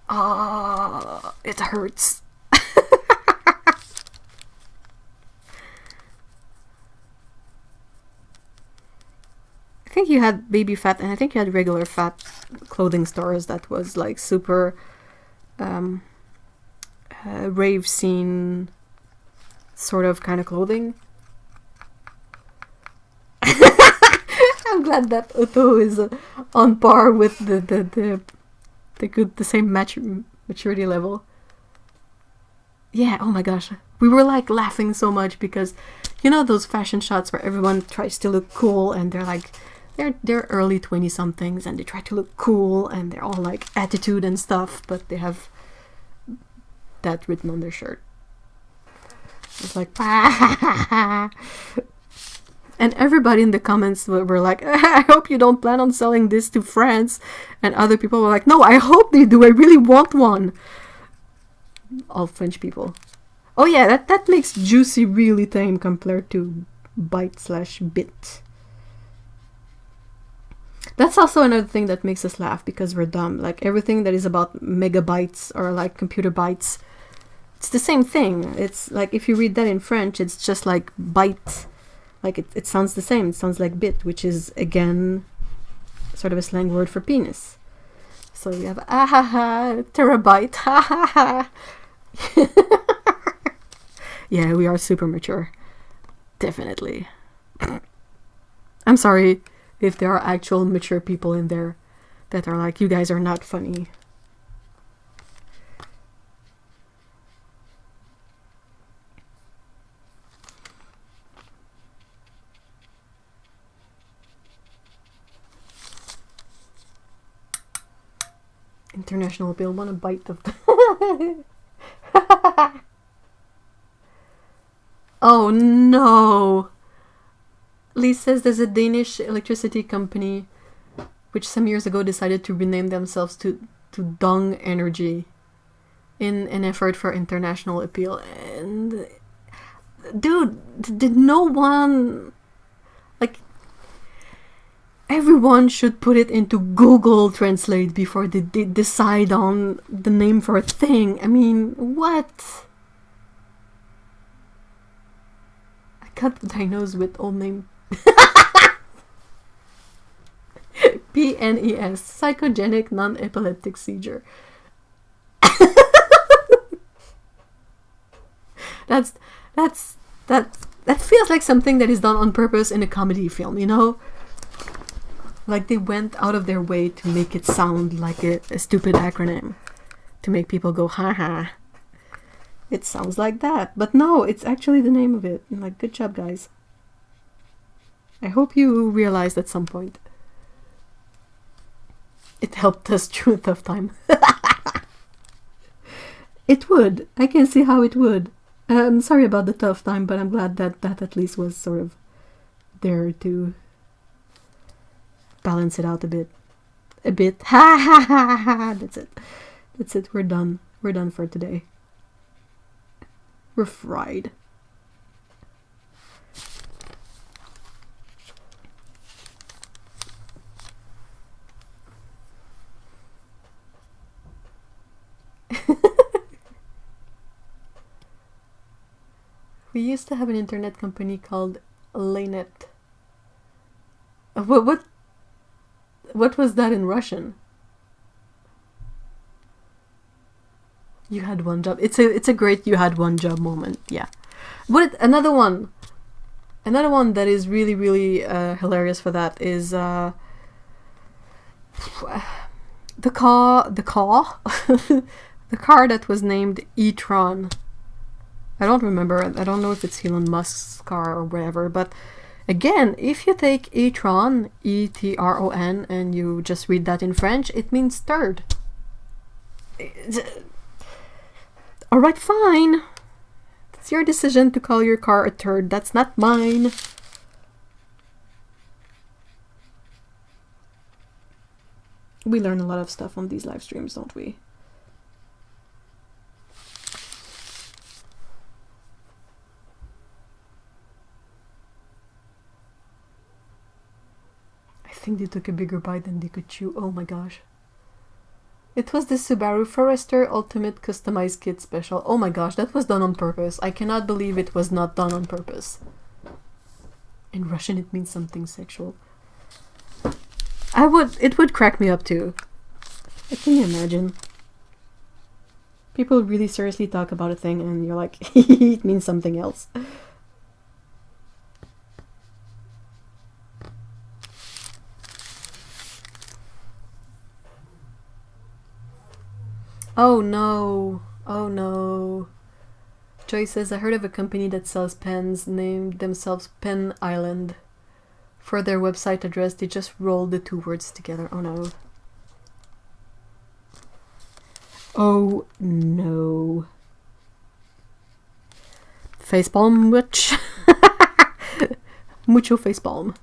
Oh, it hurts. I think you had Baby Fat, and I think you had regular fat clothing stores that was like super rave scene sort of kind of clothing. I'm glad that Otto is on par with the same maturity level. Yeah, oh my gosh. We were like laughing so much because, you know, those fashion shots where everyone tries to look cool and they're like, they're early 20-somethings and they try to look cool and they're all like attitude and stuff, but they have that written on their shirt. It's like, and everybody in the comments were like, I hope you don't plan on selling this to France. And other people were like, no, I hope they do. I really want one. All French people. Oh yeah, that makes juicy really tame compared to bite/bit. That's also another thing that makes us laugh because we're dumb. Like everything that is about megabytes or like computer bytes, it's the same thing. It's like if you read that in French, it's just like byte. Like it sounds the same. It sounds like bit, which is again sort of a slang word for penis. So we have terabyte, Yeah, we are super mature. Definitely. I'm sorry if there are actual mature people in there that are like, you guys are not funny. International Bill, want a bite of the Oh no! Lee says there's a Danish electricity company which some years ago decided to rename themselves to Dong Energy in an effort for international appeal. And dude, did no one, like, everyone should put it into Google Translate before they decide on the name for a thing. I mean, what? I got diagnosed with old name. PNES, psychogenic non-epileptic seizure. That feels like something that is done on purpose in a comedy film, you know? Like they went out of their way to make it sound like a stupid acronym. To make people go, haha. It sounds like that. But no, it's actually the name of it. Like, good job, guys. I hope you realized at some point. It helped us through a tough time. It would. I can see how it would. I'm sorry about the tough time, but I'm glad that that at least was sort of there to balance it out a bit. A bit. Ha ha ha ha. That's it. That's it. We're done. We're done for today. We're fried. We used to have an internet company called Lanet. What was that in Russian? You had one job. It's a great you had one job moment. Yeah. Another one that is really really hilarious for that is the car the car that was named e-tron. I don't remember. I don't know if it's Elon Musk's car or whatever, but again, if you take e-tron, E-T-R-O-N, and you just read that in French, it means third. Alright, fine. It's your decision to call your car a turd. That's not mine. We learn a lot of stuff on these live streams, don't we? I think they took a bigger bite than they could chew. Oh my gosh. It was the Subaru Forester Ultimate Customized Kit Special. Oh my gosh, that was done on purpose. I cannot believe it was not done on purpose. In Russian it means something sexual. It would crack me up too. Can you imagine? People really seriously talk about a thing and you're like, it means something else. Oh no. Oh no. Joy says, I heard of a company that sells pens named themselves Pen Island. For their website address, they just rolled the two words together. Oh no. Oh no. Facepalm much. Mucho facepalm.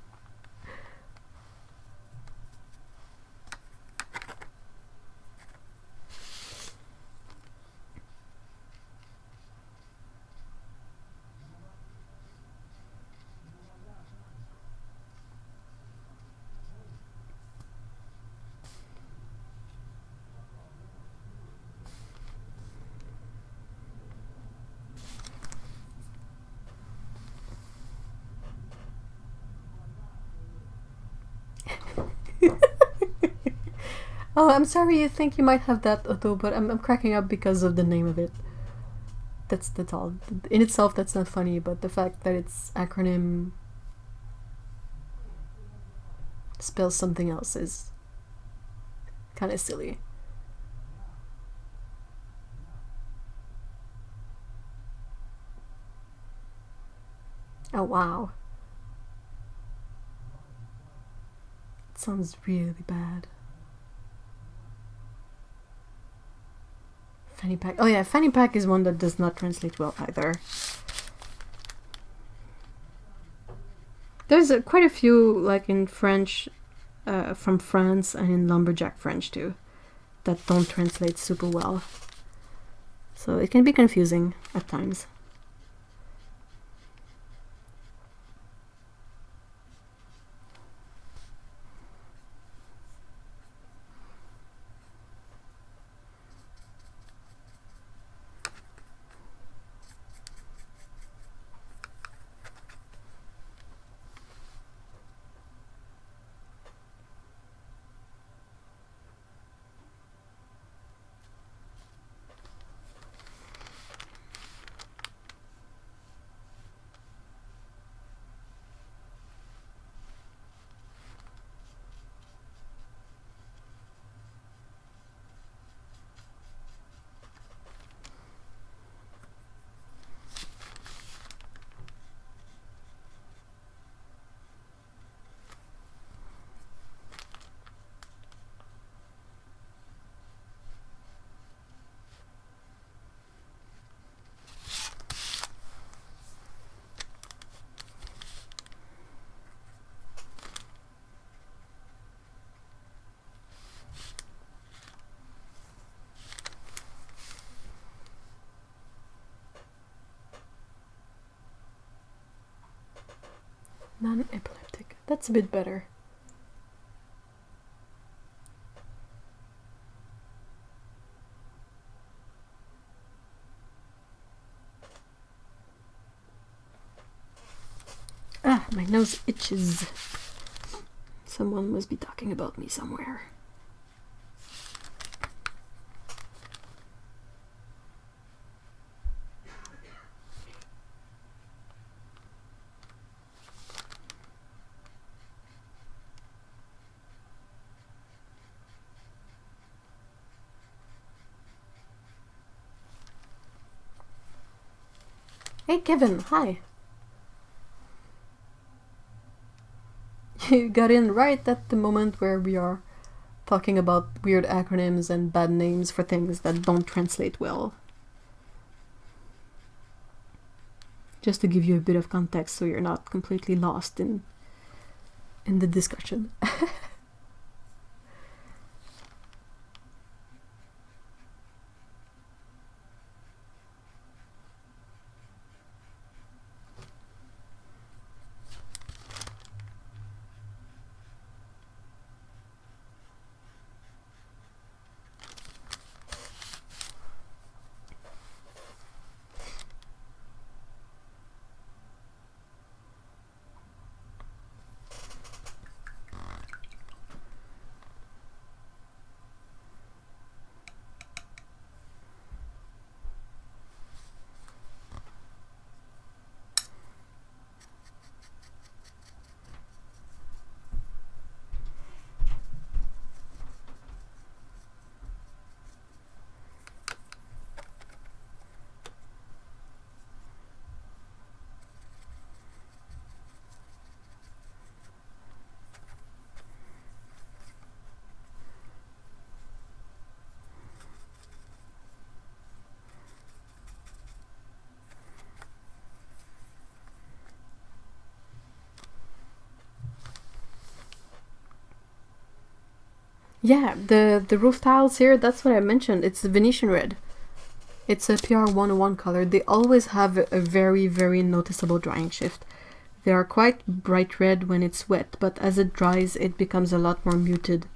Oh, I'm sorry you think you might have that, Otto, but I'm cracking up because of the name of it. That's all. In itself, that's not funny, but the fact that its acronym spells something else is kind of silly. Oh, wow. It sounds really bad. Fanny pack. Oh yeah, fanny pack is one that does not translate well either. There's quite a few, like in French, from France, and in Lumberjack French too, that don't translate super well. So it can be confusing at times. Non-epileptic. That's a bit better. Ah, my nose itches. Someone must be talking about me somewhere. Hey Kevin, hi. You got in right at the moment where we are talking about weird acronyms and bad names for things that don't translate well. Just to give you a bit of context so you're not completely lost in the discussion. Yeah, the roof tiles here, that's what I mentioned. It's the Venetian red. It's a PR 101 color. They always have a very, very noticeable drying shift. They are quite bright red when it's wet, but as it dries, it becomes a lot more muted.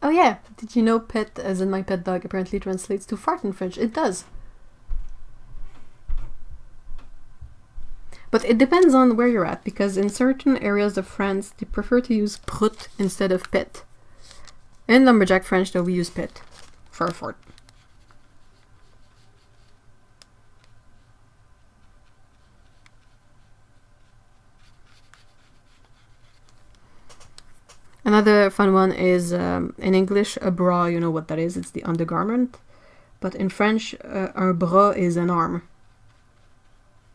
Oh yeah, did you know pet, as in my pet dog, apparently translates to fart in French? It does. But it depends on where you're at, because in certain areas of France, they prefer to use prout instead of pet. In Lumberjack French, though, we use pet for fart. Another fun one is, in English, a bra, you know what that is, it's the undergarment. But in French, un bras is an arm.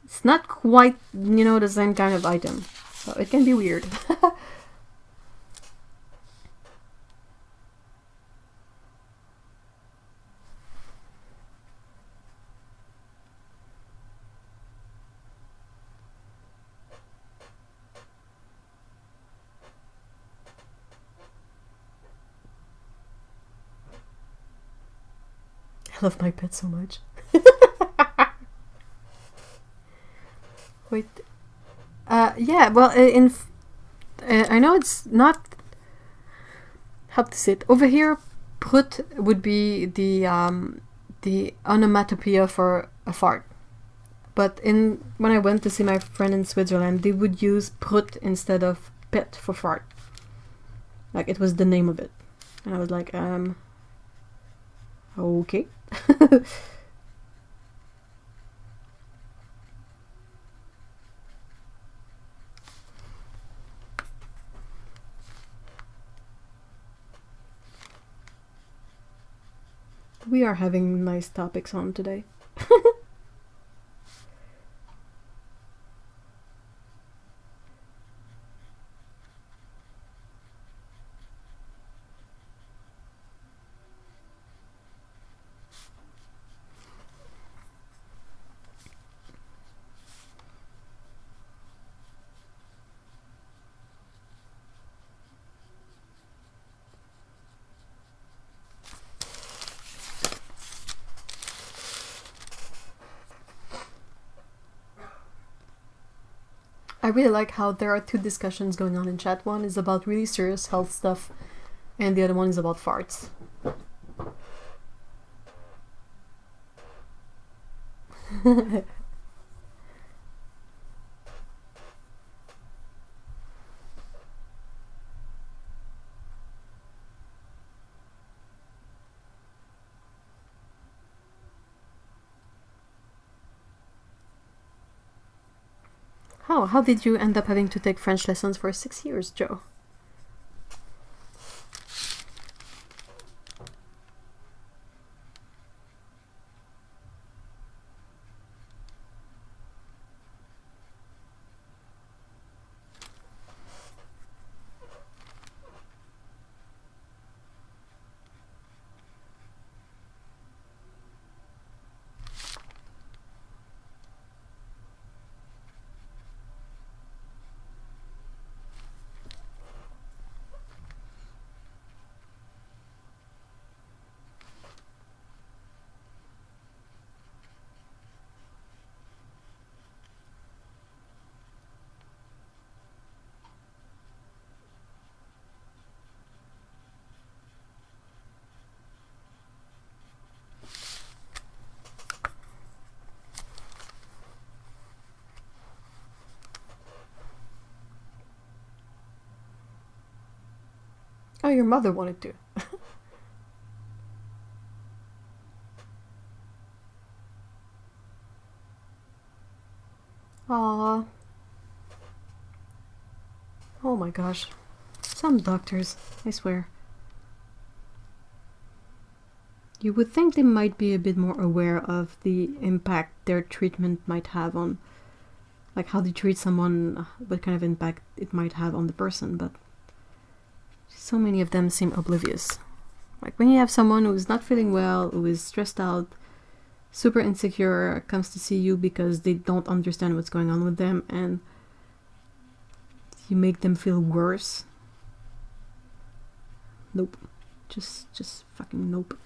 It's not quite, you know, the same kind of item. So it can be weird. I love my pet so much. Wait. Yeah, well, I know it's not... How to say it? Over here, prout would be the onomatopoeia for a fart. But when I went to see my friend in Switzerland, they would use prut instead of pet for fart. Like, it was the name of it. And I was like, okay. We are having nice topics on today. I really like how there are two discussions going on in chat. One is about really serious health stuff, and the other one is about farts. How did you end up having to take French lessons for 6 years, Joe? Oh, your mother wanted to. Aww. Oh my gosh. Some doctors, I swear. You would think they might be a bit more aware of the impact their treatment might have on, like how they treat someone, what kind of impact it might have on the person, but so many of them seem oblivious. Like when you have someone who is not feeling well, who is stressed out, super insecure, comes to see you because they don't understand what's going on with them, and you make them feel worse. Nope. Just fucking nope.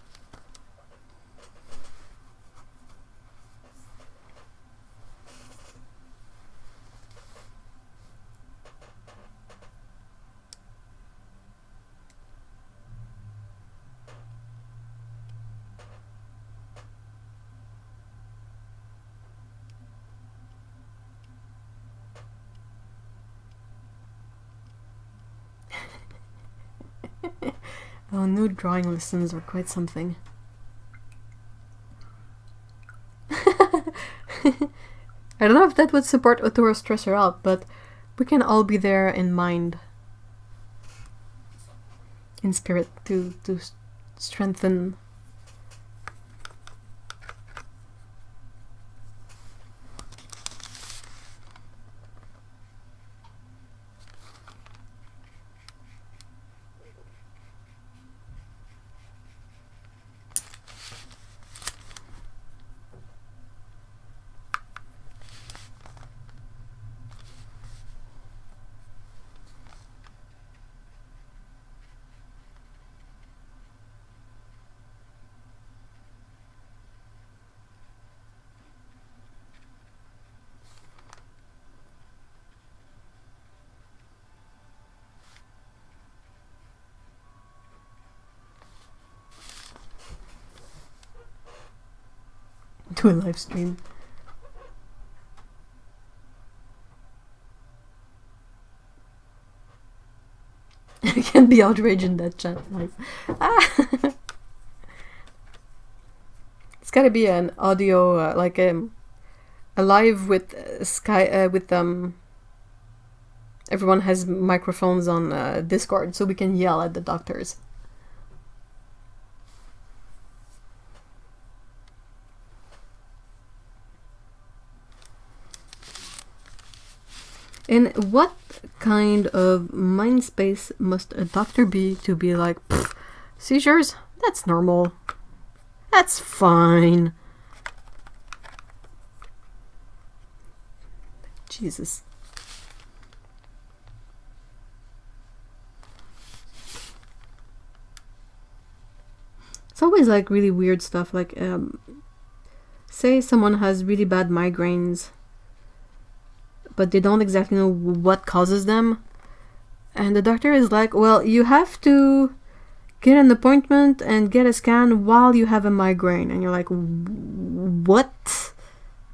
Oh, new drawing lessons are quite something. I don't know if that would support auto or stress her out, but we can all be there in mind, in spirit, to strengthen. Do a live stream. can't be outraged in that chat. Like, it's gotta be an audio, like a live with Sky with everyone has microphones on Discord, so we can yell at the doctors. And what kind of mind space must a doctor be to be like, seizures? That's normal. That's fine. Jesus. It's always like really weird stuff, like say someone has really bad migraines, but they don't exactly know what causes them, and the doctor is like, well, you have to get an appointment and get a scan while you have a migraine, and you're like, what?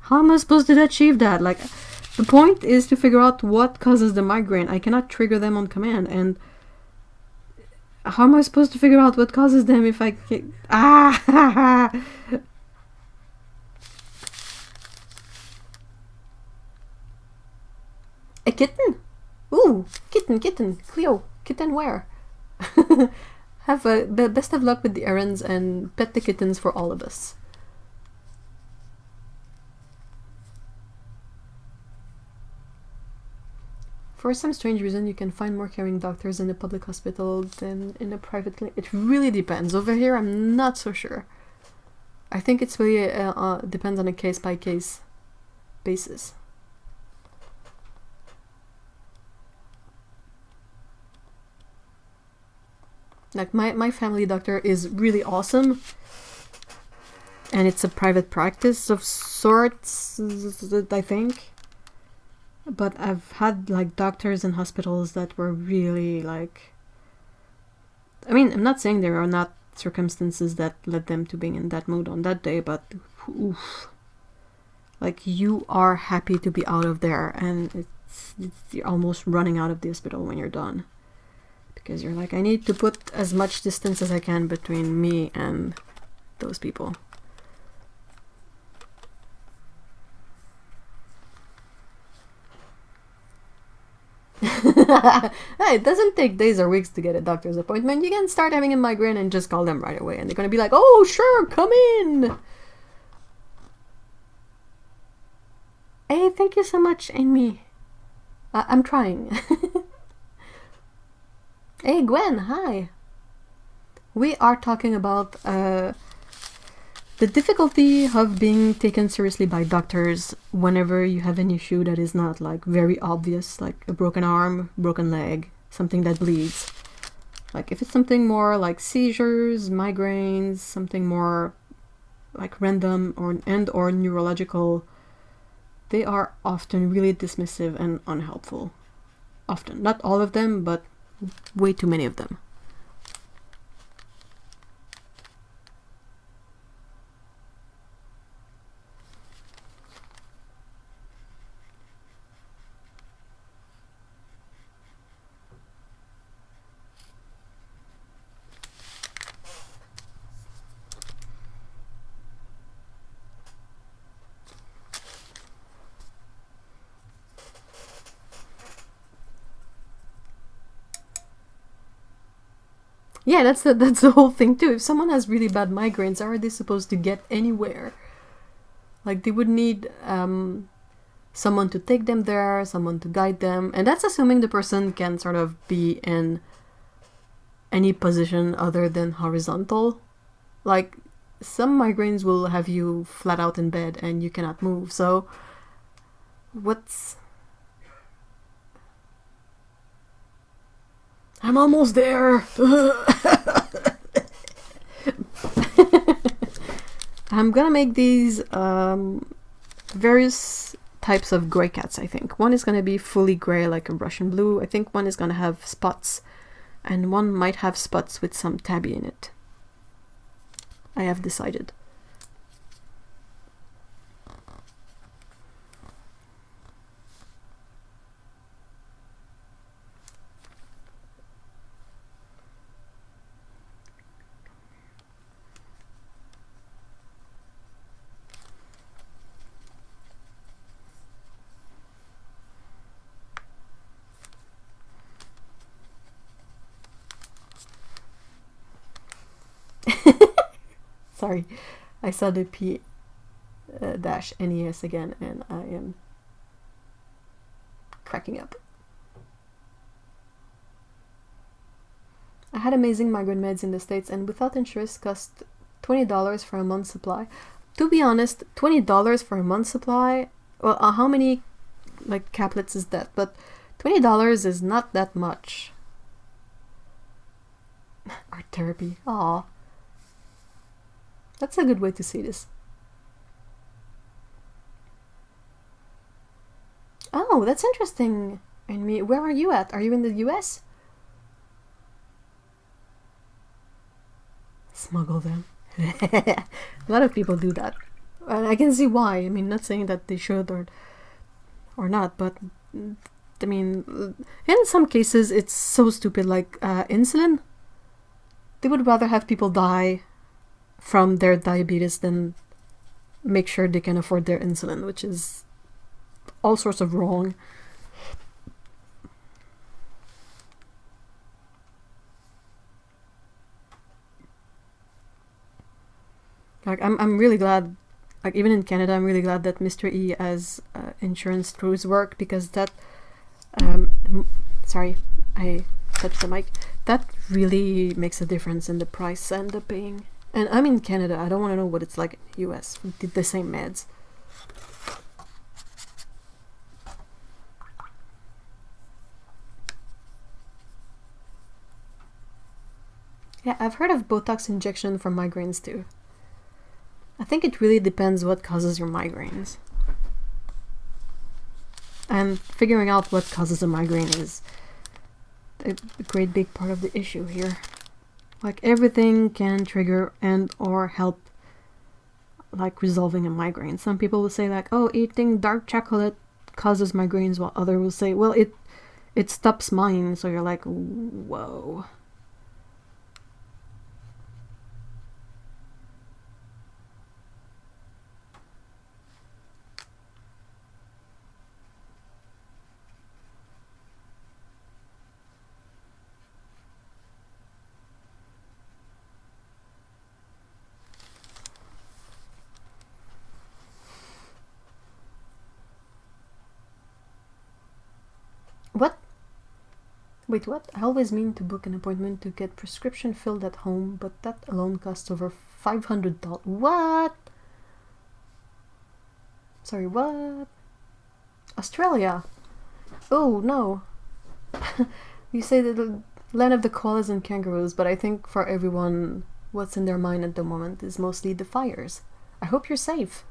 How am I supposed to achieve that? Like, the point is to figure out what causes the migraine. I cannot trigger them on command, and how am I supposed to figure out what causes them if I can't? A kitten? Ooh, kitten. Cleo, kitten where? Have the best of luck with the errands and pet the kittens for all of us. For some strange reason, you can find more caring doctors in a public hospital than in a private clinic. It really depends. Over here, I'm not so sure. I think it's really depends on a case-by-case basis. Like, my family doctor is really awesome. And it's a private practice of sorts, I think. But I've had, like, doctors in hospitals that were really, like... I mean, I'm not saying there are not circumstances that led them to being in that mood on that day, but... oof. Like, you are happy to be out of there, and you're almost running out of the hospital when you're done. Because you're like, I need to put as much distance as I can between me and those people. Hey, it doesn't take days or weeks to get a doctor's appointment. You can start having a migraine and just call them right away, and they're gonna be like, oh, sure, come in. Hey, thank you so much, Amy. I'm trying. Hey, Gwen, hi. We are talking about the difficulty of being taken seriously by doctors whenever you have an issue that is not, like, very obvious, like a broken arm, broken leg, something that bleeds. Like, if it's something more like seizures, migraines, something more like random or neurological, they are often really dismissive and unhelpful. Often. Not all of them, but way too many of them. Yeah, that's the whole thing too. If someone has really bad migraines, how are they supposed to get anywhere? Like, they would need someone to take them there, someone to guide them, and that's assuming the person can sort of be in any position other than horizontal. Like, some migraines will have you flat out in bed and you cannot move, so what's... I'm almost there! I'm gonna make these various types of gray cats, I think. One is gonna be fully gray, like a Russian blue. I think one is gonna have spots, and one might have spots with some tabby in it. I have decided. Sorry, I saw the P dash NES again, and I am cracking up. I had amazing migraine meds in the States, and without insurance cost $20 for a month's supply. To be honest, $20 for a month's supply, well, how many like caplets is that? But $20 is not that much. Art therapy, aw. That's a good way to see this. Oh, that's interesting. And me, where are you at? Are you in the US? Smuggle them. A lot of people do that. And I can see why. I mean, not saying that they should or not, but I mean, in some cases it's so stupid, like insulin. They would rather have people die from their diabetes than make sure they can afford their insulin, which is all sorts of wrong. Like, I'm really glad, like, even in Canada, I'm really glad that Mr. E has insurance through his work, because that, sorry, I touched the mic, that really makes a difference in the price I end up paying. And I'm in Canada, I don't want to know what it's like in the US, the same meds. Yeah, I've heard of Botox injection for migraines too. I think it really depends what causes your migraines. And figuring out what causes a migraine is a great big part of the issue here. Like, everything can trigger and or help, like, resolving a migraine. Some people will say, like, oh, eating dark chocolate causes migraines, while others will say, well, it stops mine. So you're like, whoa. What? Wait, what? I always mean to book an appointment to get prescription filled at home, but that alone costs over $500. What? Sorry, what? Australia? Oh, no. You say that the land of the koalas and kangaroos, but I think for everyone, what's in their mind at the moment is mostly the fires. I hope you're safe.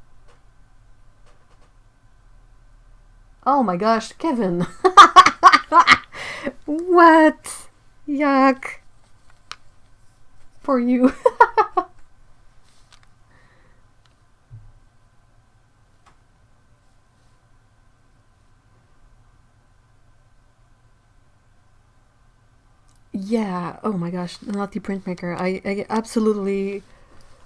Oh my gosh, Kevin! What? Yuck. For you. Yeah, oh my gosh, the naughty printmaker. I absolutely...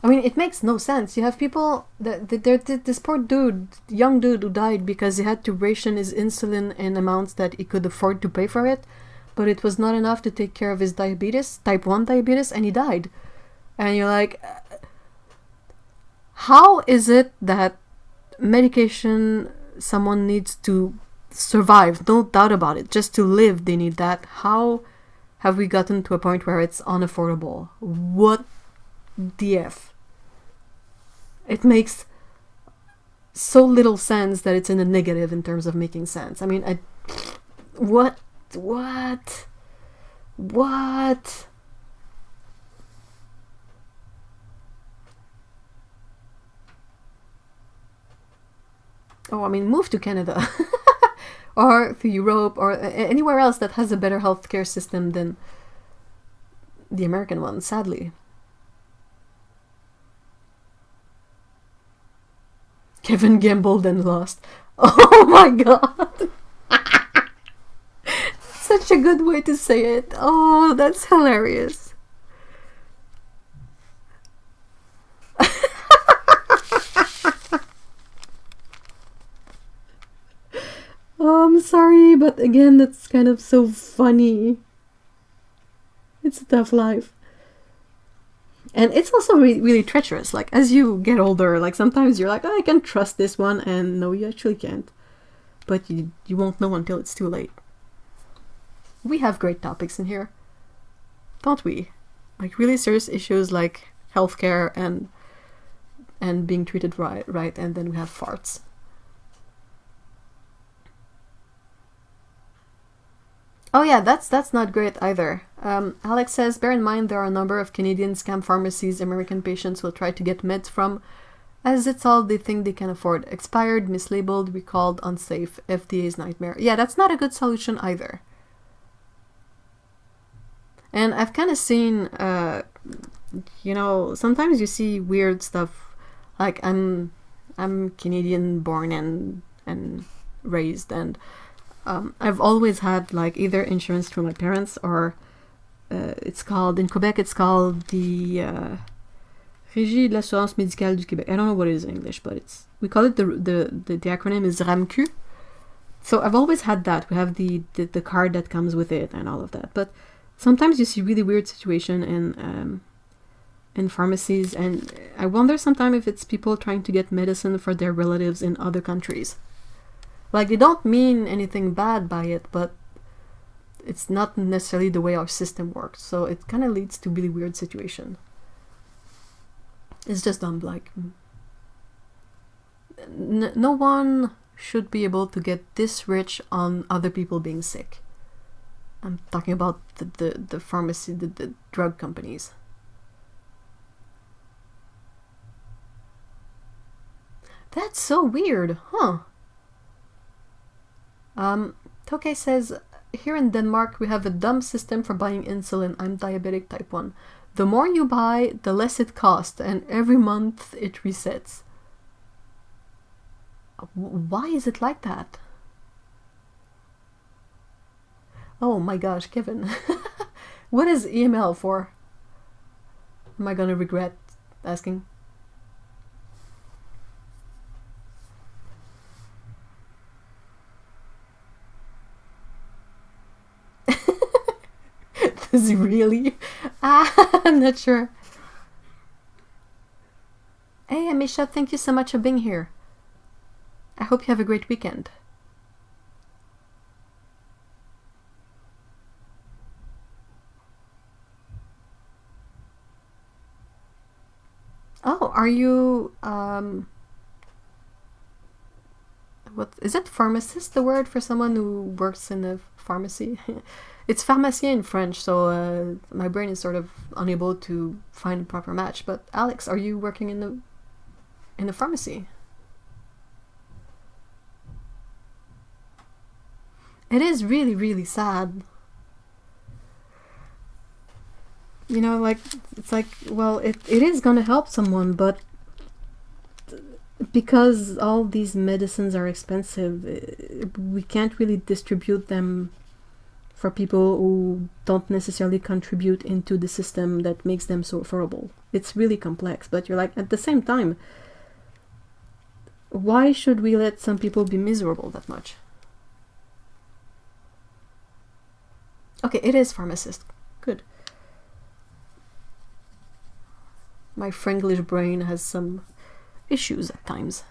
I mean, it makes no sense. You have people this poor dude, young dude, who died because he had to ration his insulin in amounts that he could afford to pay for it, but it was not enough to take care of his diabetes, type 1 diabetes, and he died. And you're like, how is it that medication someone needs to survive? No doubt about it. Just to live, they need that. How have we gotten to a point where it's unaffordable? What the F? It makes so little sense that it's in the negative in terms of making sense. I mean, what? Oh, I mean, move to Canada. Or to Europe, or anywhere else that has a better healthcare system than the American one, sadly. Kevin gambled and lost. Oh my god! Such a good way to say it. Oh, that's hilarious. Oh, I'm sorry, but again, that's kind of so funny. It's a tough life. And it's also really treacherous. Like, as you get older, like, sometimes you're like, oh, I can trust this one, and no, you actually can't. But you won't know until it's too late. We have great topics in here, don't we? Like, really serious issues like healthcare and being treated right, and then we have farts. Oh yeah, that's not great either. Alex says, bear in mind there are a number of Canadian scam pharmacies American patients will try to get meds from, as it's all they think they can afford. Expired, mislabeled, recalled, unsafe. FDA's nightmare. Yeah, that's not a good solution either. And I've kind of seen, sometimes you see weird stuff. Like, I'm Canadian born and raised, and I've always had like either insurance through my parents or it's called, in Quebec, it's called the Régie de l'assurance médicale du Québec. I don't know what it is in English, but we call it the acronym is RAMQ. So I've always had that. We have the card that comes with it and all of that. But sometimes you see really weird situation in pharmacies, and I wonder sometimes if it's people trying to get medicine for their relatives in other countries. Like, they don't mean anything bad by it, but it's not necessarily the way our system works. So it kind of leads to really weird situation. It's just dumb. Like, no one should be able to get this rich on other people being sick. I'm talking about the pharmacy, the drug companies. That's so weird, huh? Toke says, here in Denmark we have a dumb system for buying insulin. I'm diabetic type 1. The more you buy, the less it costs, and every month it resets. Why is it like that? Oh my gosh, Kevin. What is EML for? Am I gonna regret asking? Is he really? I'm not sure. Hey, Amisha, thank you so much for being here. I hope you have a great weekend. Oh, are you, what, is it pharmacist, the word for someone who works in a pharmacy? It's pharmacien in French, so my brain is sort of unable to find a proper match. But Alex, are you working in the pharmacy? It is really, really sad. You know, like, it's like, well, it is gonna help someone, but because all these medicines are expensive, we can't really distribute them for people who don't necessarily contribute into the system that makes them so affordable. It's really complex, but you're like, at the same time, why should we let some people be miserable that much? Okay, it is pharmacist. Good. My Franglish brain has some issues at times.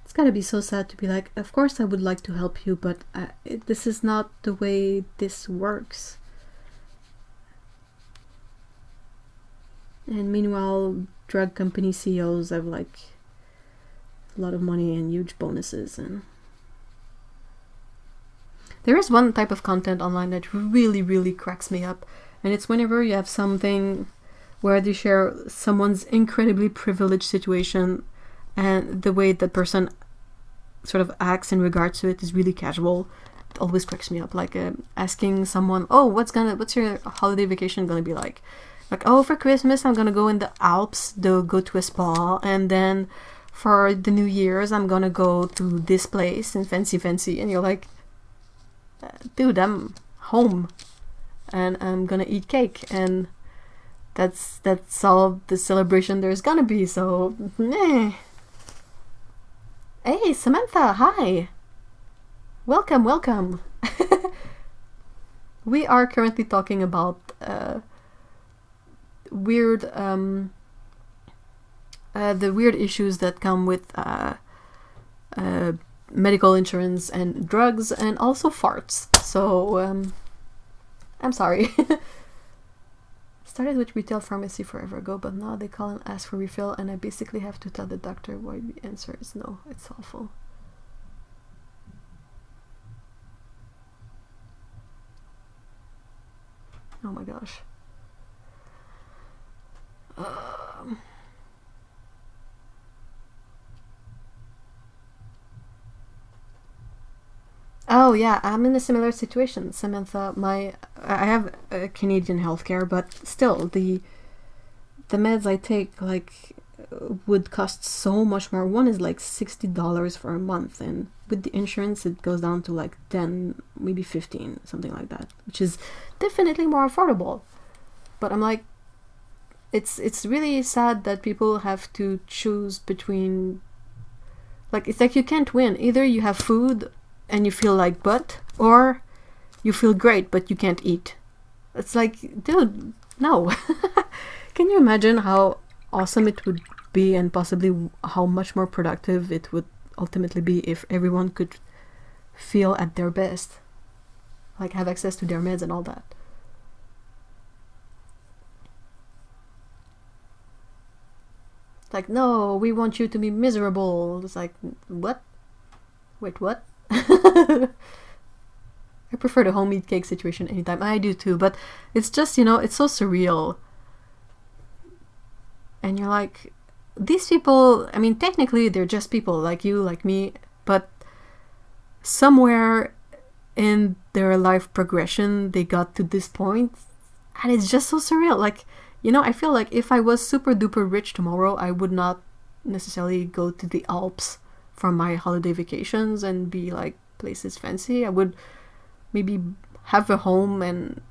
It's gotta be so sad to be like, of course I would like to help you, but this is not the way this works. And meanwhile, drug company CEOs have like a lot of money and huge bonuses. And there is one type of content online that really, really cracks me up, and it's whenever you have something where they share someone's incredibly privileged situation, and the way that person sort of acts in regards to it is really casual. It always cracks me up. Like asking someone, oh, what's your holiday vacation gonna be like? Like, oh, for Christmas I'm gonna go in the Alps to go to a spa, and then for the New Year's I'm gonna go to this place and fancy, and you're like, dude, I'm home and I'm gonna eat cake, and that's all the celebration there's gonna be. So Hey Samantha, hi, welcome. We are currently talking about weird the weird issues that come with medical insurance and drugs, and also farts. So I'm sorry. Started with retail pharmacy forever ago, but now they call and ask for refill, and I basically have to tell the doctor why the answer is no. It's awful. Oh my gosh. Oh yeah, I'm in a similar situation, Samantha. I have Canadian healthcare, but still the meds I take would cost so much more. One is like $60 for a month, and with the insurance it goes down to like 10, maybe 15, something like that, which is definitely more affordable. But I'm like, it's really sad that people have to choose between, like, it's like you can't win. Either you have food and you feel like butt, or you feel great but you can't eat. It's like, dude, no. Can you imagine how awesome it would be, and possibly how much more productive it would ultimately be if everyone could feel at their best, like have access to their meds and all that. It's like, no, we want you to be miserable. It's like, what? Wait, what? I prefer the homemade cake situation anytime. I do too, but it's just, it's so surreal. And you're like, these people, I mean, technically they're just people like you, like me, but somewhere in their life progression they got to this point, and it's just so surreal. Like, I feel like if I was super duper rich tomorrow, I would not necessarily go to the Alps for my holiday vacations and be like places fancy. I would maybe have a home and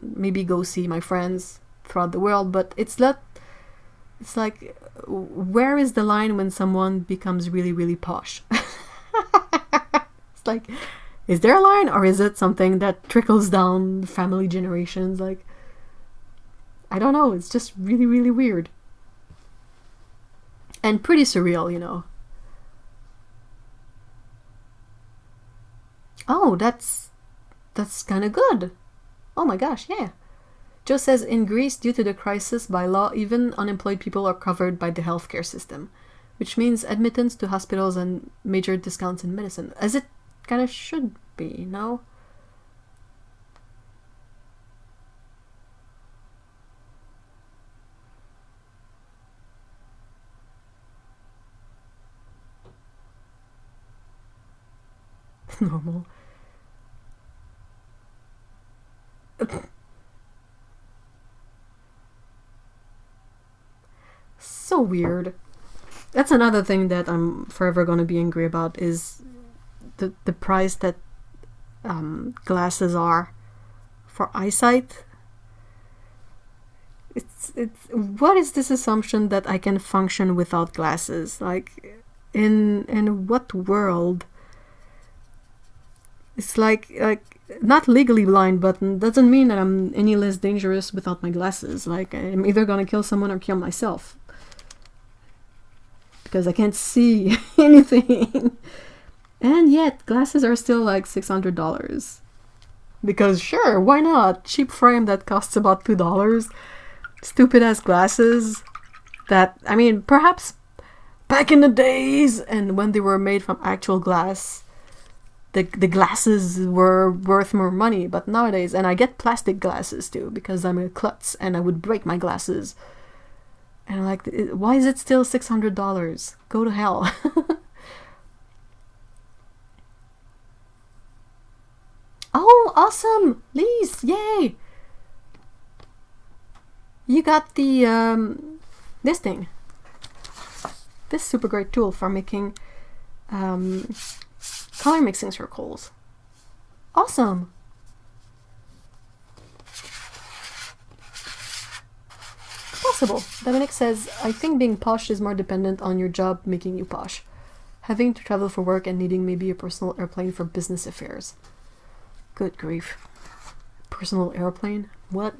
maybe go see my friends throughout the world. But it's like, where is the line when someone becomes really, really posh? It's like, is there a line, or is it something that trickles down family generations? Like, I don't know. It's just really, really weird. And pretty surreal, Oh, that's kind of good. Oh my gosh, yeah. Joe says, in Greece, due to the crisis, by law, even unemployed people are covered by the healthcare system, which means admittance to hospitals and major discounts in medicine, as it kind of should be, no? Normal. So weird. That's another thing that I'm forever going to be angry about, is the price that glasses are for eyesight. It's what is this assumption that I can function without glasses? Like, in what world? It's like not legally blind, but doesn't mean that I'm any less dangerous without my glasses. Like, I'm either gonna kill someone or kill myself because I can't see anything. And yet, glasses are still like $600. Because sure, why not? Cheap frame that costs about $2. Stupid ass glasses that, I mean, perhaps back in the days and when they were made from actual glass, the glasses were worth more money. But nowadays, and I get plastic glasses too because I'm a klutz and I would break my glasses. And I'm like, why is it still $600? Go to hell. Oh, awesome! Lise, yay! you got the this thing. This super great tool for making color mixing circles. Awesome! Possible. Dominic says, I think being posh is more dependent on your job making you posh. Having to travel for work and needing maybe a personal airplane for business affairs. Good grief. Personal airplane? What?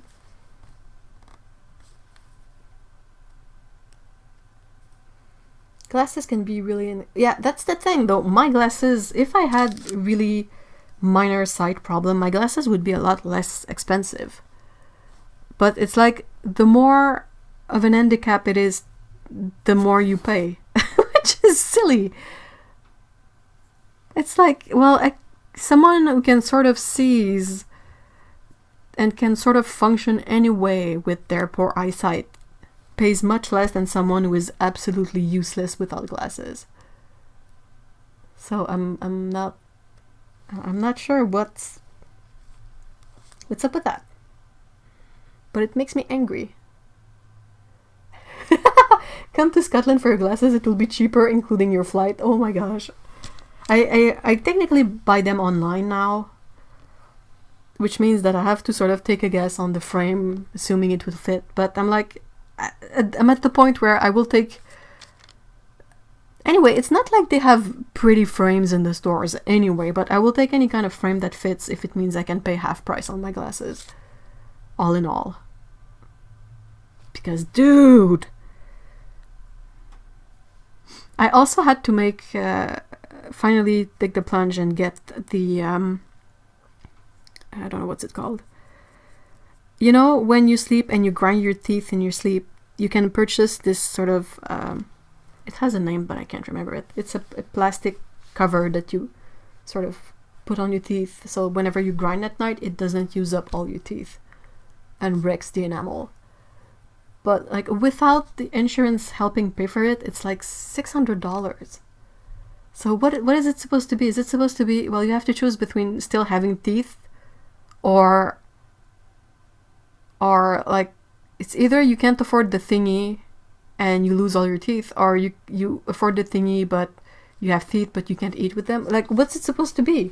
Glasses can be really... Yeah, that's the thing though. My glasses, if I had really minor sight problem, my glasses would be a lot less expensive. But it's like, the more of an handicap it is, the more you pay. Which is silly. It's like, well, someone who can sort of sees and can sort of function anyway with their poor eyesight pays much less than someone who is absolutely useless without glasses. So I'm not sure what's up with that. But it makes me angry. Come to Scotland for your glasses, it will be cheaper, including your flight. Oh my gosh. I technically buy them online now, which means that I have to sort of take a guess on the frame, assuming it will fit. But I'm like, I'm at the point where I will take... Anyway, it's not like they have pretty frames in the stores anyway, but I will take any kind of frame that fits if it means I can pay half price on my glasses. All in all. Because, dude! I also had to make... finally take the plunge and get the... I don't know what's it called. You know, when you sleep and you grind your teeth in your sleep, you can purchase this sort of... it has a name, but I can't remember it. It's a plastic cover that you sort of put on your teeth, so whenever you grind at night, it doesn't use up all your teeth and wrecks the enamel. But like without the insurance helping pay for it, it's like $600. So what is it supposed to be? Is it supposed to be, well, you have to choose between still having teeth or like it's either you can't afford the thingy and you lose all your teeth, or you afford the thingy but you have teeth but you can't eat with them. Like, what's it supposed to be?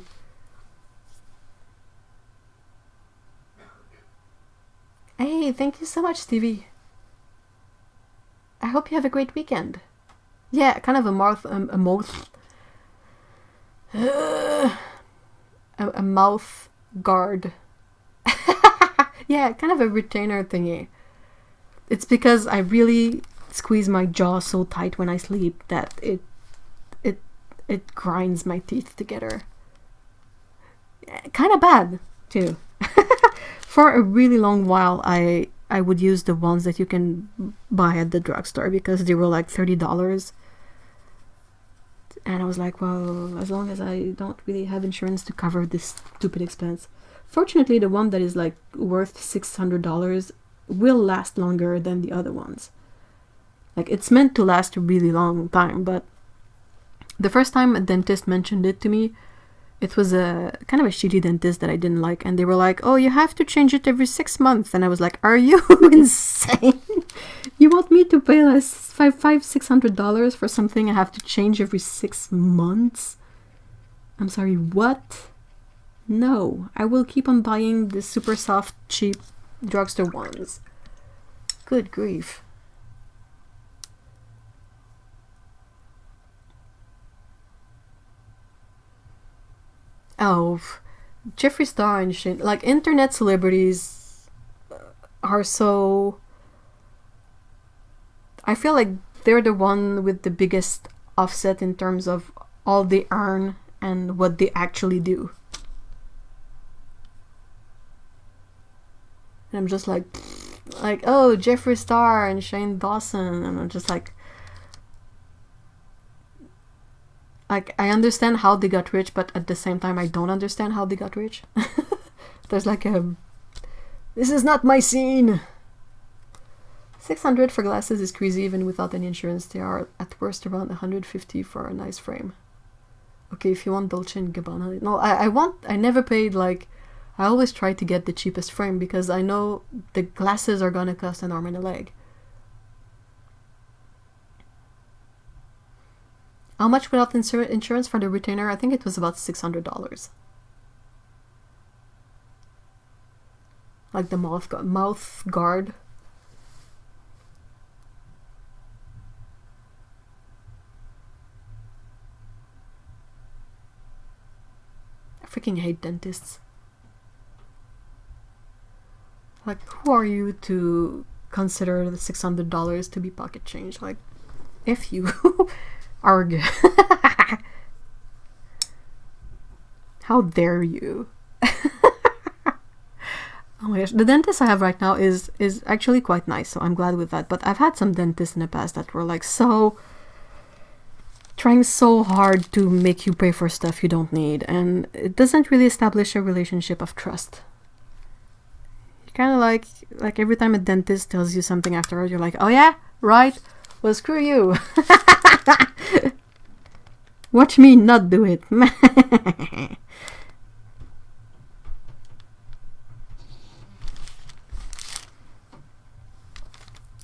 Hey, thank you so much, Stevie. I hope you have a great weekend. Yeah, kind of a mouth guard. Yeah, kind of a retainer thingy. It's because I really squeeze my jaw so tight when I sleep that it grinds my teeth together. Kind of bad too. For a really long while, I would use the ones that you can buy at the drugstore because they were like $30. And I was like, well, as long as I don't really have insurance to cover this stupid expense. Fortunately, the one that is like worth $600 will last longer than the other ones. Like, it's meant to last a really long time, but the first time a dentist mentioned it to me, it was a kind of a shitty dentist that I didn't like, and they were like, oh, you have to change it every 6 months. And I was like, are you insane? You want me to pay like $600 for something I have to change every 6 months? I'm sorry, what? No, I will keep on buying the super soft, cheap drugstore ones. Good grief. Oh, Jeffree Star and shit. Like, internet celebrities are so... I feel like they're the one with the biggest offset in terms of all they earn and what they actually do. And I'm just like, oh, Jeffree Star and Shane Dawson. And I'm just like, I understand how they got rich, but at the same time, I don't understand how they got rich. There's like this is not my scene. $600 for glasses is crazy even without any insurance. They are at worst around $150 for a nice frame. Okay, if you want Dolce & Gabbana. No, I never paid like I always try to get the cheapest frame because I know the glasses are gonna cost an arm and a leg. How much without insurance for the retainer? I think it was about $600. Like the mouth guard. I freaking hate dentists. Like, who are you to consider the $600 to be pocket change? Like, if you arg. How dare you? Oh my gosh, the dentist I have right now is actually quite nice, so I'm glad with that. But I've had some dentists in the past that were like trying so hard to make you pay for stuff you don't need, and it doesn't really establish a relationship of trust. You kind of like every time a dentist tells you something afterwards, you're like, oh yeah, right, well screw you. Watch me not do it.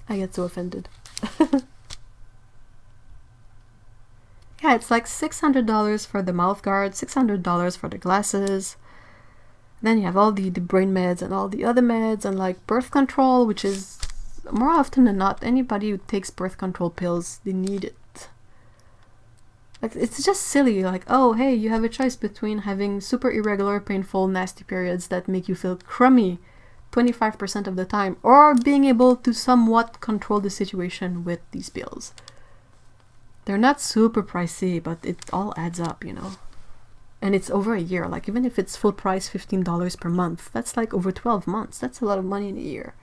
I get so offended. Yeah, it's like $600 for the mouth guard, $600 for the glasses. Then you have all the brain meds and all the other meds and like birth control, which is more often than not, anybody who takes birth control pills, they need it. Like, it's just silly. Like, oh, hey, you have a choice between having super irregular, painful, nasty periods that make you feel crummy 25% of the time, or being able to somewhat control the situation with these pills. They're not super pricey, but it all adds up, you know. And it's over a year. Like, even if it's full price, $15 per month, that's like over 12 months. That's a lot of money in a year.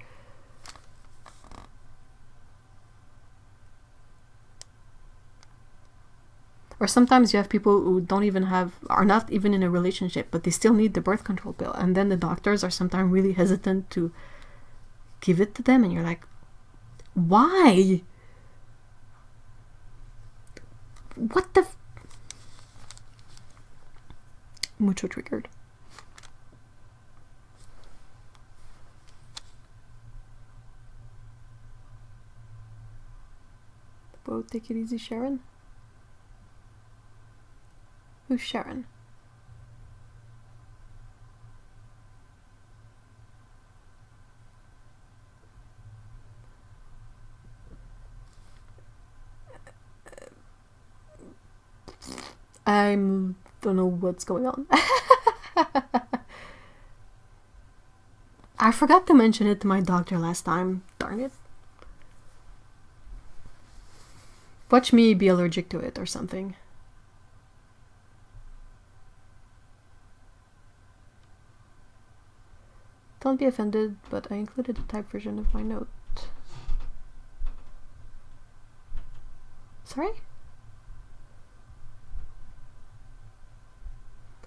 Or sometimes you have people who are not even in a relationship, but they still need the birth control pill. And then the doctors are sometimes really hesitant to give it to them. And you're like, why? What the Mucho triggered. Whoa, take it easy, Sharon. Who's Sharon? I don't know what's going on. I forgot to mention it to my doctor last time. Darn it. Watch me be allergic to it or something. Don't be offended, but I included a typed version of my note. Sorry?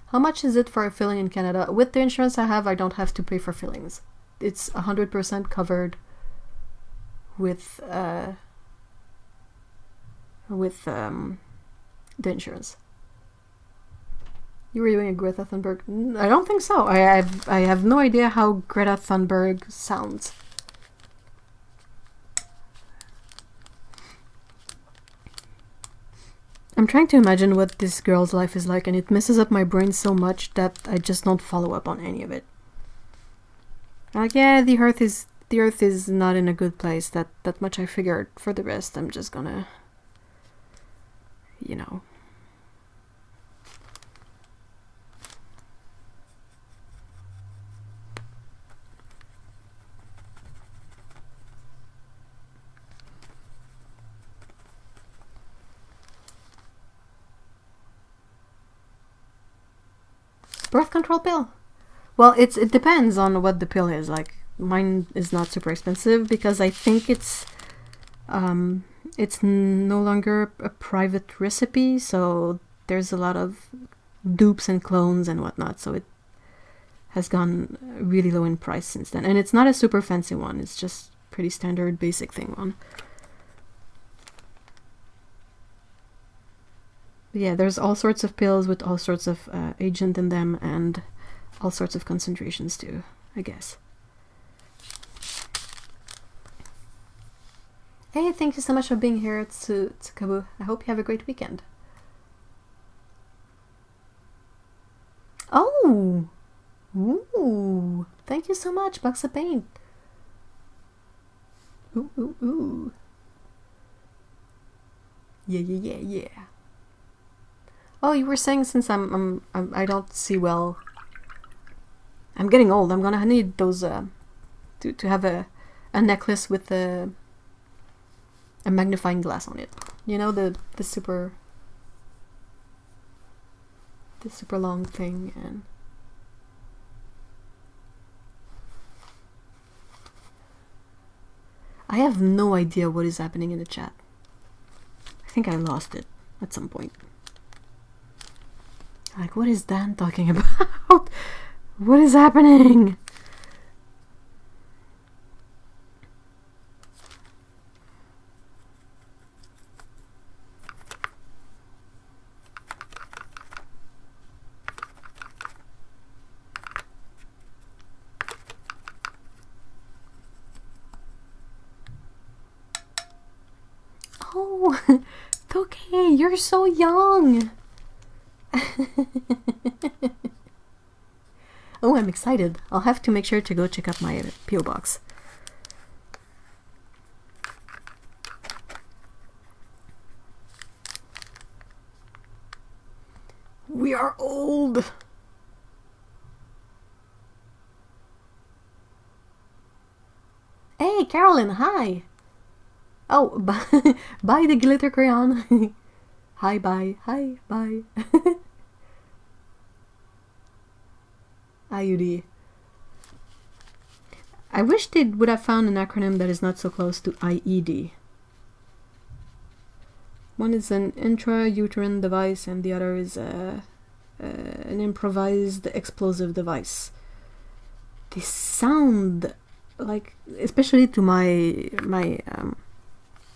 How much is it for a filling in Canada? With the insurance I have, I don't have to pay for fillings. It's 100% covered with the insurance. You were doing a Greta Thunberg? I don't think so. I have no idea how Greta Thunberg sounds. I'm trying to imagine what this girl's life is like, and it messes up my brain so much that I just don't follow up on any of it. Like, yeah, the Earth is not in a good place. That much I figured. For the rest, I'm just gonna, you know. Birth control pill? Well, it depends on what the pill is. Like, mine is not super expensive because I think it's no longer a private recipe, so there's a lot of dupes and clones and whatnot, so it has gone really low in price since then. And it's not a super fancy one, it's just pretty standard basic thing one. Yeah, there's all sorts of pills with all sorts of agent in them, and all sorts of concentrations too, I guess. Hey, thank you so much for being here, Tsukabu. I hope you have a great weekend. Oh! Ooh! Thank you so much, Box of Paint. Ooh, ooh, ooh. Yeah. Oh, you were saying since I don't see well. I'm getting old. I'm gonna need those to have a necklace with a magnifying glass on it. You know, the super long thing. And I have no idea what is happening in the chat. I think I lost it at some point. Like, what is Dan talking about? What is happening? Oh, okay, you're so young. Oh, I'm excited. I'll have to make sure to go check out my P.O. box. We are old. Hey, Carolyn, hi. Oh, buy the glitter crayon. Hi, bye. Hi, bye. IUD. I wish they would have found an acronym that is not so close to IED. One is an intrauterine device and the other is an improvised explosive device. They sound like, especially to my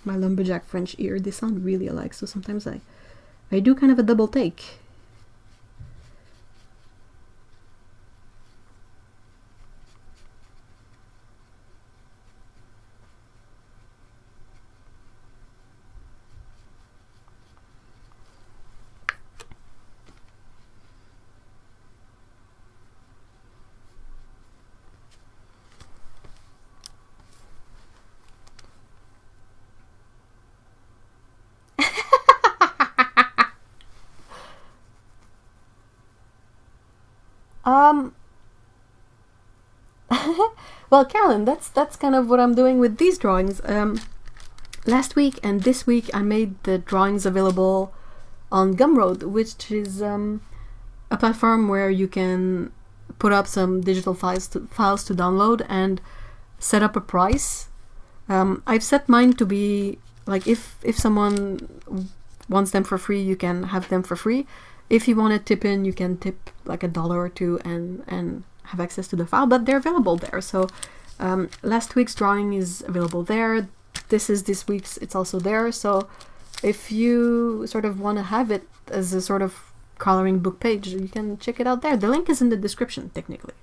lumberjack French ear, they sound really alike, so sometimes I do kind of a double take. Well, Carolyn, that's kind of what I'm doing with these drawings. Last week and this week I made the drawings available on Gumroad, which is a platform where you can put up some digital files to download and set up a price. I've set mine to be like, if someone wants them for free, you can have them for free. If you want to tip in, you can tip like $1 or $2 and have access to the file, but they're available there. So last week's drawing is available there. This week's, it's also there. So if you sort of want to have it as a sort of coloring book page, you can check it out there. The link is in the description, technically.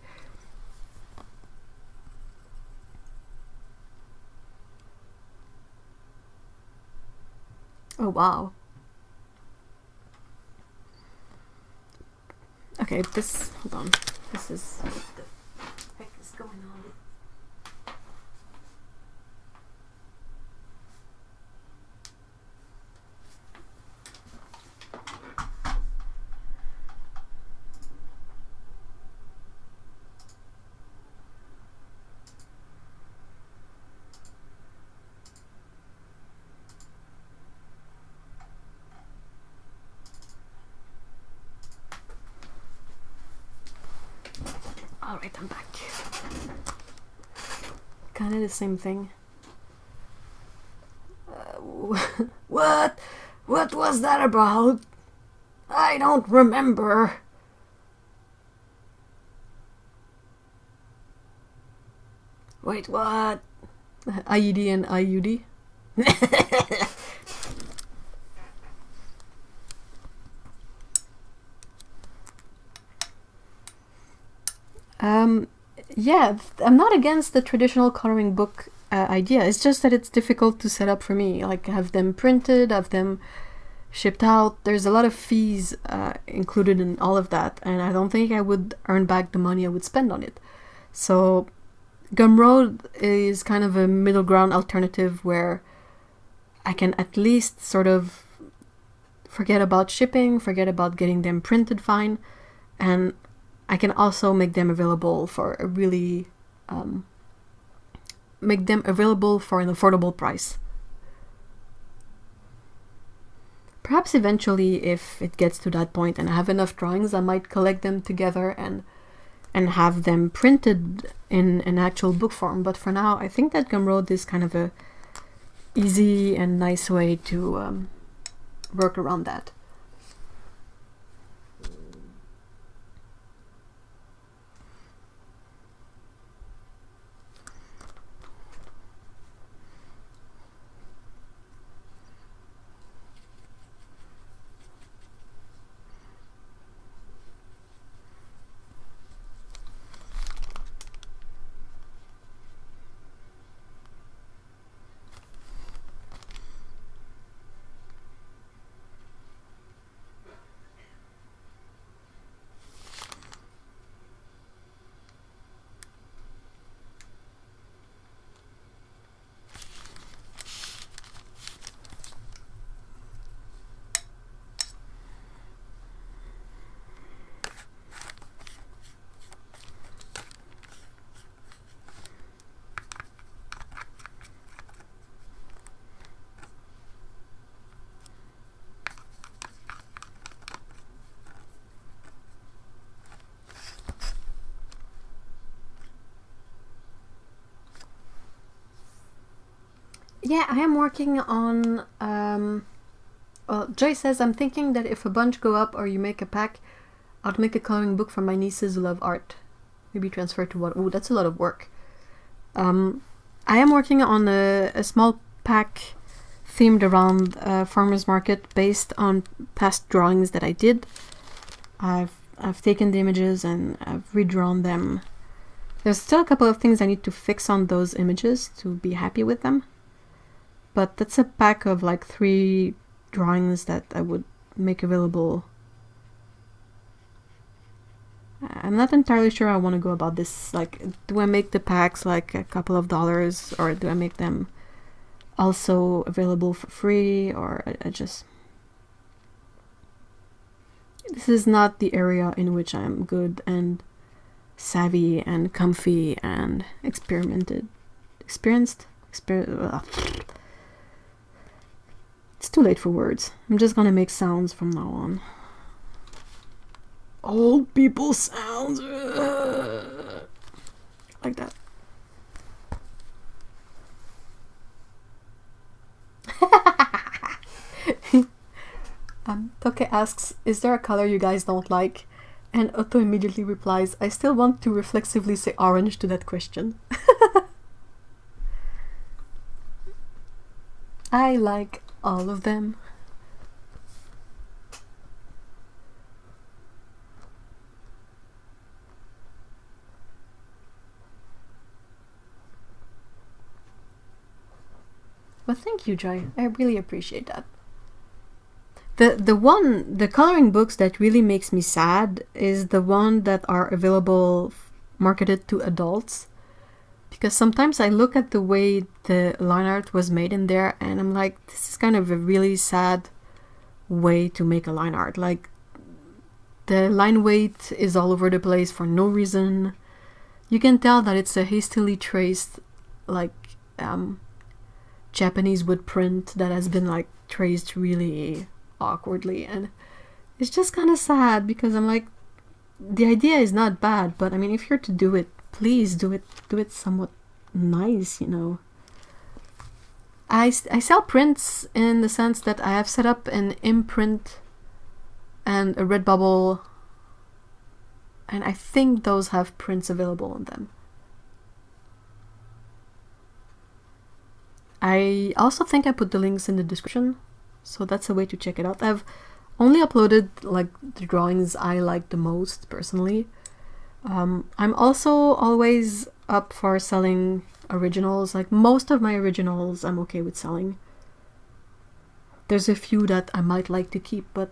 Oh, wow. Okay, hold on. This is, what the heck is going on? Alright, I'm back. Kind of the same thing. What? What was that about? I don't remember. Wait, what? IED and IUD? Yeah, I'm not against the traditional coloring book idea. It's just that it's difficult to set up for me. Like, have them printed, have them shipped out. There's a lot of fees included in all of that, and I don't think I would earn back the money I would spend on it. So Gumroad is kind of a middle ground alternative where I can at least sort of forget about shipping, forget about getting them printed fine, and I can also make them available for a really make them available for an affordable price. Perhaps eventually, if it gets to that point and I have enough drawings, I might collect them together and have them printed in an actual book form. But for now, I think that Gumroad is kind of a easy and nice way to work around that. Yeah, I am working on... well, Joy says, I'm thinking that if a bunch go up or you make a pack, I'll make a coloring book for my nieces who love art. Maybe transfer to what? Ooh, that's a lot of work. I am working on a small pack themed around farmer's market based on past drawings that I did. I've taken the images and I've redrawn them. There's still a couple of things I need to fix on those images to be happy with them. But that's a pack of like 3 drawings that I would make available. I'm not entirely sure how I want to go about this. Like, do I make the packs like a couple of dollars, or do I make them also available for free, or I just... This is not the area in which I'm good and savvy and comfy and experienced. It's too late for words. I'm just gonna make sounds from now on. Old people sounds. Like that. Toke asks, is there a color you guys don't like? And Otto immediately replies, I still want to reflexively say orange to that question. I like all of them. Well, thank you, Joy. I really appreciate that. The coloring books that really makes me sad is the one that are available marketed to adults. Because sometimes I look at the way the line art was made in there and I'm like, this is kind of a really sad way to make a line art. Like, the line weight is all over the place for no reason. You can tell that it's a hastily traced, like, Japanese wood print that has been, like, traced really awkwardly. And it's just kind of sad because I'm like, the idea is not bad, but I mean, if you're to do it, please do it somewhat nice, you know. I sell prints in the sense that I have set up an imprint and a Redbubble, and I think those have prints available on them. I also think I put the links in the description, so that's a way to check it out. I've only uploaded like the drawings I like the most personally. I'm also always up for selling originals. Like most of my originals I'm okay with selling. There's a few that I might like to keep, but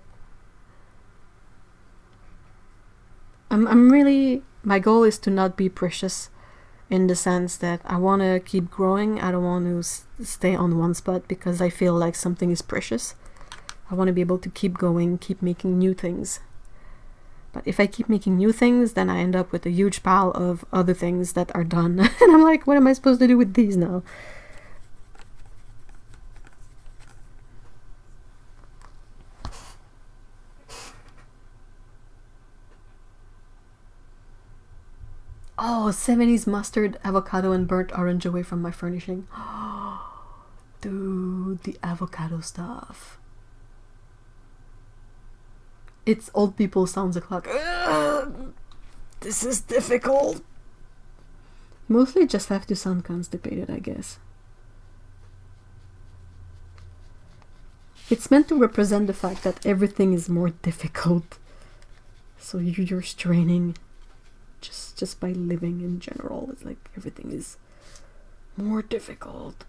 I'm really, my goal is to not be precious, in the sense that I want to keep growing. I don't want to stay on one spot because I feel like something is precious. I want to be able to keep going, keep making new things. But if I keep making new things, then I end up with a huge pile of other things that are done. And I'm like, what am I supposed to do with these now? Oh, 70s mustard, avocado, and burnt orange away from my furnishing. Dude, the avocado stuff. It's old people sounds o'clock. This is difficult. Mostly just have to sound constipated, I guess. It's meant to represent the fact that everything is more difficult. So you're straining just by living in general. It's like everything is more difficult.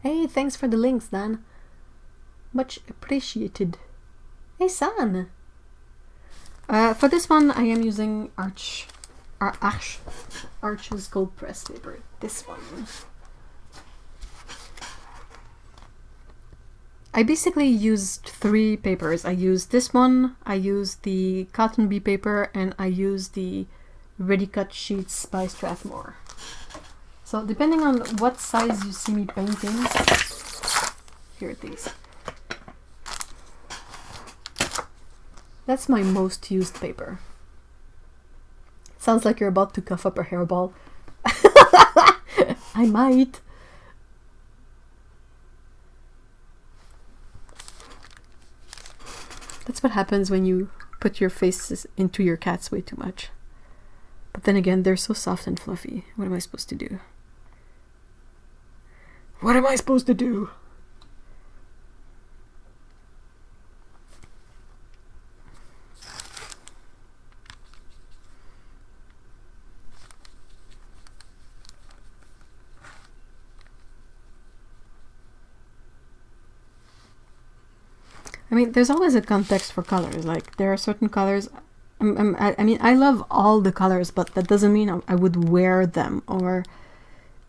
Hey, thanks for the links, Dan. Much appreciated. Hey, San. For this one, I am using Arch's cold press paper. This one. I basically used 3 papers. I used this one, I used the cotton bee paper, and I used the ready cut sheets by Strathmore. So depending on what size you see me painting, here it is. That's my most used paper. Sounds like you're about to cough up a hairball. I might. That's what happens when you put your faces into your cats way too much. But then again, they're so soft and fluffy. What am I supposed to do? What am I supposed to do? I mean, there's always a context for colors. Like, there are certain colors. I mean, I love all the colors, but that doesn't mean I would wear them. Or,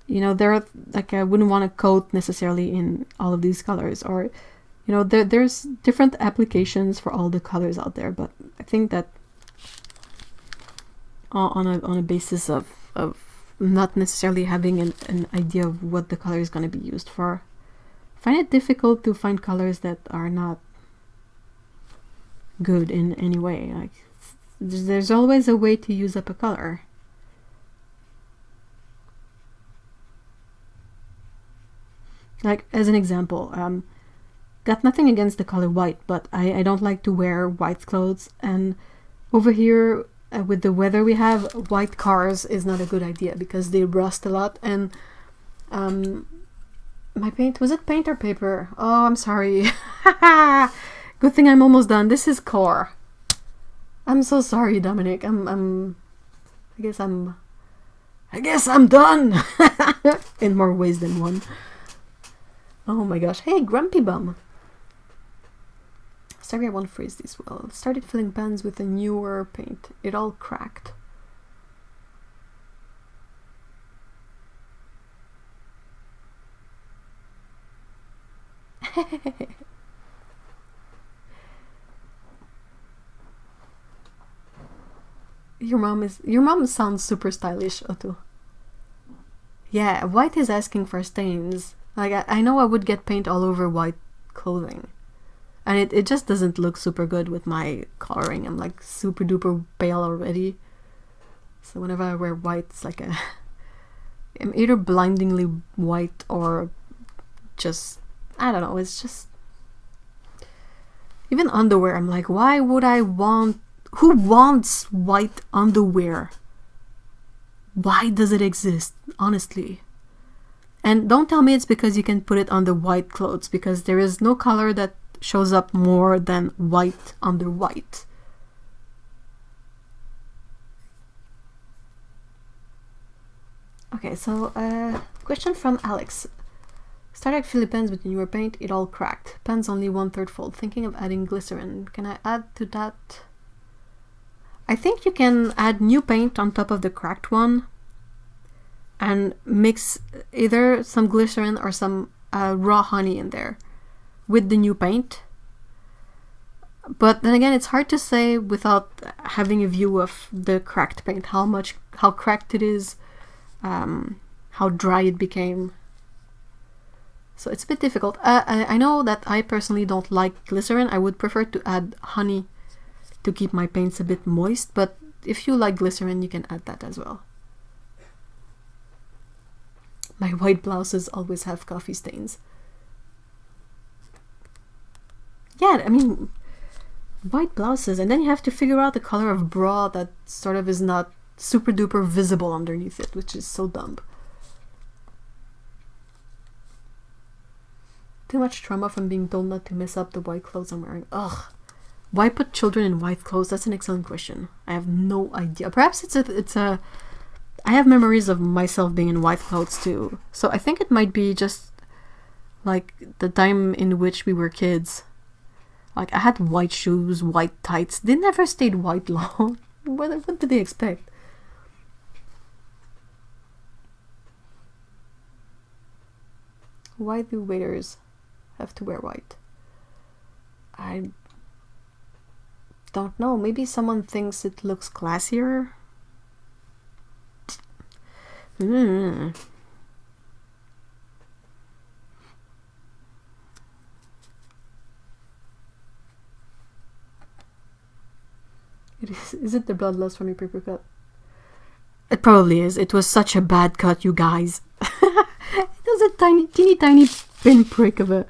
you know, there are, like, I wouldn't want a coat necessarily in all of these colors. Or, you know, there's different applications for all the colors out there. But I think that on a basis of not necessarily having an idea of what the color is going to be used for, I find it difficult to find colors that are not good in any way. Like, there's always a way to use up a color. Like, as an example, got nothing against the color white, but I don't like to wear white clothes, and over here with the weather we have, white cars is not a good idea because they rust a lot. And my paint, was it paint or paper? Oh, I'm sorry. Good thing I'm almost done. This is core. I'm so sorry, Dominic. I guess I'm done. In more ways than one. Oh my gosh. Hey, Grumpy Bum. Sorry, I won't phrase this well. Started filling pans with a newer paint. It all cracked. Your mom sounds super stylish, Otto. Yeah, white is asking for stains. Like, I know I would get paint all over white clothing. And it just doesn't look super good with my coloring. I'm like super duper pale already. So whenever I wear white, it's like I'm either blindingly white or just, I don't know, it's just... Even underwear, I'm like, why would I want... Who wants white underwear? Why does it exist, honestly? And don't tell me it's because you can put it on the white clothes, because there is no color that shows up more than white under white. Okay, so question from Alex. Started at Philippines with newer paint, it all cracked. Pen's only 1/3 full. Thinking of adding glycerin. Can I add to that? I think you can add new paint on top of the cracked one and mix either some glycerin or some raw honey in there with the new paint. But then again, it's hard to say without having a view of the cracked paint, how cracked it is, how dry it became. So it's a bit difficult. I know that I personally don't like glycerin. I would prefer to add honey to keep my paints a bit moist, but if you like glycerin, you can add that as well. My white blouses always have coffee stains. Yeah, I mean, white blouses, and then you have to figure out the color of bra that sort of is not super duper visible underneath it, which is so dumb. Too much trauma from being told not to mess up the white clothes I'm wearing. Ugh. Why put children in white clothes? That's an excellent question. I have no idea. Perhaps it's a I have memories of myself being in white clothes too. So I think it might be just like the time in which we were kids. Like I had white shoes, white tights. They never stayed white long. What did they expect? Why do waiters have to wear white? I don't know. Maybe someone thinks it looks classier. Is it the blood loss from your paper cut? It probably is. It was such a bad cut, you guys. It was a teeny tiny pinprick of a...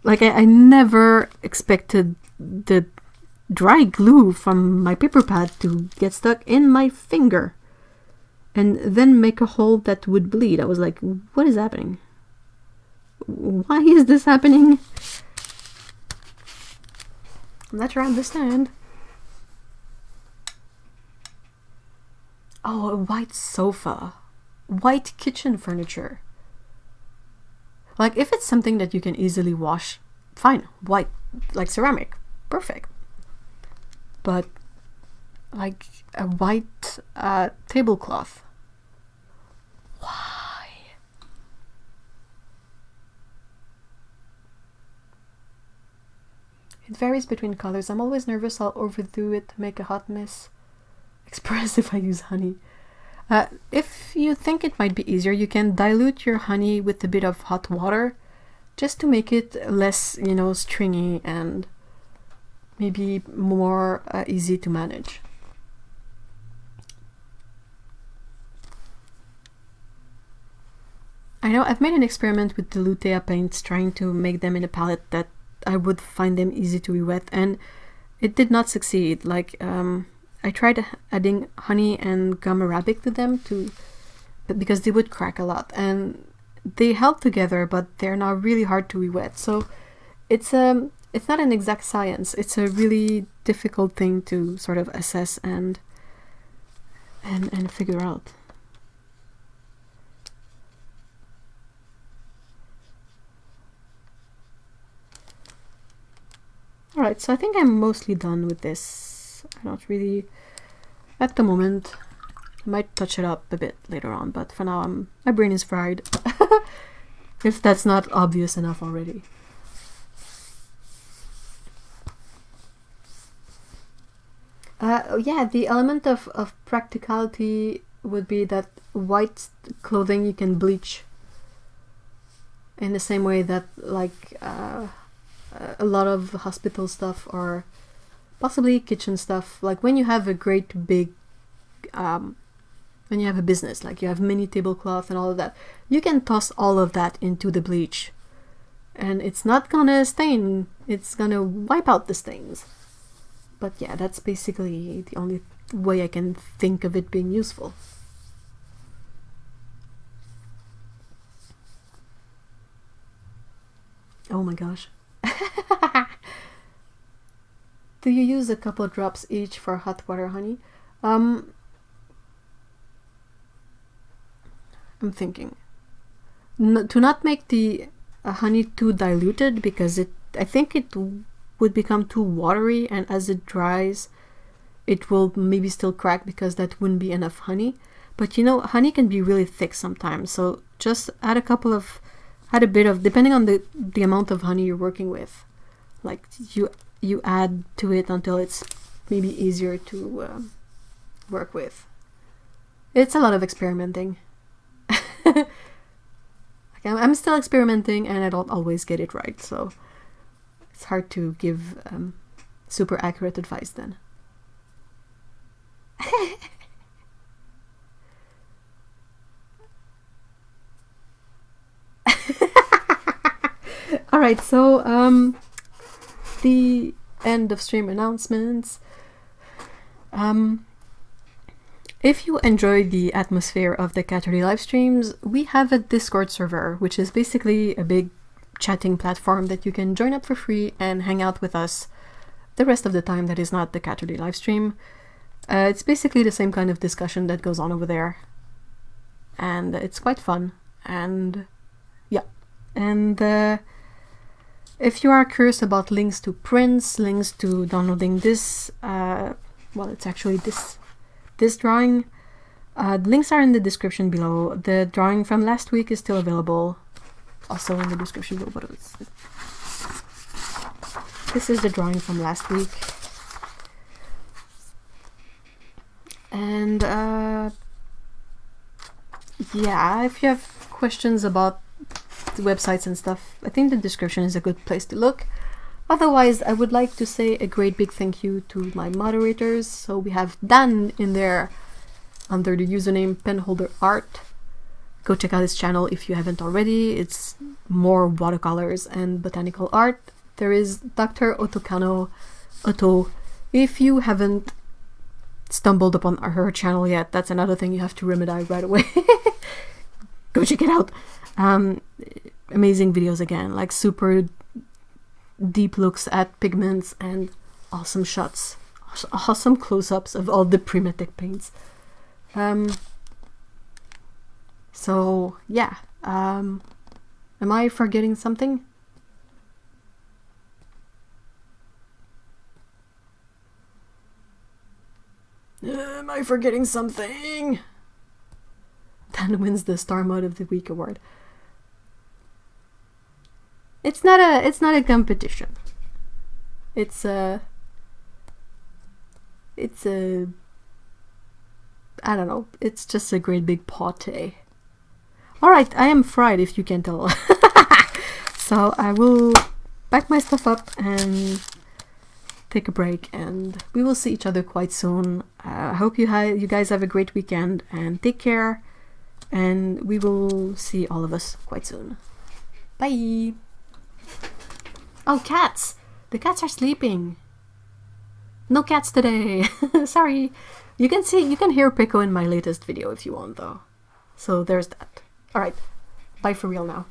Like, I never expected the dry glue from my paper pad to get stuck in my finger and then make a hole that would bleed. I was like, what is happening? Why is this happening? I'm not sure I understand. Oh, a white sofa. White kitchen furniture. Like, if it's something that you can easily wash, fine. White, like ceramic. Perfect. But, like, a white tablecloth. Why? It varies between colors. I'm always nervous I'll overdo it to make a hot mess. Express if I use honey. If you think it might be easier, you can dilute your honey with a bit of hot water just to make it less, you know, stringy and maybe more easy to manage. I know I've made an experiment with the Lutea paints, trying to make them in a palette that I would find them easy to re-wet, and it did not succeed. Like, I tried adding honey and gum arabic to them because they would crack a lot, and they held together, but they're now really hard to re-wet. So it's not an exact science. It's a really difficult thing to sort of assess and figure out. Alright, so I think I'm mostly done with this. I don't really, at the moment, I might touch it up a bit later on, but for now my brain is fried. If that's not obvious enough already. Yeah, the element of practicality would be that white clothing you can bleach in the same way that, like, a lot of hospital stuff or possibly kitchen stuff. Like when you have a great big, when you have a business, like you have many tablecloth and all of that, you can toss all of that into the bleach and it's not gonna stain, it's gonna wipe out the stains. But yeah, that's basically the only way I can think of it being useful. Oh my gosh. Do you use a couple drops each for hot water honey? I'm thinking. To not make the honey too diluted, because I think it would become too watery, and as it dries it will maybe still crack because that wouldn't be enough honey. But you know, honey can be really thick sometimes, so just add a bit of, depending on the amount of honey you're working with, like you add to it until it's maybe easier to work with. It's a lot of experimenting. I'm still experimenting and I don't always get it right, so it's hard to give super accurate advice then. Alright, so the end of stream announcements. If you enjoy the atmosphere of the Caturday live streams, we have a Discord server, which is basically a big chatting platform that you can join up for free and hang out with us the rest of the time that is not the Caturday live stream. It's basically the same kind of discussion that goes on over there, and it's quite fun. And yeah, and if you are curious about links to prints, links to downloading this, well, it's actually this drawing, the links are in the description below. The drawing from last week is still available, also in the description below. What is it? This is the drawing from last week. And yeah, if you have questions about the websites and stuff, I think the description is a good place to look. Otherwise, I would like to say a great big thank you to my moderators. So we have Dan in there under the username penholderart. Go check out his channel if you haven't already. It's more watercolors and botanical art. There is Dr. Otokano Otto. If you haven't stumbled upon her channel yet, that's another thing you have to remedy right away. Go check it out. Amazing videos again, like super deep looks at pigments and awesome shots, awesome close-ups of all the Primatic paints. So yeah, am I forgetting something? Am I forgetting something? Dan wins the Star Mod of the Week award. It's not a competition. It's a I don't know. It's just a great big party. All right, I am fried if you can tell. So I will pack my stuff up and take a break, and we will see each other quite soon. I hope you guys have a great weekend and take care, and we will see all of us quite soon. Bye. Oh, cats! The cats are sleeping. No cats today. Sorry. You can hear Pico in my latest video if you want though. So there's that. Alright. Bye for real now.